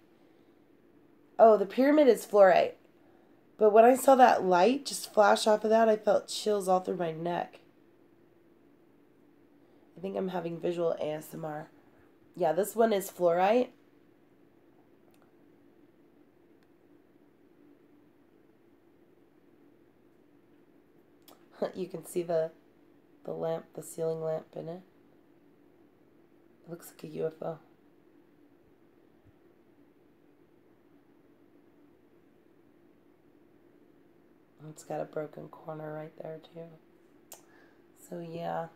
Oh, the pyramid is fluorite. But when I saw that light just flash off of that, I felt chills all through my neck. I think I'm having visual ASMR. Yeah, this one is fluorite. You can see the lamp, the ceiling lamp in it. It looks like a UFO. It's got a broken corner right there too. So yeah.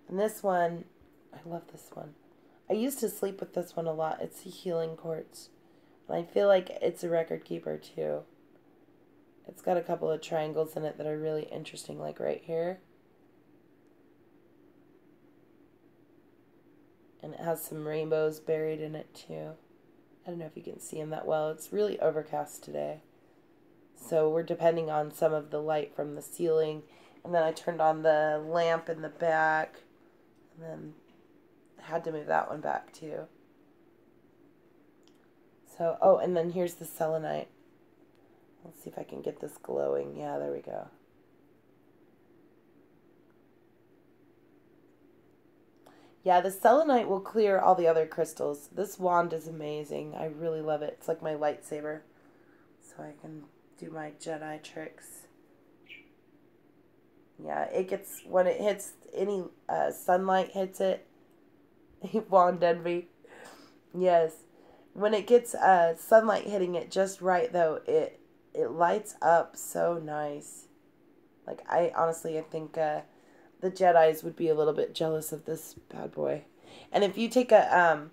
And this one, I love this one. I used to sleep with this one a lot. It's a healing quartz. And I feel like it's a record keeper too. It's got a couple of triangles in it that are really interesting, like right here. And it has some rainbows buried in it too. I don't know if you can see them that well. It's really overcast today. So we're depending on some of the light from the ceiling. And then I turned on the lamp in the back. And then I had to move that one back too. So, oh, and then here's the selenite. Let's see if I can get this glowing. Yeah, there we go. Yeah, the selenite will clear all the other crystals. This wand is amazing. I really love it. It's like my lightsaber. So I can do my Jedi tricks. Yeah, it gets, when it hits, any sunlight hits it. Wand envy. Yes. When it gets sunlight hitting it just right, though, it lights up so nice. Like, I think the Jedis would be a little bit jealous of this bad boy. And if you take a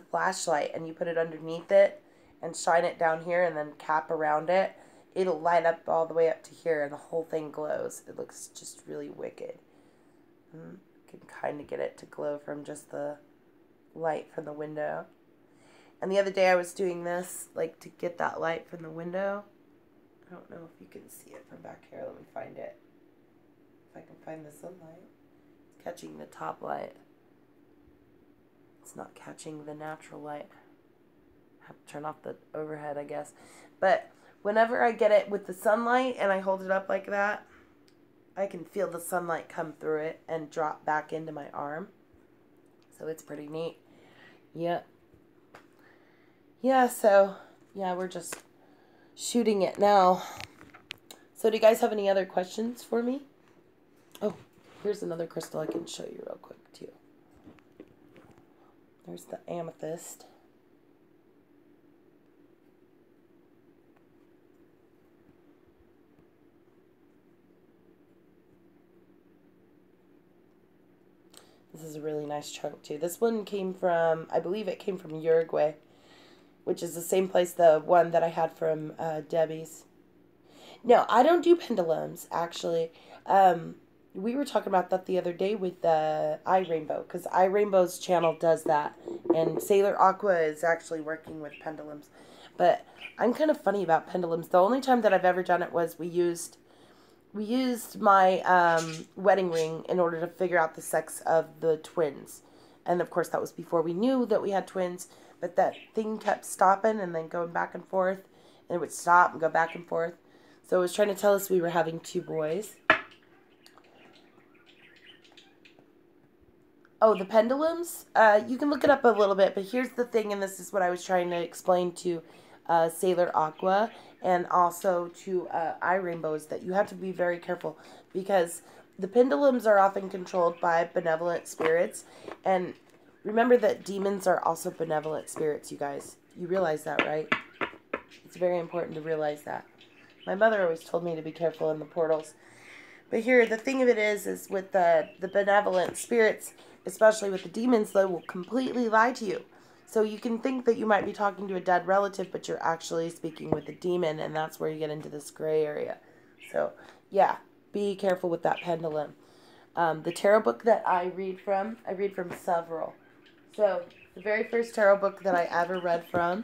flashlight and you put it underneath it and shine it down here and then cap around it, it'll light up all the way up to here and the whole thing glows. It looks just really wicked. You can kind of get it to glow from just the light from the window. And the other day I was doing this, like, to get that light from the window. I don't know if you can see it from back here. Let me find it. If I can find the sunlight. It's catching the top light. It's not catching the natural light. I have to turn off the overhead, I guess. But whenever I get it with the sunlight and I hold it up like that, I can feel the sunlight come through it and drop back into my arm. So it's pretty neat. Yep. Yeah, so, yeah, we're just shooting it now. So do you guys have any other questions for me? Oh, here's another crystal I can show you real quick, too. There's the amethyst. This is a really nice chunk, too. This one came from, I believe it came from Uruguay, which is the same place, the one that I had from Debbie's. No, I don't do pendulums, actually. We were talking about that the other day with iRainbow, because iRainbow's channel does that, and Sailor Aqua is actually working with pendulums. But I'm kind of funny about pendulums. The only time that I've ever done it was we used my wedding ring in order to figure out the sex of the twins. And, of course, that was before we knew that we had twins. But that thing kept stopping and then going back and forth. And it would stop and go back and forth. So it was trying to tell us we were having 2 boys. Oh, the pendulums? You can look it up a little bit. But here's the thing, and this is what I was trying to explain to Sailor Aqua and also to iRainbow, is that you have to be very careful. Because the pendulums are often controlled by benevolent spirits. And remember that demons are also benevolent spirits, you guys. You realize that, right? It's very important to realize that. My mother always told me to be careful in the portals. But here, the thing of it is with the benevolent spirits, especially with the demons, they will completely lie to you. So you can think that you might be talking to a dead relative, but you're actually speaking with a demon, and that's where you get into this gray area. So, yeah, be careful with that pendulum. The tarot book that I read from several. So, the very first tarot book that I ever read from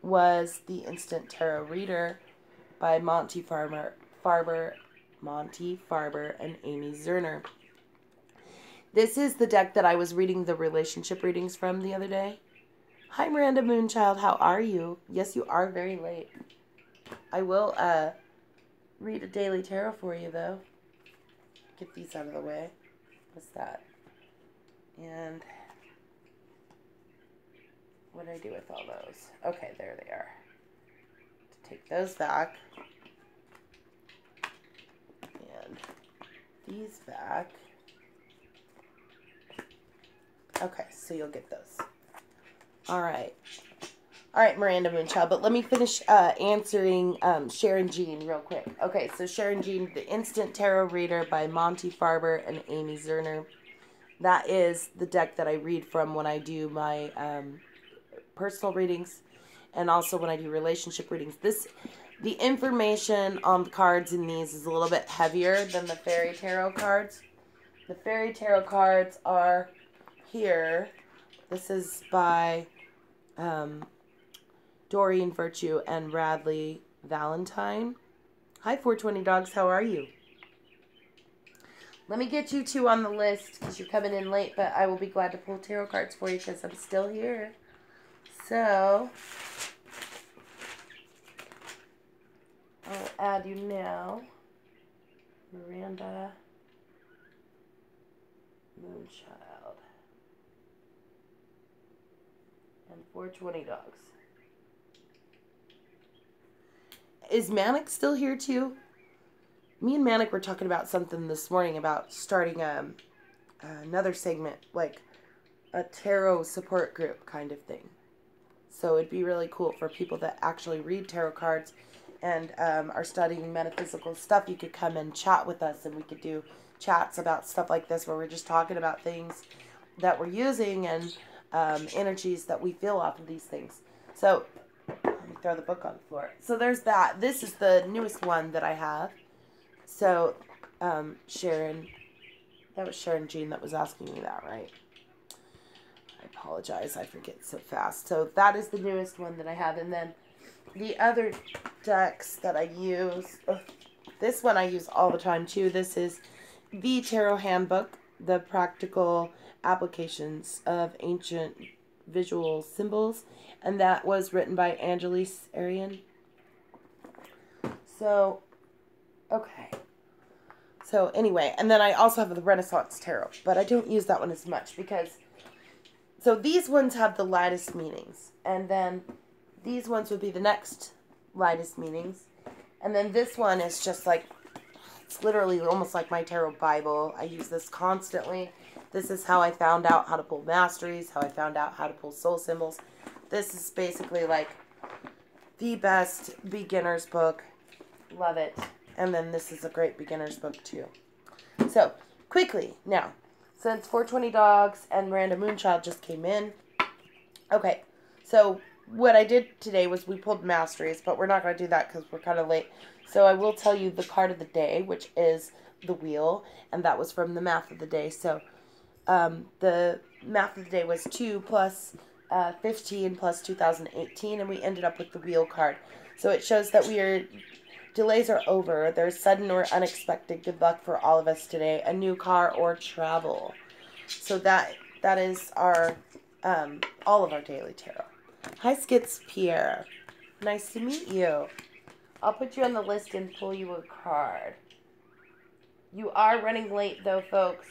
was The Instant Tarot Reader by Monty Farber, and Amy Zerner. This is the deck that I was reading the relationship readings from the other day. Hi, Miranda Moonchild. How are you? Yes, you are very late. I will read a daily tarot for you, though. Get these out of the way. What's that? And what did I do with all those? Okay, there they are. Take those back. And these back. Okay, so you'll get those. All right, Miranda Moonchild, but let me finish answering Sharon Jean real quick. Okay, so Sharon Jean, The Instant Tarot Reader by Monty Farber and Amy Zerner. That is the deck that I read from when I do my personal readings, and also when I do relationship readings. The information on the cards in these is a little bit heavier than the fairy tarot cards. The fairy tarot cards are here. This is by Doreen Virtue and Radley Valentine. Hi, 420 Dogs. How are you? Let me get you two on the list because you're coming in late, but I will be glad to pull tarot cards for you because I'm still here. So, I'll add you now. Miranda Moonchild. And 420 Dogs. Is Manic still here too? Me and Manic were talking about something this morning about starting another segment, like a tarot support group kind of thing. So it'd be really cool for people that actually read tarot cards and are studying metaphysical stuff. You could come and chat with us, and we could do chats about stuff like this where we're just talking about things that we're using and energies that we feel off of these things. So let me throw the book on the floor. So there's that. This is the newest one that I have. So, Sharon, that was Sharon Jean that was asking me that, right? I apologize, I forget so fast. So that is the newest one that I have. And then the other decks that I use, this one I use all the time too. This is the Tarot Handbook, the Practical Applications of Ancient Visual Symbols. And that was written by Angelise Arian. So, okay. So anyway, and then I also have the Renaissance Tarot, but I don't use that one as much because, so these ones have the lightest meanings, and then these ones would be the next lightest meanings, and then this one is just like, it's literally almost like my tarot Bible. I use this constantly. This is how I found out how to pull masteries, how I found out how to pull soul symbols. This is basically like the best beginner's book. Love it. And then this is a great beginner's book too. So, quickly, now, since 420 Dogs and Miranda Moonchild just came in. Okay, so what I did today was we pulled masteries, but we're not going to do that because we're kind of late. So I will tell you the card of the day, which is the wheel, and that was from the math of the day. So the math of the day was 2 plus 15 plus 2018, and we ended up with the wheel card. So it shows that delays are over. There's sudden or unexpected good luck for all of us today. A new car or travel. So that is our all of our daily tarot. Hi, Skits Pierre. Nice to meet you. I'll put you on the list and pull you a card. You are running late though, folks.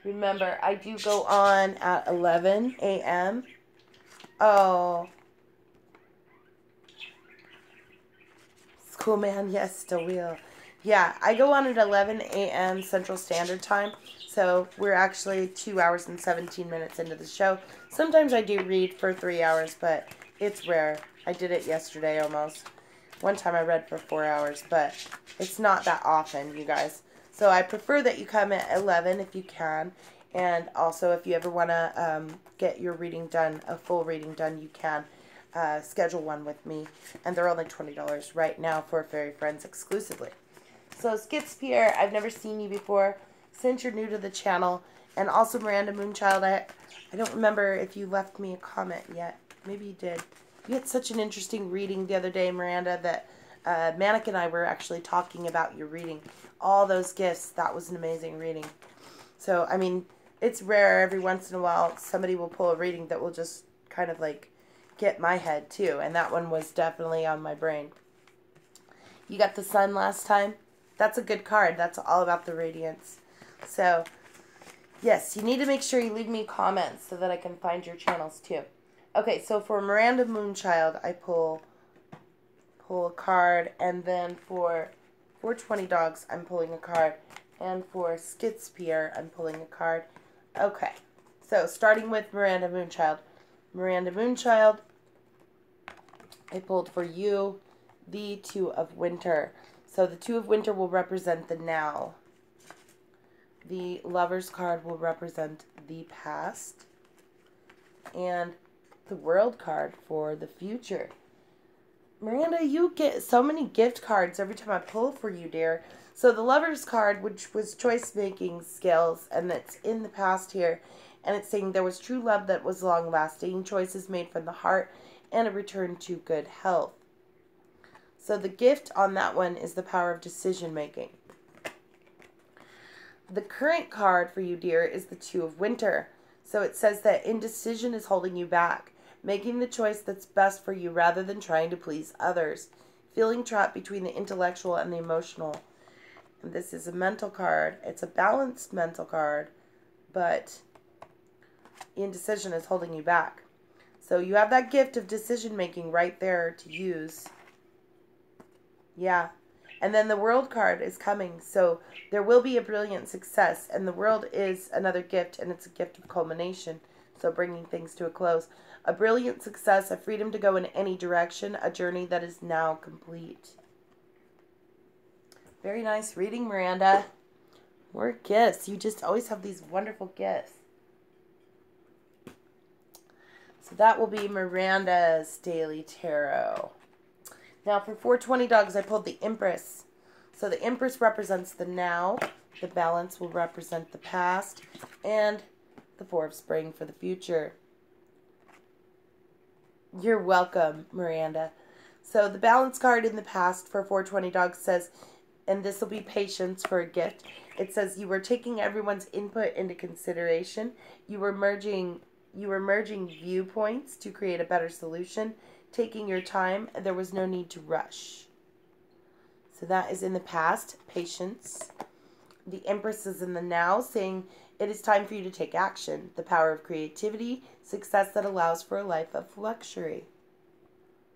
Remember, I do go on at 11 a.m. Oh. Cool, man. Yes, still will. Yeah, I go on at 11 a.m. Central Standard Time. So we're actually 2 hours and 17 minutes into the show. Sometimes I do read for 3 hours, but it's rare. I did it yesterday almost. One time I read for 4 hours, but it's not that often, you guys. So I prefer that you come at 11 if you can. And also, if you ever want to get your reading done, a full reading done, you can. Schedule one with me, and they're only $20 right now for Fairy Friends exclusively. So Skits Pierre, I've never seen you before. Since you're new to the channel, and also Miranda Moonchild, I don't remember if you left me a comment yet. Maybe you did. You had such an interesting reading the other day, Miranda, that Manic and I were actually talking about your reading. All those gifts, that was an amazing reading. So, I mean, it's rare every once in a while somebody will pull a reading that will just kind of like get my head too, and that one was definitely on my brain. You got the sun last time. That's a good card. That's all about the radiance. So yes, you need to make sure you leave me comments so that I can find your channels too. Okay, so for Miranda Moonchild, I pull a card, and then for 420 Dogs, I'm pulling a card, and for Skits Pierre, I'm pulling a card. Okay, so starting with Miranda Moonchild. Miranda Moonchild, I pulled for you the Two of Winter. So the Two of Winter will represent the now. The Lover's card will represent the past. And the World card for the future. Miranda, you get so many gift cards every time I pull for you, dear. So the Lover's card, which was choice-making skills, and it's in the past here, and it's saying there was true love that was long-lasting, choices made from the heart, and a return to good health. So the gift on that one is the power of decision-making. The current card for you, dear, is the Two of Winter. So it says that indecision is holding you back, making the choice that's best for you rather than trying to please others, feeling trapped between the intellectual and the emotional. And this is a mental card. It's a balanced mental card, but indecision is holding you back. So you have that gift of decision making right there to use. Yeah. And then the World card is coming. So there will be a brilliant success. And the World is another gift, and it's a gift of culmination. So bringing things to a close. A brilliant success, a freedom to go in any direction, a journey that is now complete. Very nice reading, Miranda. More gifts. You just always have these wonderful gifts. So that will be Miranda's Daily Tarot. Now for 420 dogs, I pulled the Empress. So the Empress represents the now. The Balance will represent the past. And the Four of Spring for the future. You're welcome, Miranda. So the Balance card in the past for 420 dogs says, and this will be patience for a gift. It says you were taking everyone's input into consideration. You were merging viewpoints to create a better solution. Taking your time, there was no need to rush. So that is in the past, patience. The Empress is in the now, saying it is time for you to take action. The power of creativity, success that allows for a life of luxury.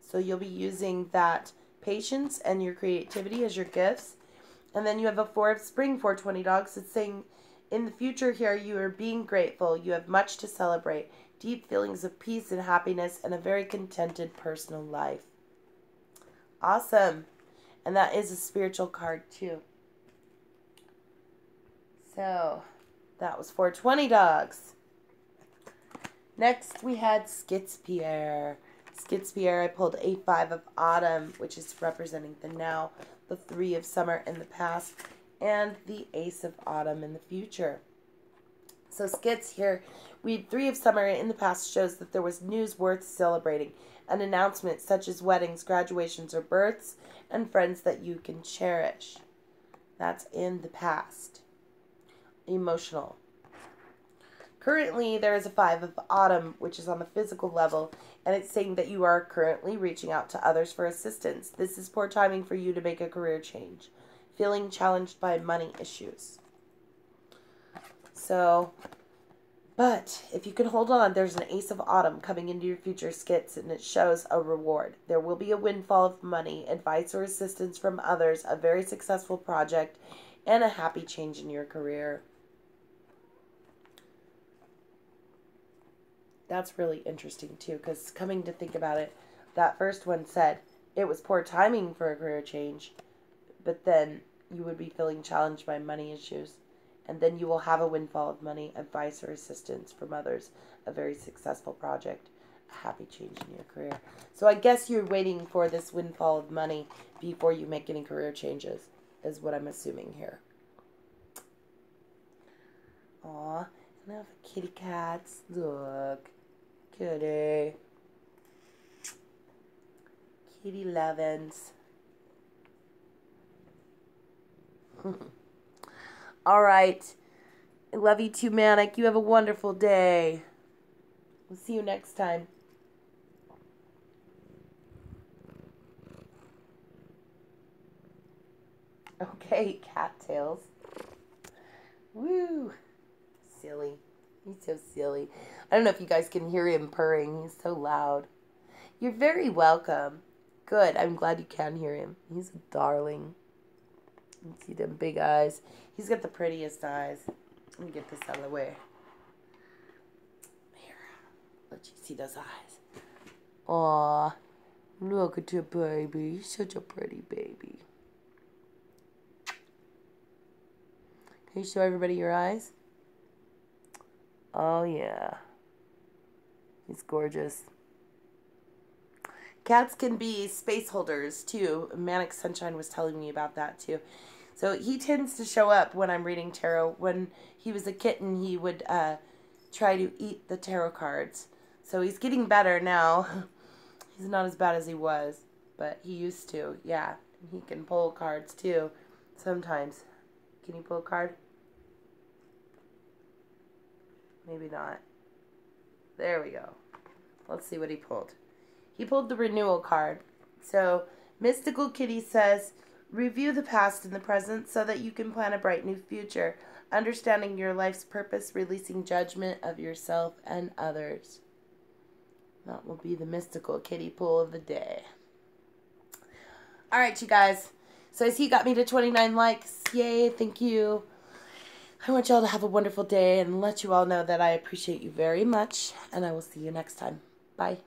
So you'll be using that patience and your creativity as your gifts. And then you have a Four of Spring, 420 dogs. It's saying in the future here, you are being grateful. You have much to celebrate. Deep feelings of peace and happiness and a very contented personal life. Awesome. And that is a spiritual card too. So that was 420 dogs. Next we had Skidspierre. Skidspierre, I pulled a Five of Autumn, which is representing the now, the Three of Summer in the past, and the Ace of Autumn in the future. So Skids here, we had Three of Summer in the past shows that there was news worth celebrating, an announcement such as weddings, graduations, or births, and friends that you can cherish. That's in the past. Emotional. Currently, there is a Five of Autumn, which is on the physical level, and it's saying that you are currently reaching out to others for assistance. This is poor timing for you to make a career change. Feeling challenged by money issues. So, but if you can hold on, there's an Ace of Autumn coming into your future, Skits, and it shows a reward. There will be a windfall of money, advice or assistance from others, a very successful project, and a happy change in your career. That's really interesting too, because coming to think about it, that first one said it was poor timing for a career change, but then you would be feeling challenged by money issues, and then you will have a windfall of money, advice or assistance from others, a very successful project, a happy change in your career. So I guess you're waiting for this windfall of money before you make any career changes, is what I'm assuming here. Aw, and I have kitty cats. Look. Kitty. Kitty Lovins. All right. I love you too, Manic. You have a wonderful day. We'll see you next time. Okay, cattails. Woo. Silly. He's so silly. I don't know if you guys can hear him purring. He's so loud. You're very welcome. Good. I'm glad you can hear him. He's a darling. You see them big eyes. He's got the prettiest eyes. Let me get this out of the way. Here. Let you see those eyes. Aw. Look at your baby. He's such a pretty baby. Can you show everybody your eyes? Oh, yeah. He's gorgeous. Cats can be space holders, too. Manic Sunshine was telling me about that, too. So he tends to show up when I'm reading tarot. When he was a kitten, he would try to eat the tarot cards. So he's getting better now. He's not as bad as he was, but he used to, yeah. He can pull cards, too, sometimes. Can you pull a card? Maybe not. There we go. Let's see what he pulled. He pulled the renewal card. So, Mystical Kitty says, review the past and the present so that you can plan a bright new future, understanding your life's purpose, releasing judgment of yourself and others. That will be the Mystical Kitty pull of the day. Alright, you guys. So, as he got me to 29 likes, yay, thank you. I want y'all to have a wonderful day and let you all know that I appreciate you very much, and I will see you next time. Bye.